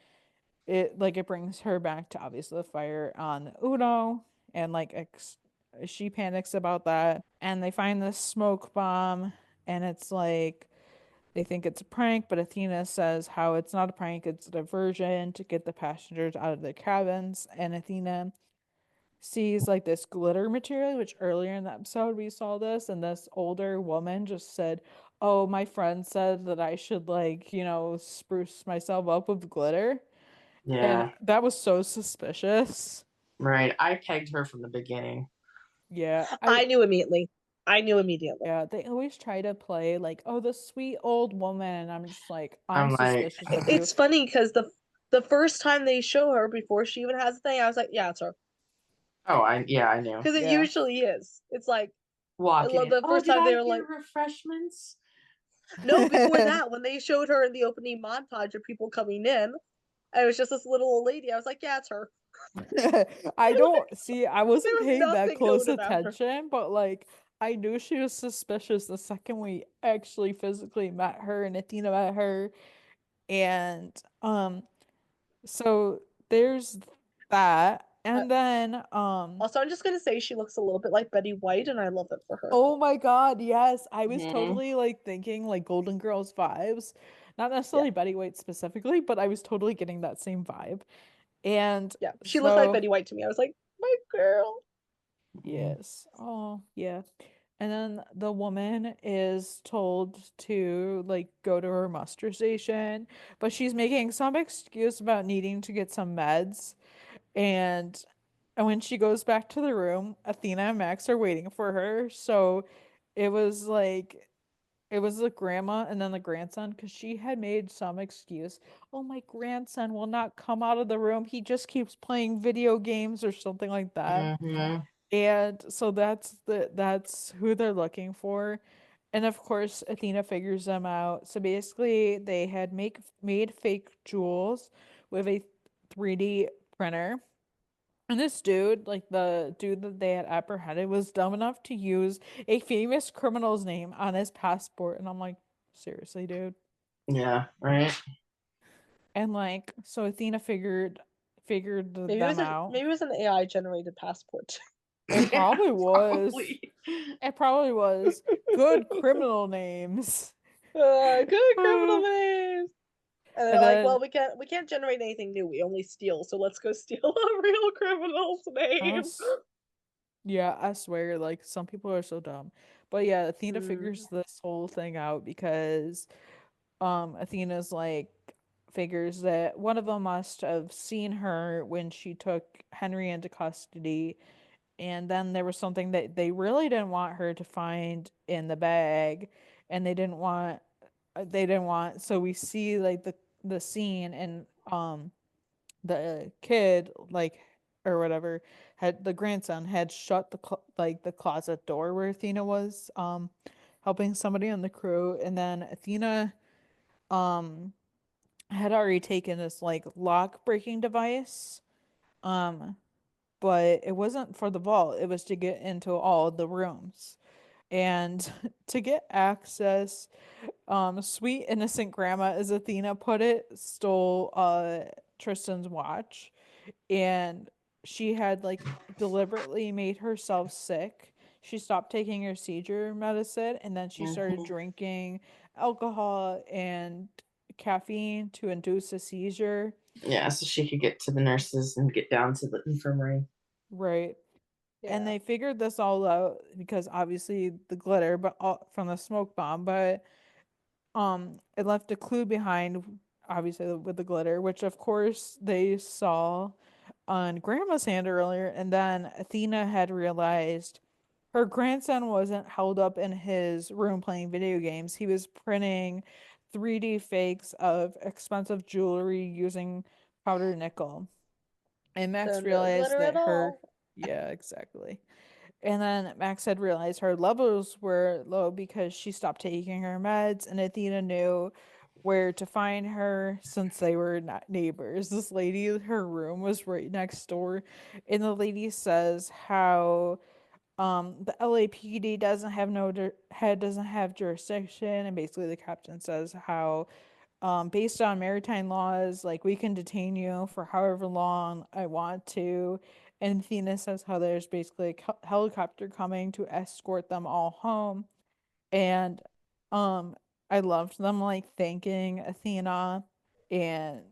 Speaker 4: it brings her back to obviously the fire on Uno, and like she panics about that, and they find this smoke bomb, and it's like they think it's a prank, but Athena says how it's not a prank, it's a diversion to get the passengers out of their cabins. And Athena sees like this glitter material, which earlier in the episode we saw this, and this older woman just said, "Oh, my friend said that I should like, spruce myself up with glitter." And
Speaker 6: Yeah.
Speaker 4: that was so suspicious.
Speaker 6: Right. I pegged her from the beginning.
Speaker 4: Yeah,
Speaker 5: I knew immediately. I knew immediately.
Speaker 4: yeah, they always try to play like, "Oh, the sweet old woman," and I'm just like, I'm
Speaker 6: I'm like,
Speaker 4: suspicious of you.
Speaker 5: It's funny because the first time they show her before she even has the thing, I was like, yeah, it's her.
Speaker 6: oh, I knew.
Speaker 5: Because it
Speaker 4: Yeah.
Speaker 5: usually is. It's like I
Speaker 6: Walking
Speaker 5: love
Speaker 6: in.
Speaker 5: the
Speaker 6: Oh,
Speaker 5: first
Speaker 6: did
Speaker 5: time they
Speaker 6: I
Speaker 5: were like,
Speaker 6: hear refreshments?
Speaker 5: no, before that, when they showed her in the opening montage of people coming in, it was just this little old lady. I was like, yeah, it's her.
Speaker 4: I don't see, I
Speaker 5: There
Speaker 4: wasn't
Speaker 5: was
Speaker 4: paying that
Speaker 5: nothing
Speaker 4: close
Speaker 5: known about her.
Speaker 4: attention, but like I knew she was suspicious the second we actually physically met her and Athena met her. And so there's that.
Speaker 5: Uh,
Speaker 4: And then
Speaker 5: Also, I'm just gonna say she looks a little bit like Betty White, and I love it for her.
Speaker 4: oh my God, yes. I was
Speaker 6: Hmm.
Speaker 4: totally like thinking like Golden Girls vibes. Not
Speaker 5: Yeah,
Speaker 4: necessarily Betty White specifically, but I was totally getting that same vibe. And
Speaker 5: yeah. She looked like
Speaker 4: so
Speaker 5: Betty White to me. I was like, my girl.
Speaker 4: yes. Oh, yeah. And then the woman is told to like go to her muster station, but she's making some excuse about needing to get some meds. And when she goes back to the room, Athena and Max are waiting for her. So it was like it was the grandma and then the grandson because she had made some excuse. Oh, my grandson will not come out of the room. He just keeps playing video games or something like that.
Speaker 6: Hmm.
Speaker 4: And so that's who they're looking for. And of course, Athena figures them out. So basically, they had made fake jewels with a 3D printer. And this dude, like the dude that they had apprehended, was dumb enough to use a famous criminal's name on his passport. And I'm like, seriously, dude.
Speaker 6: Yeah, right.
Speaker 4: And like, so Athena figured
Speaker 5: Maybe it
Speaker 4: them
Speaker 5: was
Speaker 4: out.
Speaker 5: maybe it was an AI generated passport.
Speaker 4: It
Speaker 6: Yeah,
Speaker 4: probably was.
Speaker 6: probably.
Speaker 4: It probably was. Good criminal names.
Speaker 5: Good criminal
Speaker 4: Uh,
Speaker 5: names. And they're
Speaker 4: And
Speaker 5: like, well,
Speaker 4: then
Speaker 5: we can't generate anything new. We only steal, so let's go steal a real criminal's name.
Speaker 4: us, yeah, I swear, like some people are so dumb. But yeah, Athena
Speaker 5: Mm,
Speaker 4: figures this whole thing out because Athena's like figures that one of them must have seen her when she took Henry into custody, and then there was something that they really didn't want her to find in the bag, and they didn't want, so we see like the scene, and the kid like or whatever, had the grandson had shut the closet door where Athena was helping somebody on the crew, and then Athena um had already taken this like lock breaking device, um but it wasn't for the vault, it was to get into all the rooms. And to get access, sweet innocent grandma, as Athena put it, stole Tristan's watch, and she had like deliberately made herself sick. She stopped taking her seizure medicine, and then she started
Speaker 6: Mhm.
Speaker 4: drinking alcohol and caffeine to induce a seizure.
Speaker 6: Yeah, so she could get to the nurses and get down to the infirmary.
Speaker 4: Right. And
Speaker 5: Yeah.
Speaker 4: they figured this all out because obviously the glitter, but from the smoke bomb, but it left a clue behind, obviously with the glitter, which of course they saw on Grandma's hand earlier, and then Athena had realized her grandson wasn't held up in his room playing video games. He was printing 3D fakes of expensive jewelry using powdered nickel. And Max
Speaker 5: So no
Speaker 4: realized
Speaker 5: glitter
Speaker 4: that
Speaker 5: at
Speaker 4: her,
Speaker 5: all.
Speaker 4: yeah, exactly. And then Max had realized her levels were low because she stopped taking her meds, and Athena knew where to find her since they were not neighbors. This lady, her room was right next door, and the lady says how the LAPD doesn't have jurisdiction, and basically the captain says how based on maritime laws, like we can detain you for however long I want to. And Athena says how there's basically a helicopter coming to escort them all home. And um, I loved them like thanking Athena, and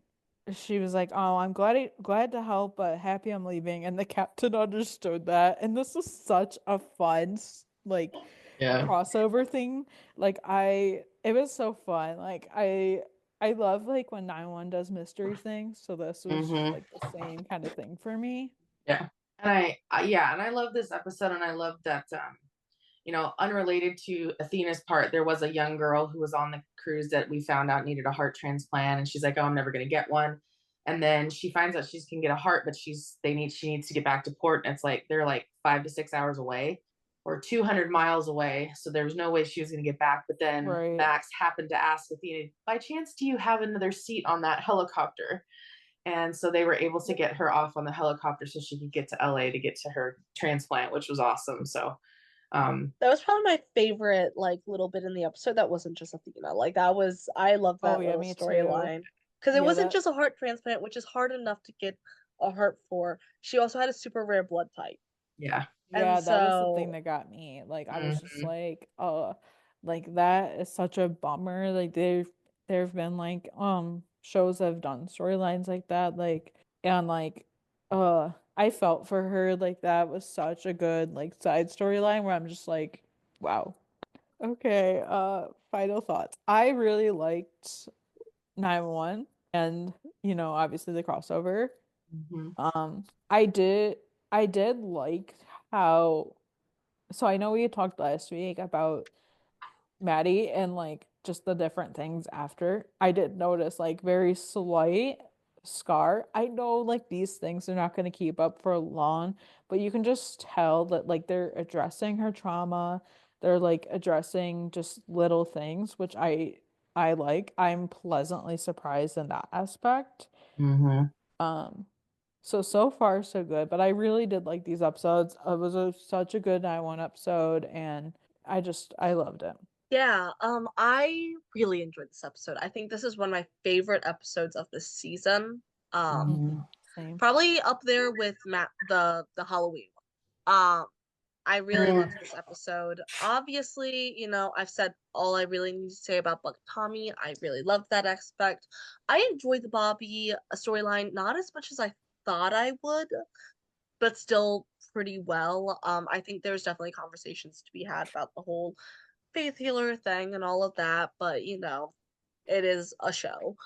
Speaker 4: she was like, "Oh, I'm glad to help, but happy I'm leaving." And the captain understood that, and this was such a fun like
Speaker 6: Yeah.
Speaker 4: crossover thing. It was so fun. I love like when 9-1 does mystery things, so this was
Speaker 6: Hmm.
Speaker 4: like the same kind of thing for me.
Speaker 6: Yeah. And yeah, and I love this episode, and I love that unrelated to Athena's part, there was a young girl who was on the cruise that we found out needed a heart transplant, and she's like, "Oh, I'm never going to get one." And then she finds out she can get a heart, but she needs to get back to port, and it's like they're like 5 to 6 hours away or 200 miles away, so there was no way she was going to get back. But then
Speaker 4: Right.
Speaker 6: Max happened to ask Athena, "By chance, do you have another seat on that helicopter?" And so they were able to get her off on the helicopter so she could get to LA to get to her transplant, which was awesome. So
Speaker 5: That was probably my favorite like little bit in the episode that wasn't just Athena. Like that was I love
Speaker 4: Oh
Speaker 5: that
Speaker 4: yeah,
Speaker 5: little
Speaker 4: me too.
Speaker 5: storyline. Because it
Speaker 4: Yeah,
Speaker 5: wasn't
Speaker 4: that
Speaker 5: just a heart transplant, which is hard enough to get a heart for. She also had a super rare blood type.
Speaker 6: yeah.
Speaker 5: And
Speaker 4: yeah, that was the thing
Speaker 5: so
Speaker 4: that got me. Like I was just
Speaker 6: Mhm.
Speaker 4: like, like that is such a bummer. Like there've been like shows that have done storylines like that, like and like I felt for her, like that was such a good like side storyline where I'm just like, wow. Okay, final thoughts. I really liked 9-1 and obviously the crossover.
Speaker 6: Mhm.
Speaker 4: I did like how, so I know we had talked last week about Maddie and like just the different things after. I did notice like very slight scar. I know like these things are not going to keep up for long, but you can just tell that like they're addressing her trauma. They're like addressing just little things, which I like. I'm pleasantly surprised in that aspect.
Speaker 6: Mhm.
Speaker 4: Um, so far so good, but I really did like these episodes. It was such a good 9-1 episode, and I loved it.
Speaker 5: yeah, I really enjoyed this episode. I think this is one of my favorite episodes of this season. Um,
Speaker 4: Hmm.
Speaker 6: Mhm.
Speaker 4: Same.
Speaker 5: Probably up there with the Halloween one. I really
Speaker 6: Mm.
Speaker 5: loved this episode. Obviously, I've said all I really need to say about Buck Tommy. I really loved that aspect. I enjoyed the Bobby storyline, not as much as I thought I would, but still pretty well. I think there's definitely conversations to be had about the whole faith healer thing and all of that, but it is a show.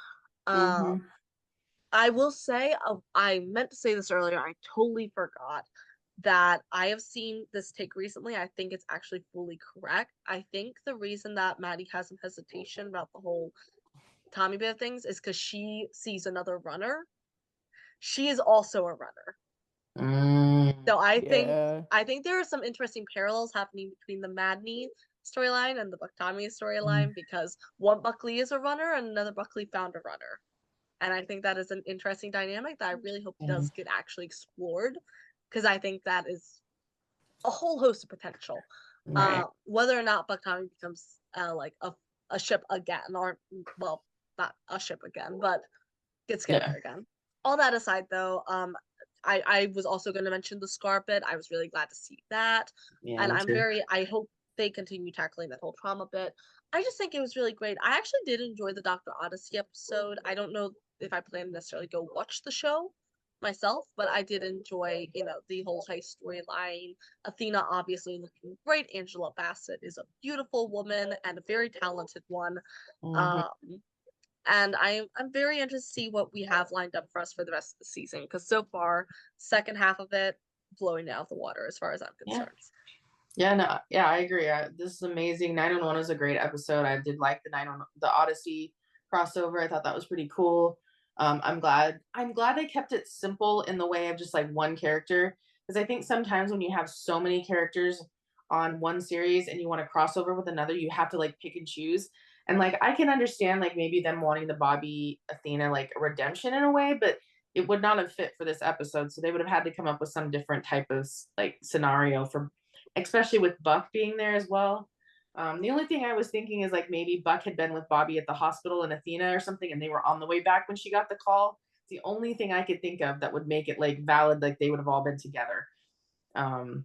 Speaker 5: Um,
Speaker 6: Mhm.
Speaker 5: I will say, I meant to say this earlier, I totally forgot that I have seen this take recently. I think it's actually fully correct. I think the reason that Maddie has some hesitation about the whole Tommy Bear things is because she sees another runner. She is also a runner. So I
Speaker 4: Yeah.
Speaker 5: think there are some interesting parallels happening between the Madney storyline and the Buck Tommy storyline because one Buckley is a runner and another Buckley found a runner. And I think that is an interesting dynamic that I really hope does get actually explored because I think that is a whole host of potential.
Speaker 6: Right.
Speaker 5: Whether or not Buck Tommy becomes like a ship again, or well, not a ship again, but gets together again. All that aside, though, I was also going to mention the Scar bit. I was really glad to see that, and I hope they continue tackling that whole trauma bit. I just think it was really great. I actually did enjoy the Dr. Odyssey episode. I don't know if I plan to necessarily go watch the show myself, but I did enjoy, the whole heist storyline. Athena obviously looking great. Angela Bassett is a beautiful woman and a very talented one. Um, and I'm very interested to see what we have lined up for us for the rest of the season because so far, second half of it blowing out the water as far as I'm concerned.
Speaker 6: I agree. This is amazing. 911 is a great episode. I did like the Odyssey crossover. I thought that was pretty cool. I'm glad they kept it simple in the way of just like one character because I think sometimes when you have so many characters on one series and you want to cross over with another, you have to like pick and choose. And like I can understand like maybe them wanting the Bobby Athena like redemption in a way, but it would not have fit for this episode. So they would have had to come up with some different type of like scenario for, especially with Buck being there as well. The only thing I was thinking is like maybe Buck had been with Bobby at the hospital and Athena or something, and they were on the way back when she got the call. It's the only thing I could think of that would make it like valid, like they would have all been together. I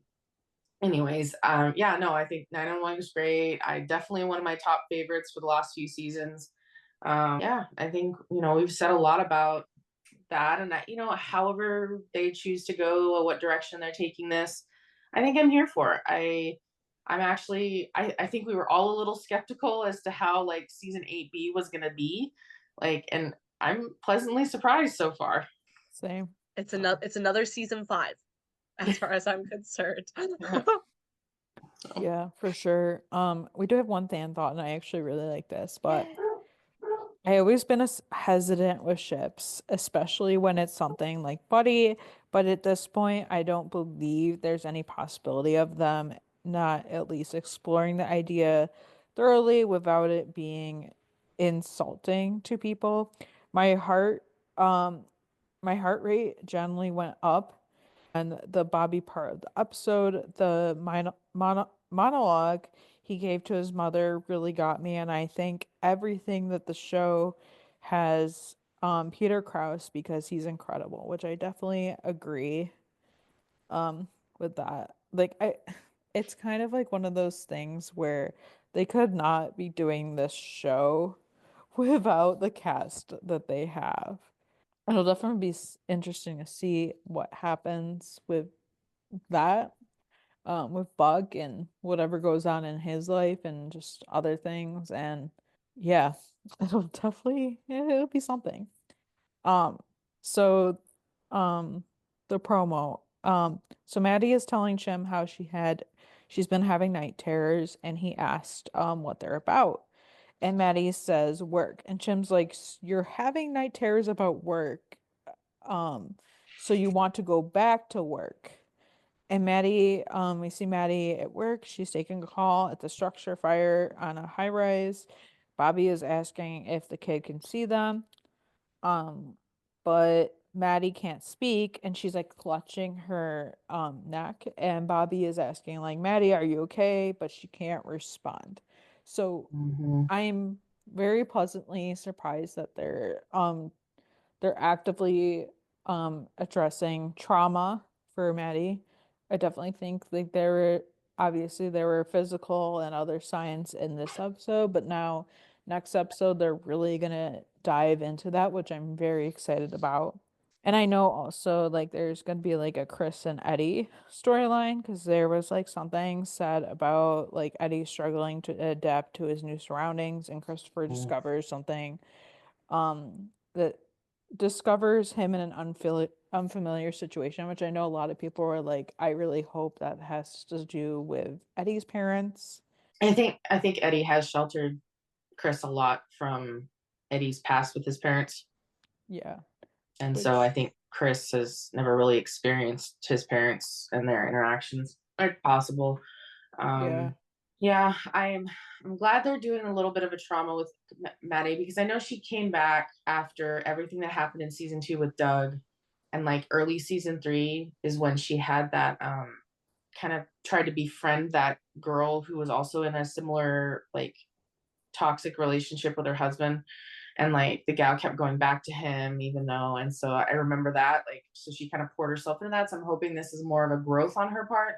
Speaker 6: think 911 was great. I definitely one of my top favorites for the last few seasons. I think we've said a lot about that, and that however they choose to go or what direction they're taking this, I think I'm here for it. I think we were all a little skeptical as to how like season 8B was going to be like, and I'm pleasantly surprised so far.
Speaker 4: Same.
Speaker 5: It's another season 5 as far as I'm concerned.
Speaker 4: Yeah, for sure. We do have one fan thought, and I actually really like this, but I always been hesitant with ships, especially when it's something like Buddy. But at this point, I don't believe there's any possibility of them not at least exploring the idea thoroughly without it being insulting to people. My heart, um, my heart rate generally went up and the Bobby part of the episode, the monologue he gave to his mother really got me. And I think everything that the show has Peter Krause because he's incredible, which I definitely agree with that. It's kind of like one of those things where they could not be doing this show without the cast that they have. It'll definitely be interesting to see what happens with that, with Buck and whatever goes on in his life and just other things. And yeah, it'll be something. Um, so, um, the promo. So Maddie is telling Chim how she's been having night terrors, and he asked, what they're about. And Maddie says work, and Chim's like, "You're having night terrors about work, um, so you want to go back to work." And Maddie, we see Maddie at work. She's taking a call at the structure fire on a high rise. Bobby is asking if the kid can see them. But Maddie can't speak and she's like clutching her neck. And Bobby is asking, like, Maddie, are you okay? But she can't respond. So I'm very pleasantly surprised that they're actively addressing trauma for Maddie. I definitely think like there were physical and other signs in this episode, but now next episode they're really gonna dive into that, which I'm very excited about. And I know also like there's gonna be like a Chris and Eddie storyline because there was like something said about like Eddie struggling to adapt to his new surroundings, and Christopher discovers something that discovers him in an unfamiliar situation, which I know a lot of people were like, I really hope that has to do with Eddie's parents.
Speaker 6: I think Eddie has sheltered Chris a lot from Eddie's past with his parents.
Speaker 4: Yeah.
Speaker 6: And
Speaker 4: Which,
Speaker 6: so I think Chris has never really experienced his parents and their interactions. Like possible.
Speaker 4: Yeah.
Speaker 6: Yeah, I'm glad they're doing a little bit of a trauma with Maddie because I know she came back after everything that happened in season 2 with Doug, and like early season 3 is when she had that kind of tried to befriend that girl who was also in a similar like toxic relationship with her husband, and like the gal kept going back to him even though, and so I remember that, like, so she kind of poured herself into that, so I'm hoping this is more of a growth on her part.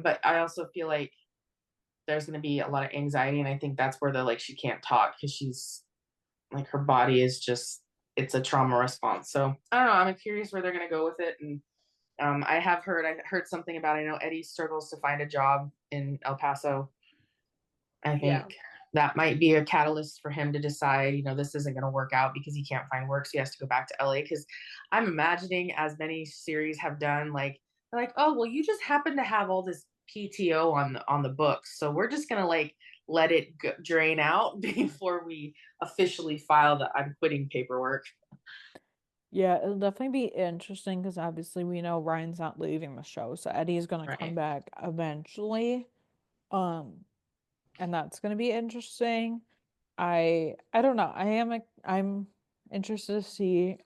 Speaker 6: But I also feel like there's going to be a lot of anxiety, and I think that's where the like she can't talk because she's like her body is just, it's a trauma response. So I don't know, I'm curious where they're going to go with it. And I heard something about, I know Eddie struggles to find a job in El Paso. I
Speaker 5: Yeah.
Speaker 6: think that might be a catalyst for him to decide, this isn't going to work out because he can't find work, so he has to go back to LA. Because I'm imagining, as many series have done, like they're like, oh well, you just happen to have all this PTO on the books, so we're just gonna like let it drain out before we officially file the I'm quitting paperwork.
Speaker 4: Yeah, it'll definitely be interesting because obviously we know Ryan's not leaving the show, so Eddie's gonna come
Speaker 6: Right.
Speaker 4: back eventually. Um, and that's gonna be interesting. I don't know. I'm interested to see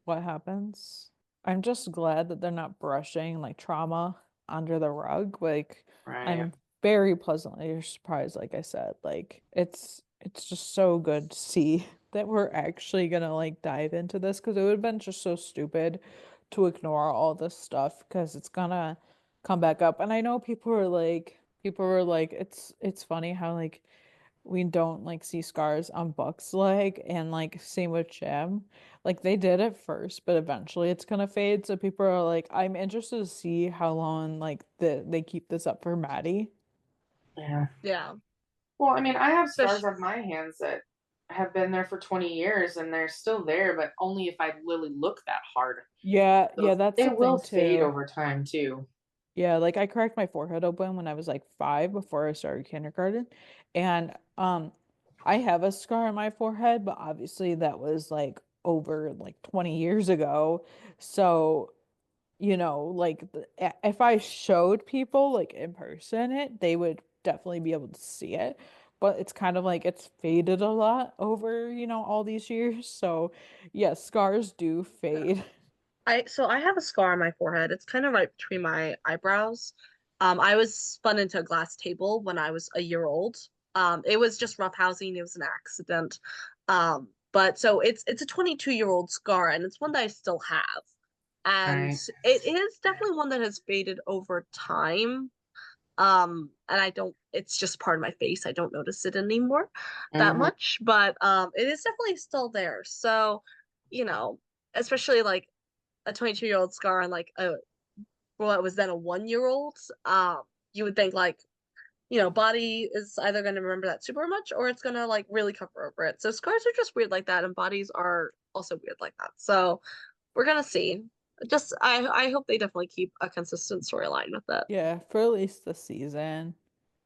Speaker 4: what happens. I'm just glad that they're not brushing like trauma under the rug. Like
Speaker 6: Right.
Speaker 4: I'm very pleasantly surprised, like I said. Like it's just so good to see that we're actually gonna like dive into this because it would have been just so stupid to ignore all this stuff because it's gonna come back up. And I know people were like it's funny how like we don't like see scars on Buck's leg and like same with Jim. Like they did at first, but eventually it's gonna fade. So people are like, I'm interested to see how long like they keep this up for Maddie.
Speaker 6: Yeah.
Speaker 5: Yeah.
Speaker 6: Well, I mean, I have scars
Speaker 5: Especially,
Speaker 6: on my hands that have been there for 20 years and they're still there, but only if I really look that hard.
Speaker 4: Yeah,
Speaker 6: So
Speaker 4: yeah, that's
Speaker 6: they
Speaker 4: the
Speaker 6: will
Speaker 4: thing
Speaker 6: fade
Speaker 4: too.
Speaker 6: over time too.
Speaker 4: Yeah, like I cracked my forehead open when I was like 5 before I started kindergarten. And I have a scar on my forehead, but obviously that was like over like 20 years ago. So like if I showed people like in person they would definitely be able to see it. But it's kind of like it's faded a lot over, all these years. So, yes, scars do
Speaker 5: yeah.
Speaker 4: fade.
Speaker 5: I have a scar on my forehead. It's kind of right between my eyebrows. I was spun into a glass table when I was a year old. It was just roughhousing. It was an accident. But so it's a 22-year-old scar, and it's one that I still have. And
Speaker 6: Right.
Speaker 5: it is definitely one that has faded over time. And I don't, it's just part of my face. I don't notice it anymore that
Speaker 6: Hmm.
Speaker 5: much, but it is definitely still there. So, you know, especially like a 22-year-old scar on like a, well, it was then a 1-year old. You would think like, body is either going to remember that super much or it's going to like really cover over it. So scars are just weird like that, and bodies are also weird like that. So we're gonna see. Just I hope they definitely keep a consistent storyline with it.
Speaker 4: Yeah, for at least the season.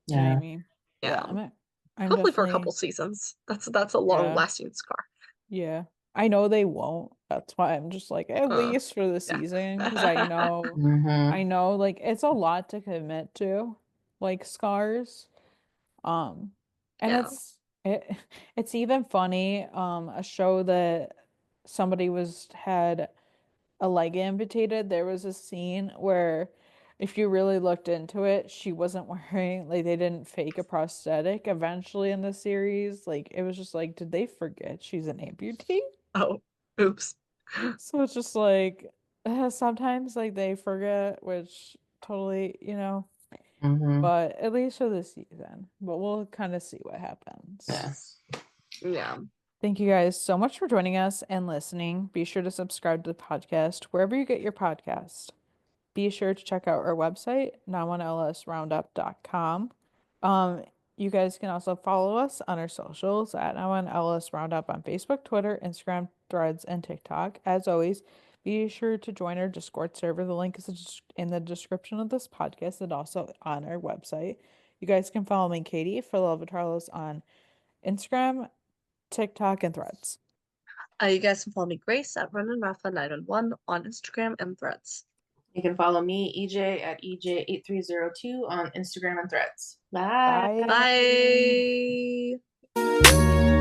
Speaker 4: You know what I
Speaker 6: Yeah.
Speaker 4: mean? Yeah,
Speaker 5: Yeah,
Speaker 4: I'm
Speaker 5: hopefully for a couple
Speaker 4: definitely,
Speaker 5: seasons. That's a long
Speaker 4: yeah,
Speaker 5: lasting scar.
Speaker 4: yeah. I know they won't. That's why I'm just like at
Speaker 5: Uh,
Speaker 4: least for the
Speaker 5: yeah.
Speaker 4: season because I know
Speaker 6: Hmm.
Speaker 4: I know like it's a lot to commit to, like scars. Um, and
Speaker 5: Yeah.
Speaker 4: it's even funny, a show that somebody was had a leg amputated, there was a scene where if you really looked into it, she wasn't wearing like they didn't fake a prosthetic eventually in the series. Like it was just like, did they forget she's an amputee?
Speaker 5: Oh, oops.
Speaker 4: So it's just like sometimes like they forget, which totally,
Speaker 6: Hmm.
Speaker 4: but at least for this season. But we'll kind of see what happens.
Speaker 6: Yeah.
Speaker 5: Yeah.
Speaker 4: Thank you guys so much for joining us and listening. Be sure to subscribe to the podcast wherever you get your podcast. Be sure to check out our website, 91lsroundup.com. You guys can also follow us on our socials at 91lsroundup on Facebook, Twitter, Instagram, Threads, and TikTok. As always, be sure to join our Discord server. The link is in the description of this podcast and also on our website. You guys can follow me, Katie, for Love of Carlos on Instagram, TikTok, and Threads.
Speaker 5: You guys can follow me, Grace, at RunandRafa911 on Instagram and Threads.
Speaker 6: You can follow me, EJ, at EJ8302 on Instagram and Threads. Bye.
Speaker 4: Bye.
Speaker 5: Bye.